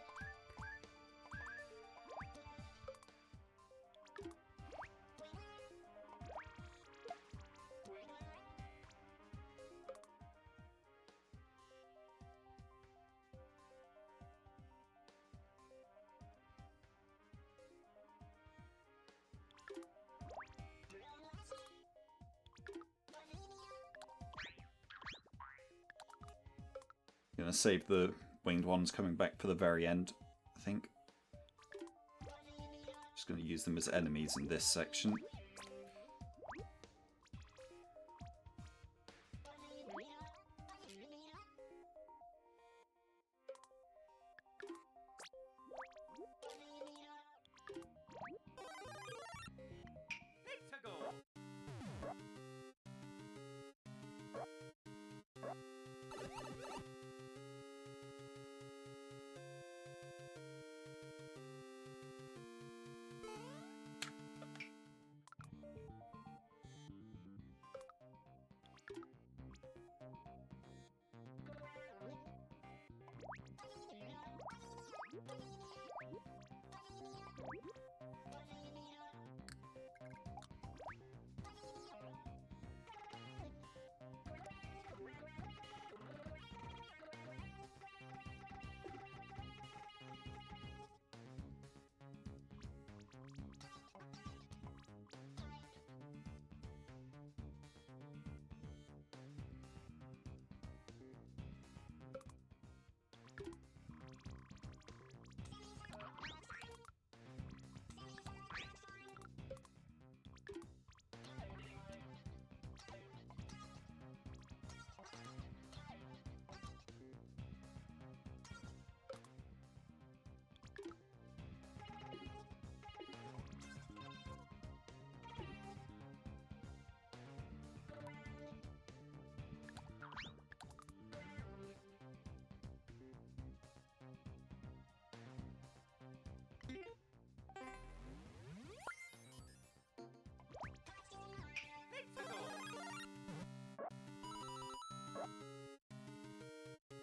Gonna save the winged ones coming back for the very end, I think. Just gonna use them as enemies in this section.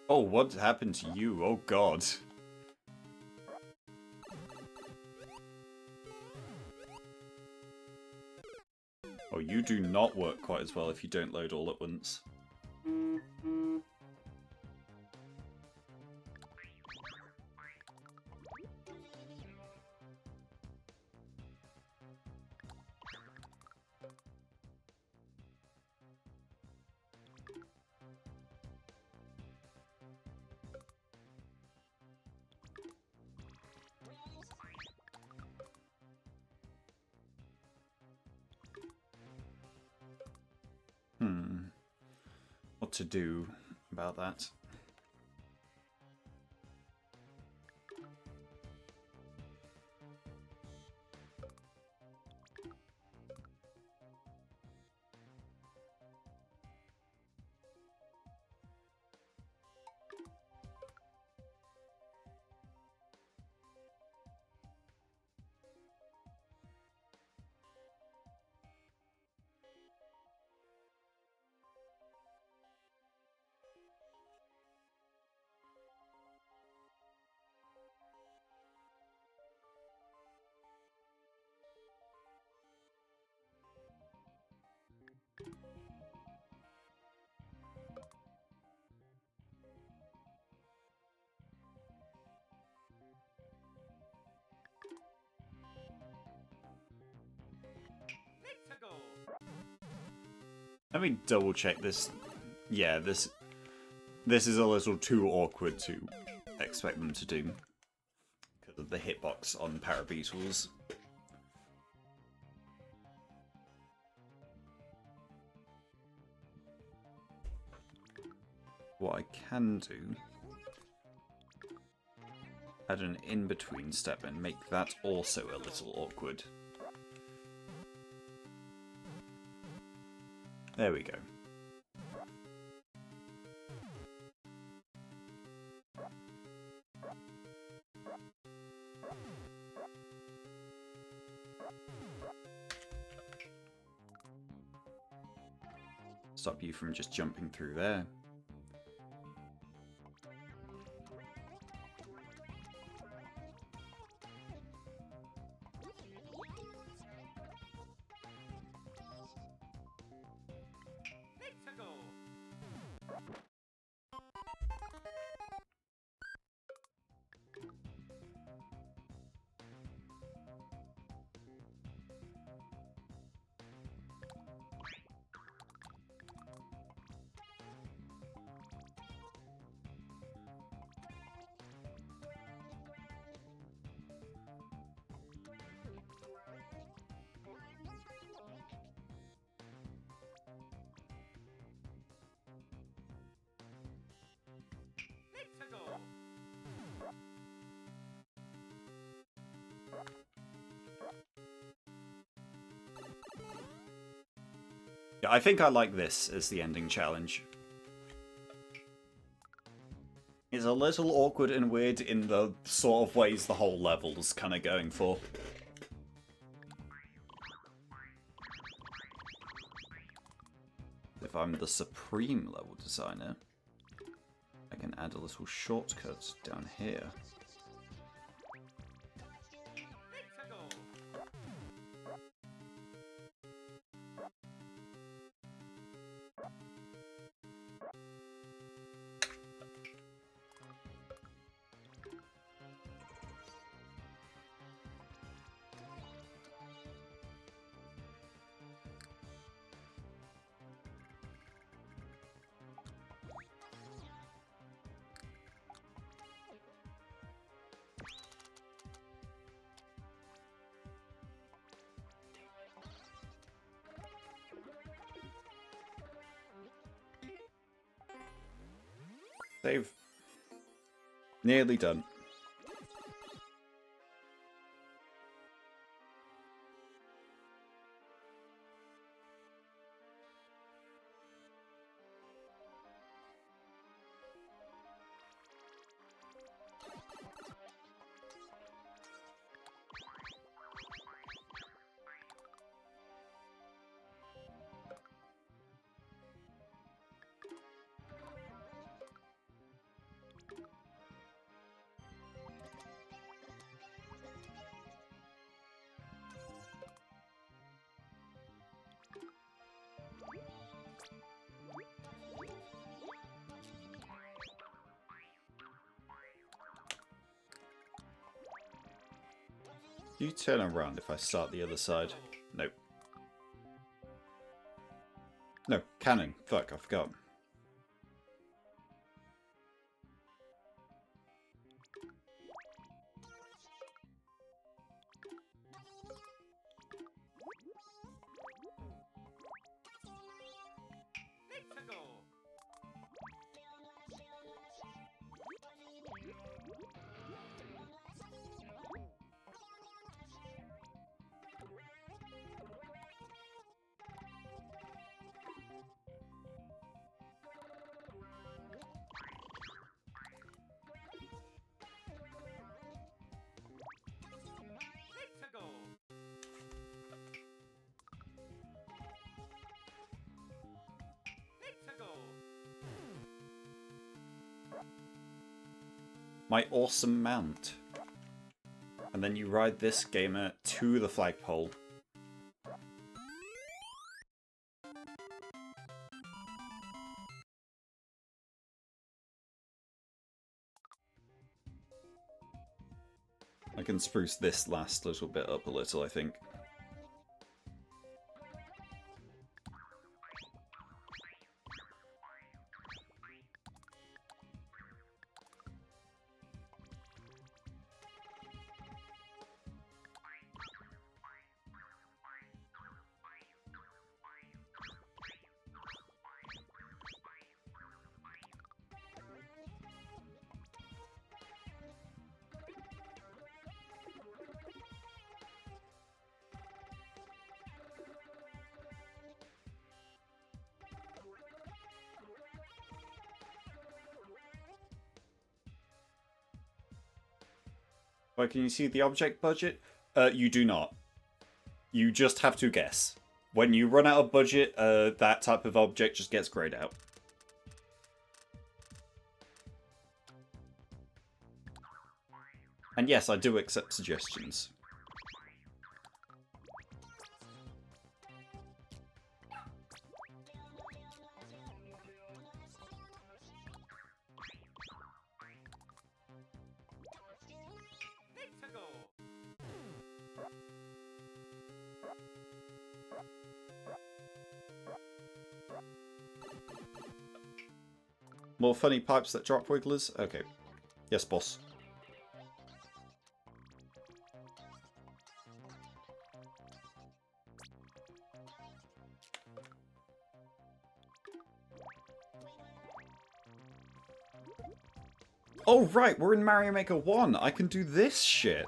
Oh, what happened to you? Oh god. Oh, you do not work quite as well if you don't load all at once. What to do about that? Let's go. Let me double check this. Yeah, this is a little too awkward to expect them to do because of the hitbox on Parabeetles. What I can do, add an in-between step and make that also a little awkward. There we go. Stop you from just jumping through there. Let's go. Let's go. Yeah, I think I like this as the ending challenge. It's a little awkward and weird in the sort of ways the whole level's kind of going for. If I'm the supreme level designer, I can add a little shortcut down here. Let's go. Save. Nearly done. Do you turn around if I start the other side? Nope. No, cannon. Fuck, I forgot. Let's go. Let's go. Let's go. My awesome mount. And then you ride this gamer to the flagpole. I can spruce this last little bit up a little, I think. Why can you see the object budget? You do not. You just have to guess. When you run out of budget, that type of object just gets grayed out. And yes, I do accept suggestions. Let's go. More funny pipes that drop wigglers? Okay. Yes, boss. Oh, right, we're in Mario Maker 1. I can do this shit.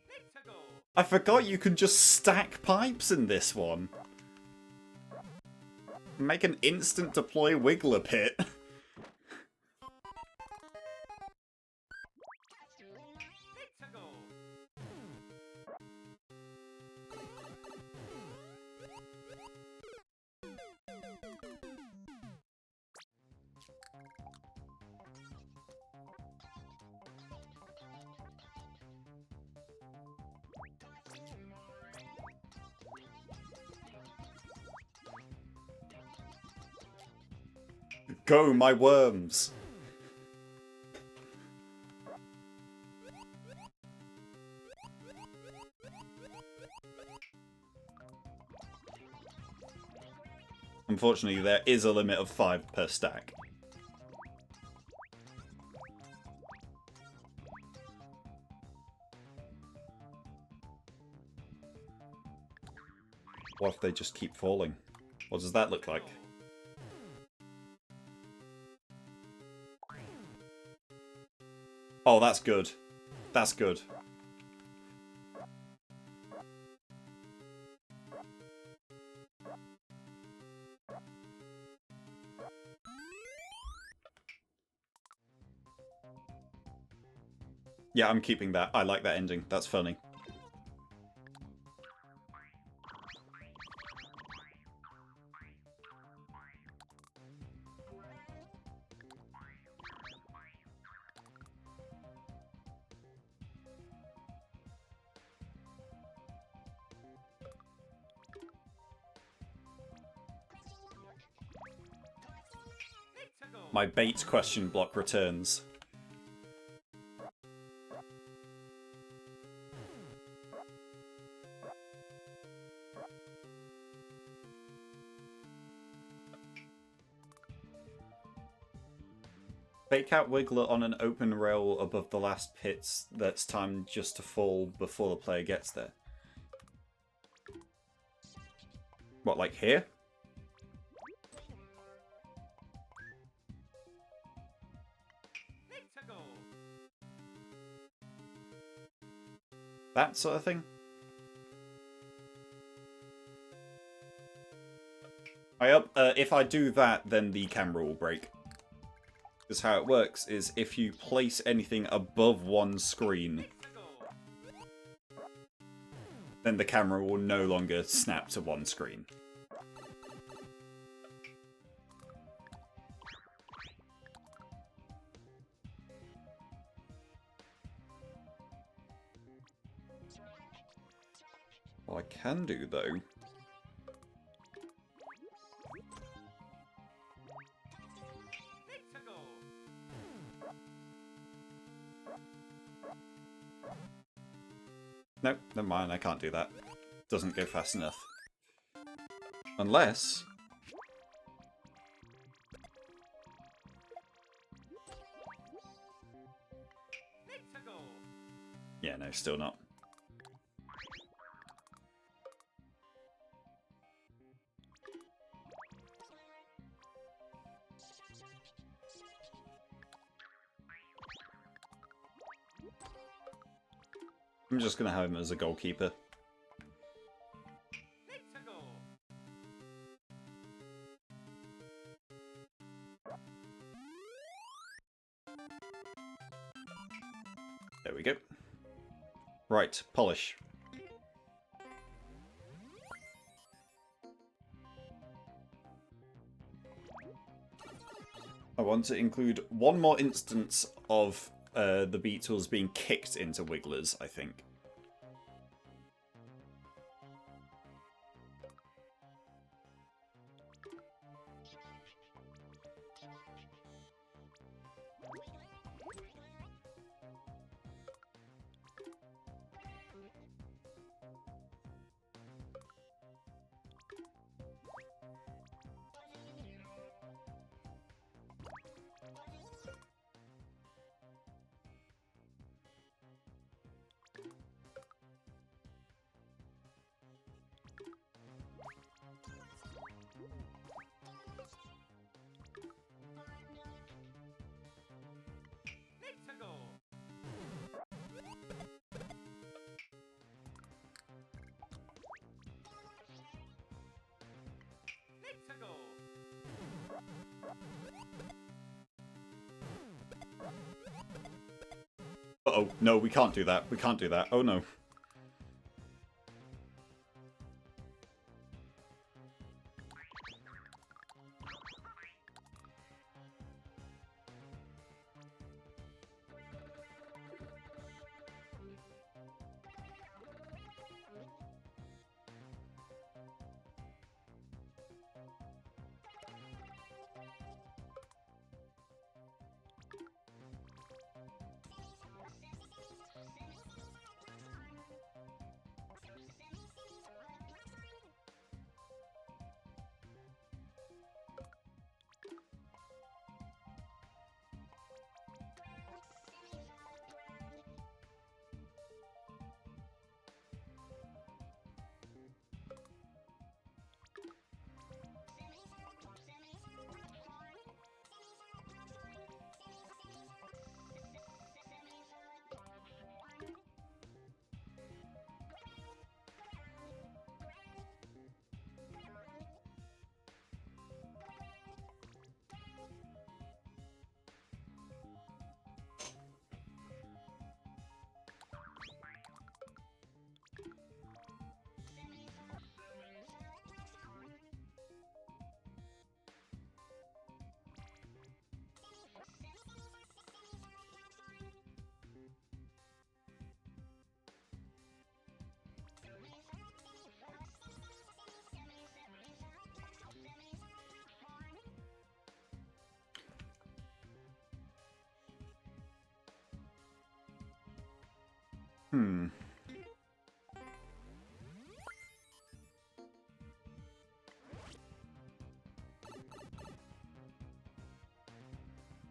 Let's go. I forgot you can just stack pipes in this one. Make an instant deploy Wiggler pit. Let's go. Go, my worms. Unfortunately, there is a limit of 5 per stack. What if they just keep falling? What does that look like? Oh, that's good. That's good. Yeah, I'm keeping that. I like that ending. That's funny. my bait question block returns. Fake out Wiggler on an open rail above the last pits that's timed just to fall before the player gets there. What, like here? Let's go. That sort of thing? If I do that, then the camera will break. Because how it works is if you place anything above one screen, Let's go. then the camera will no longer snap to one screen. What I can do, though... Let's go. Nope, never mind, I can't do that. Doesn't go fast enough. Unless... Let's go. Yeah, no, still not. I'm just gonna have him as a goalkeeper. Let's go. There we go. Right, polish. I want to include one more instance of the beetles being kicked into wigglers, I think. Let's go. Let's go. Uh-oh, no, we can't do that. We can't do that. Oh no. Hmm.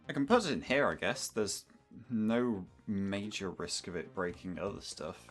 I can put it in here, I guess. There's no major risk of it breaking other stuff.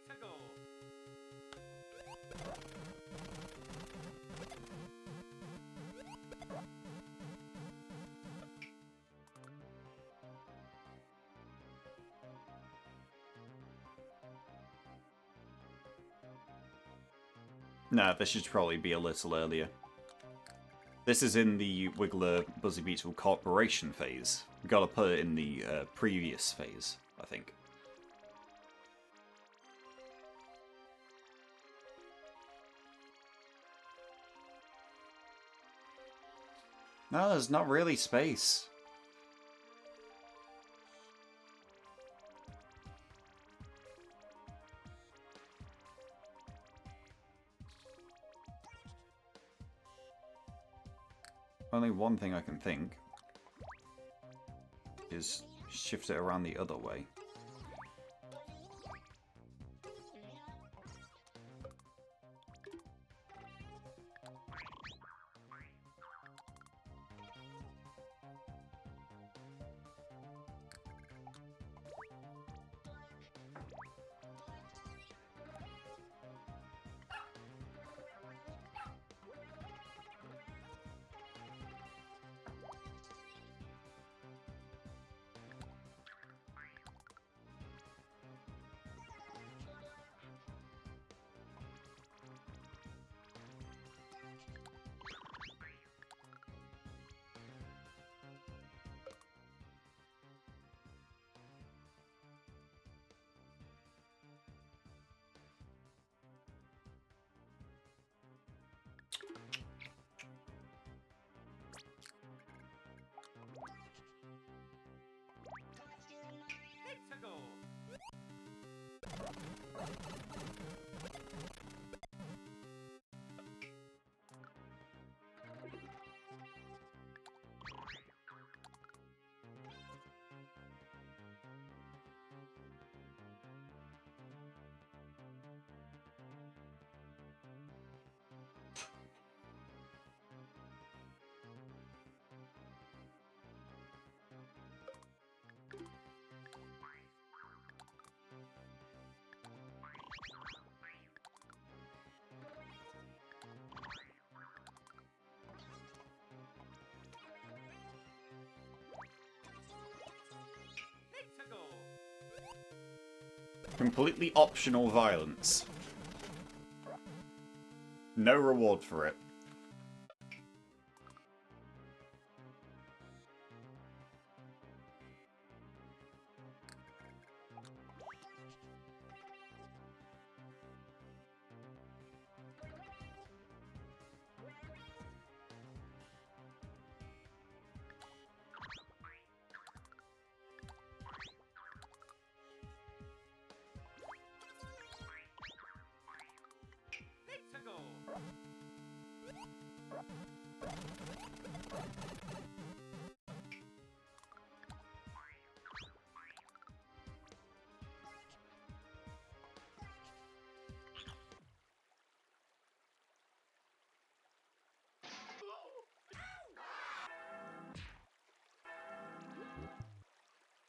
Let's go. Nah, this should probably be a little earlier. This is in the Wiggler Buzzy Beetle Corporation phase. We gotta put it in the previous phase, I think. No, there's not really space. Only one thing I can think is shift it around the other way. Let's go. Let's go. Completely optional violence. No reward for it. Let's go.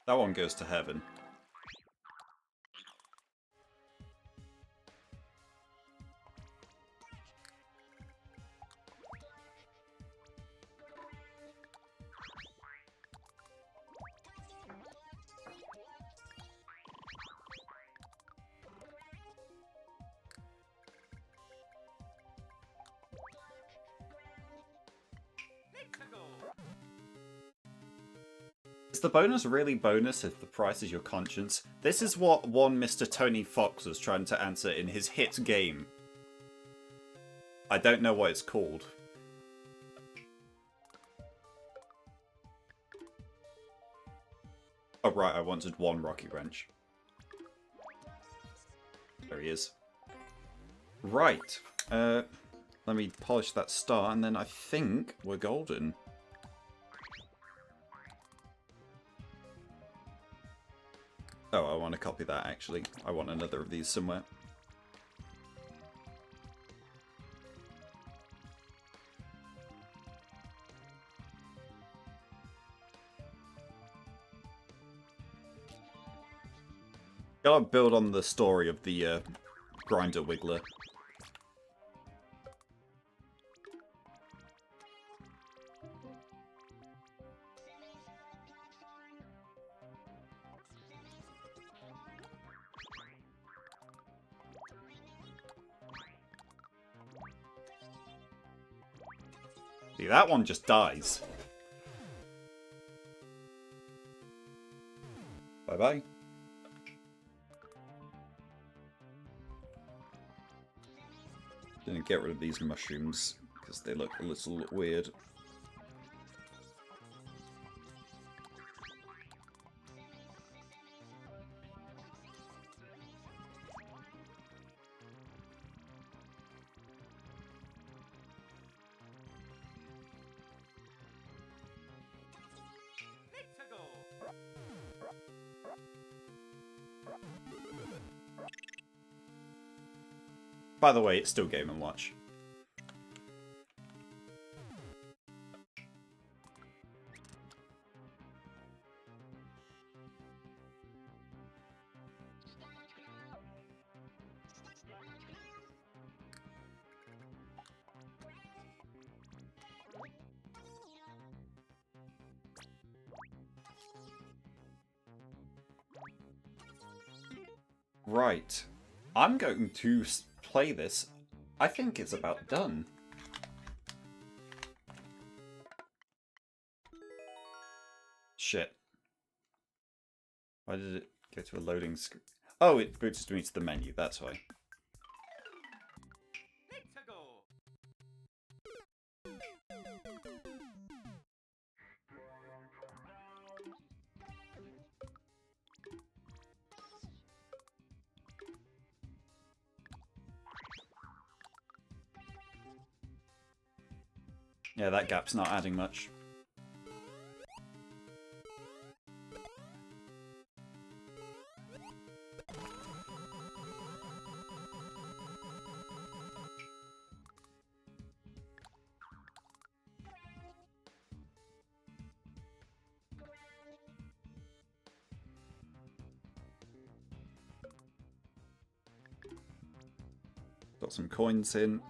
That one goes to heaven. Is the bonus really bonus if the price is your conscience? This is what one Mr. Tony Fox was trying to answer in his hit game. I don't know what it's called. Oh right, I wanted one Rocky Wrench. There he is. Right. Let me polish that star and then I think we're golden. Oh, I want to copy that actually. I want another of these somewhere. Gotta build on the story of the grinder wiggler. See, that one just dies. Bye-bye. Gonna get rid of these mushrooms, because they look a little weird. Let's go. By the way, it's still Game & Watch. Right. I'm going to play this. I think it's about done. Shit. Why did it go to a loading screen? Oh, it booted me to the menu, that's why. Let's go. Yeah, that gap's not adding much. Got some coins in.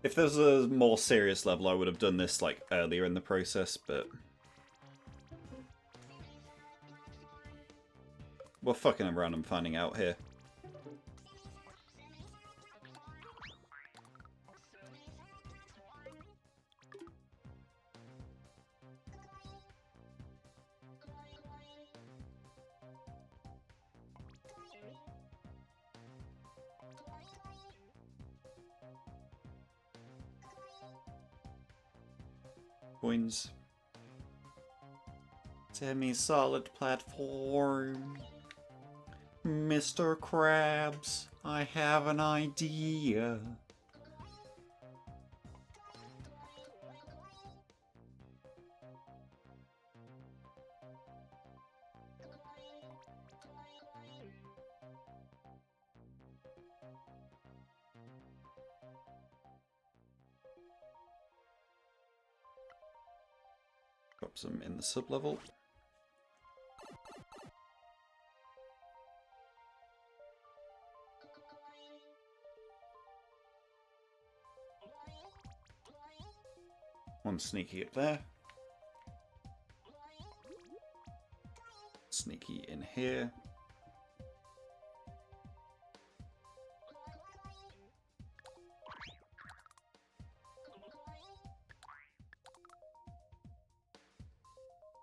If there was a more serious level, I would have done this like earlier in the process, but we're fucking around and finding out here. Coins. Semi-solid platform. Mr. Krabs, I have an idea. Drop some in the sub-level. One sneaky up there. sneaky in here.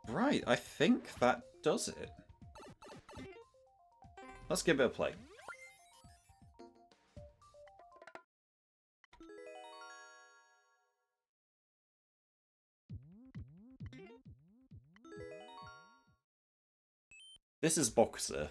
Right, I think that does it. Let's give it a play. This is Boxer.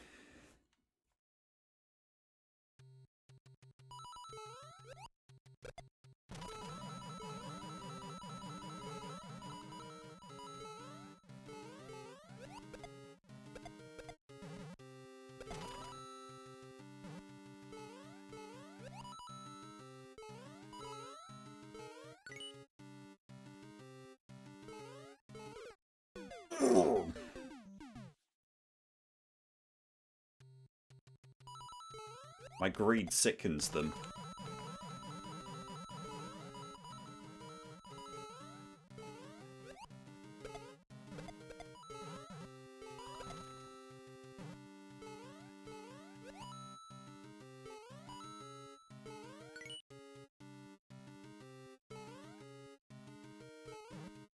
My greed sickens them.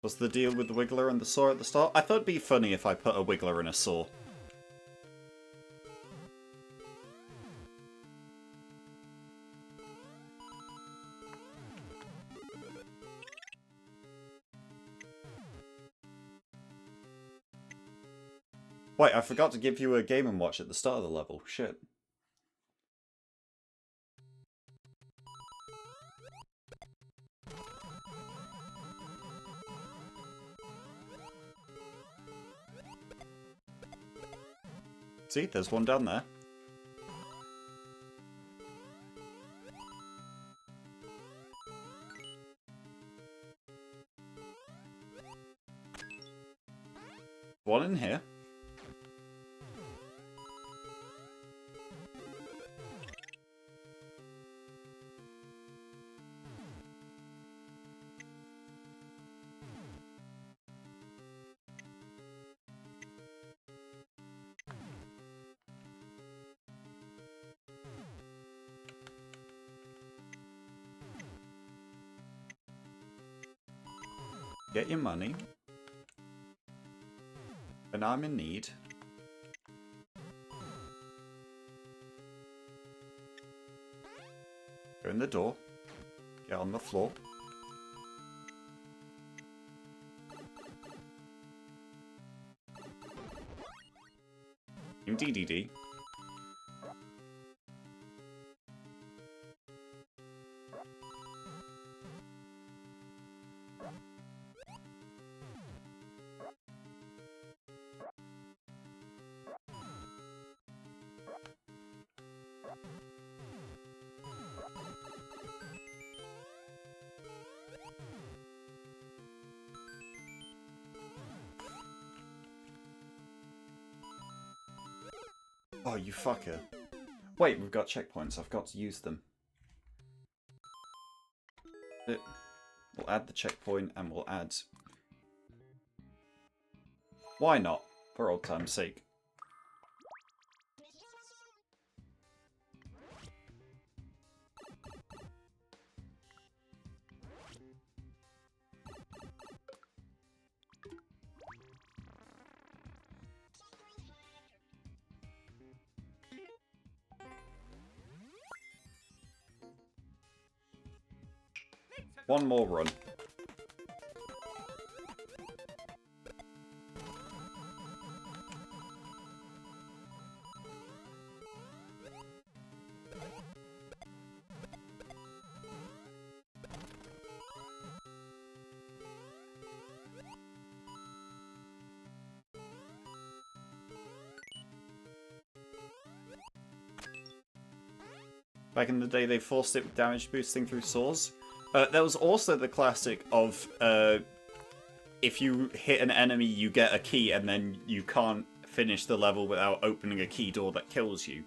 What's the deal with the Wiggler and the Saw at the start? I thought it'd be funny if I put a Wiggler in a Saw. Wait, I forgot to give you a Game & Watch at the start of the level. Shit. See, there's one down there. One in here. Get your money. And I'm in need. Go in the door. Get on the floor. DDD. Oh, you fucker. Wait, we've got checkpoints. I've got to use them. We'll add the checkpoint and we'll add... Why not? For old time's sake. One more run. Back in the day, they forced it with damage boosting through saws. There was also the classic of if you hit an enemy, you get a key, and then you can't finish the level without opening a key door that kills you.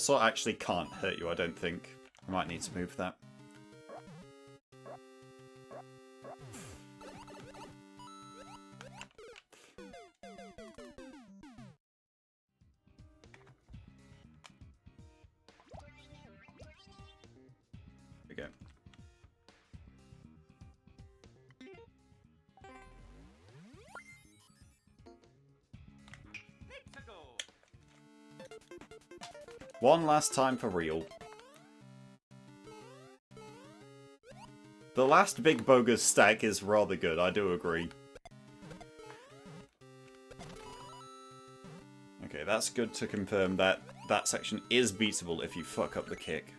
sword actually can't hurt you, I don't think. I might need to move that. There we go. Let's go. One last time for real. The last big bogus stack is rather good, I do agree. Okay, that's good to confirm that that section is beatable if you fuck up the kick.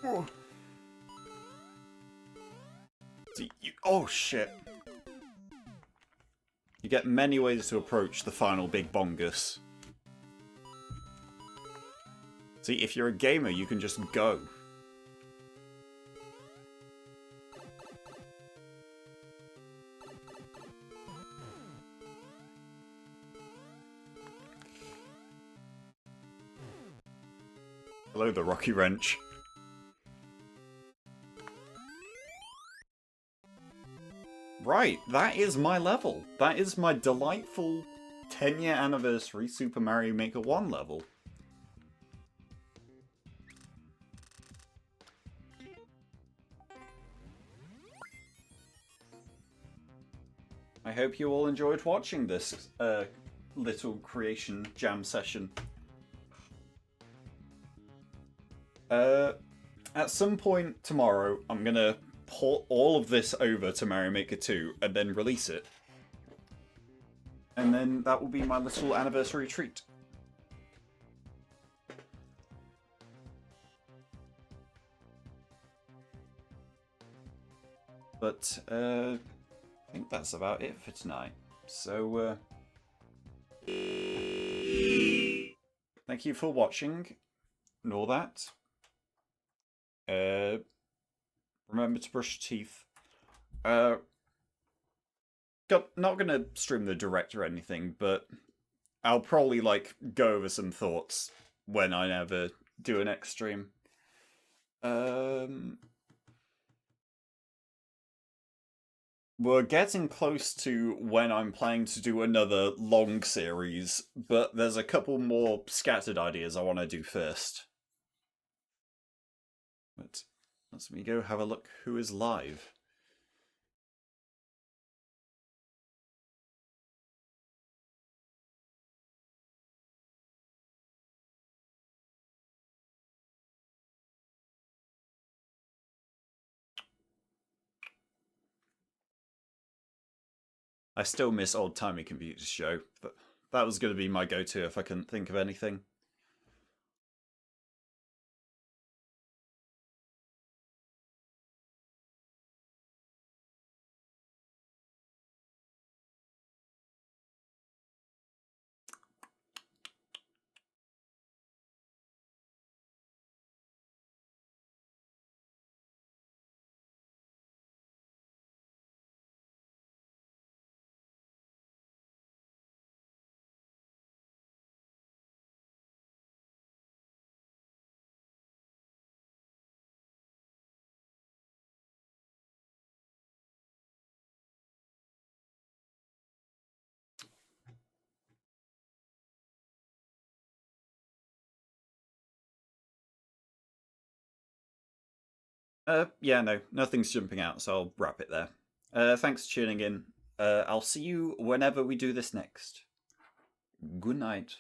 Oh. Oh shit. You get many ways to approach the final big bongus. See, if you're a gamer, you can just go. Hello, the Rocky Wrench. Right, that is my level. That is my delightful 10-year anniversary Super Mario Maker 1 level. I hope you all enjoyed watching this little creation jam session. At some point tomorrow, I'm gonna port all of this over to Mario Maker 2 and then release it. And then that will be my little anniversary treat. But, I think that's about it for tonight. So, thank you for watching and all that. Remember to brush your teeth. Not gonna stream the direct or anything, but I'll probably, like, go over some thoughts when I ever do a next stream. We're getting close to when I'm planning to do another long series, but there's a couple more scattered ideas I want to do first. But let me go have a look who is live. I still miss Old Timey Computers Show. That was going to be my go-to if I couldn't think of anything. Yeah, no, nothing's jumping out, so I'll wrap it there. Thanks for tuning in. I'll see you whenever we do this next. Good night.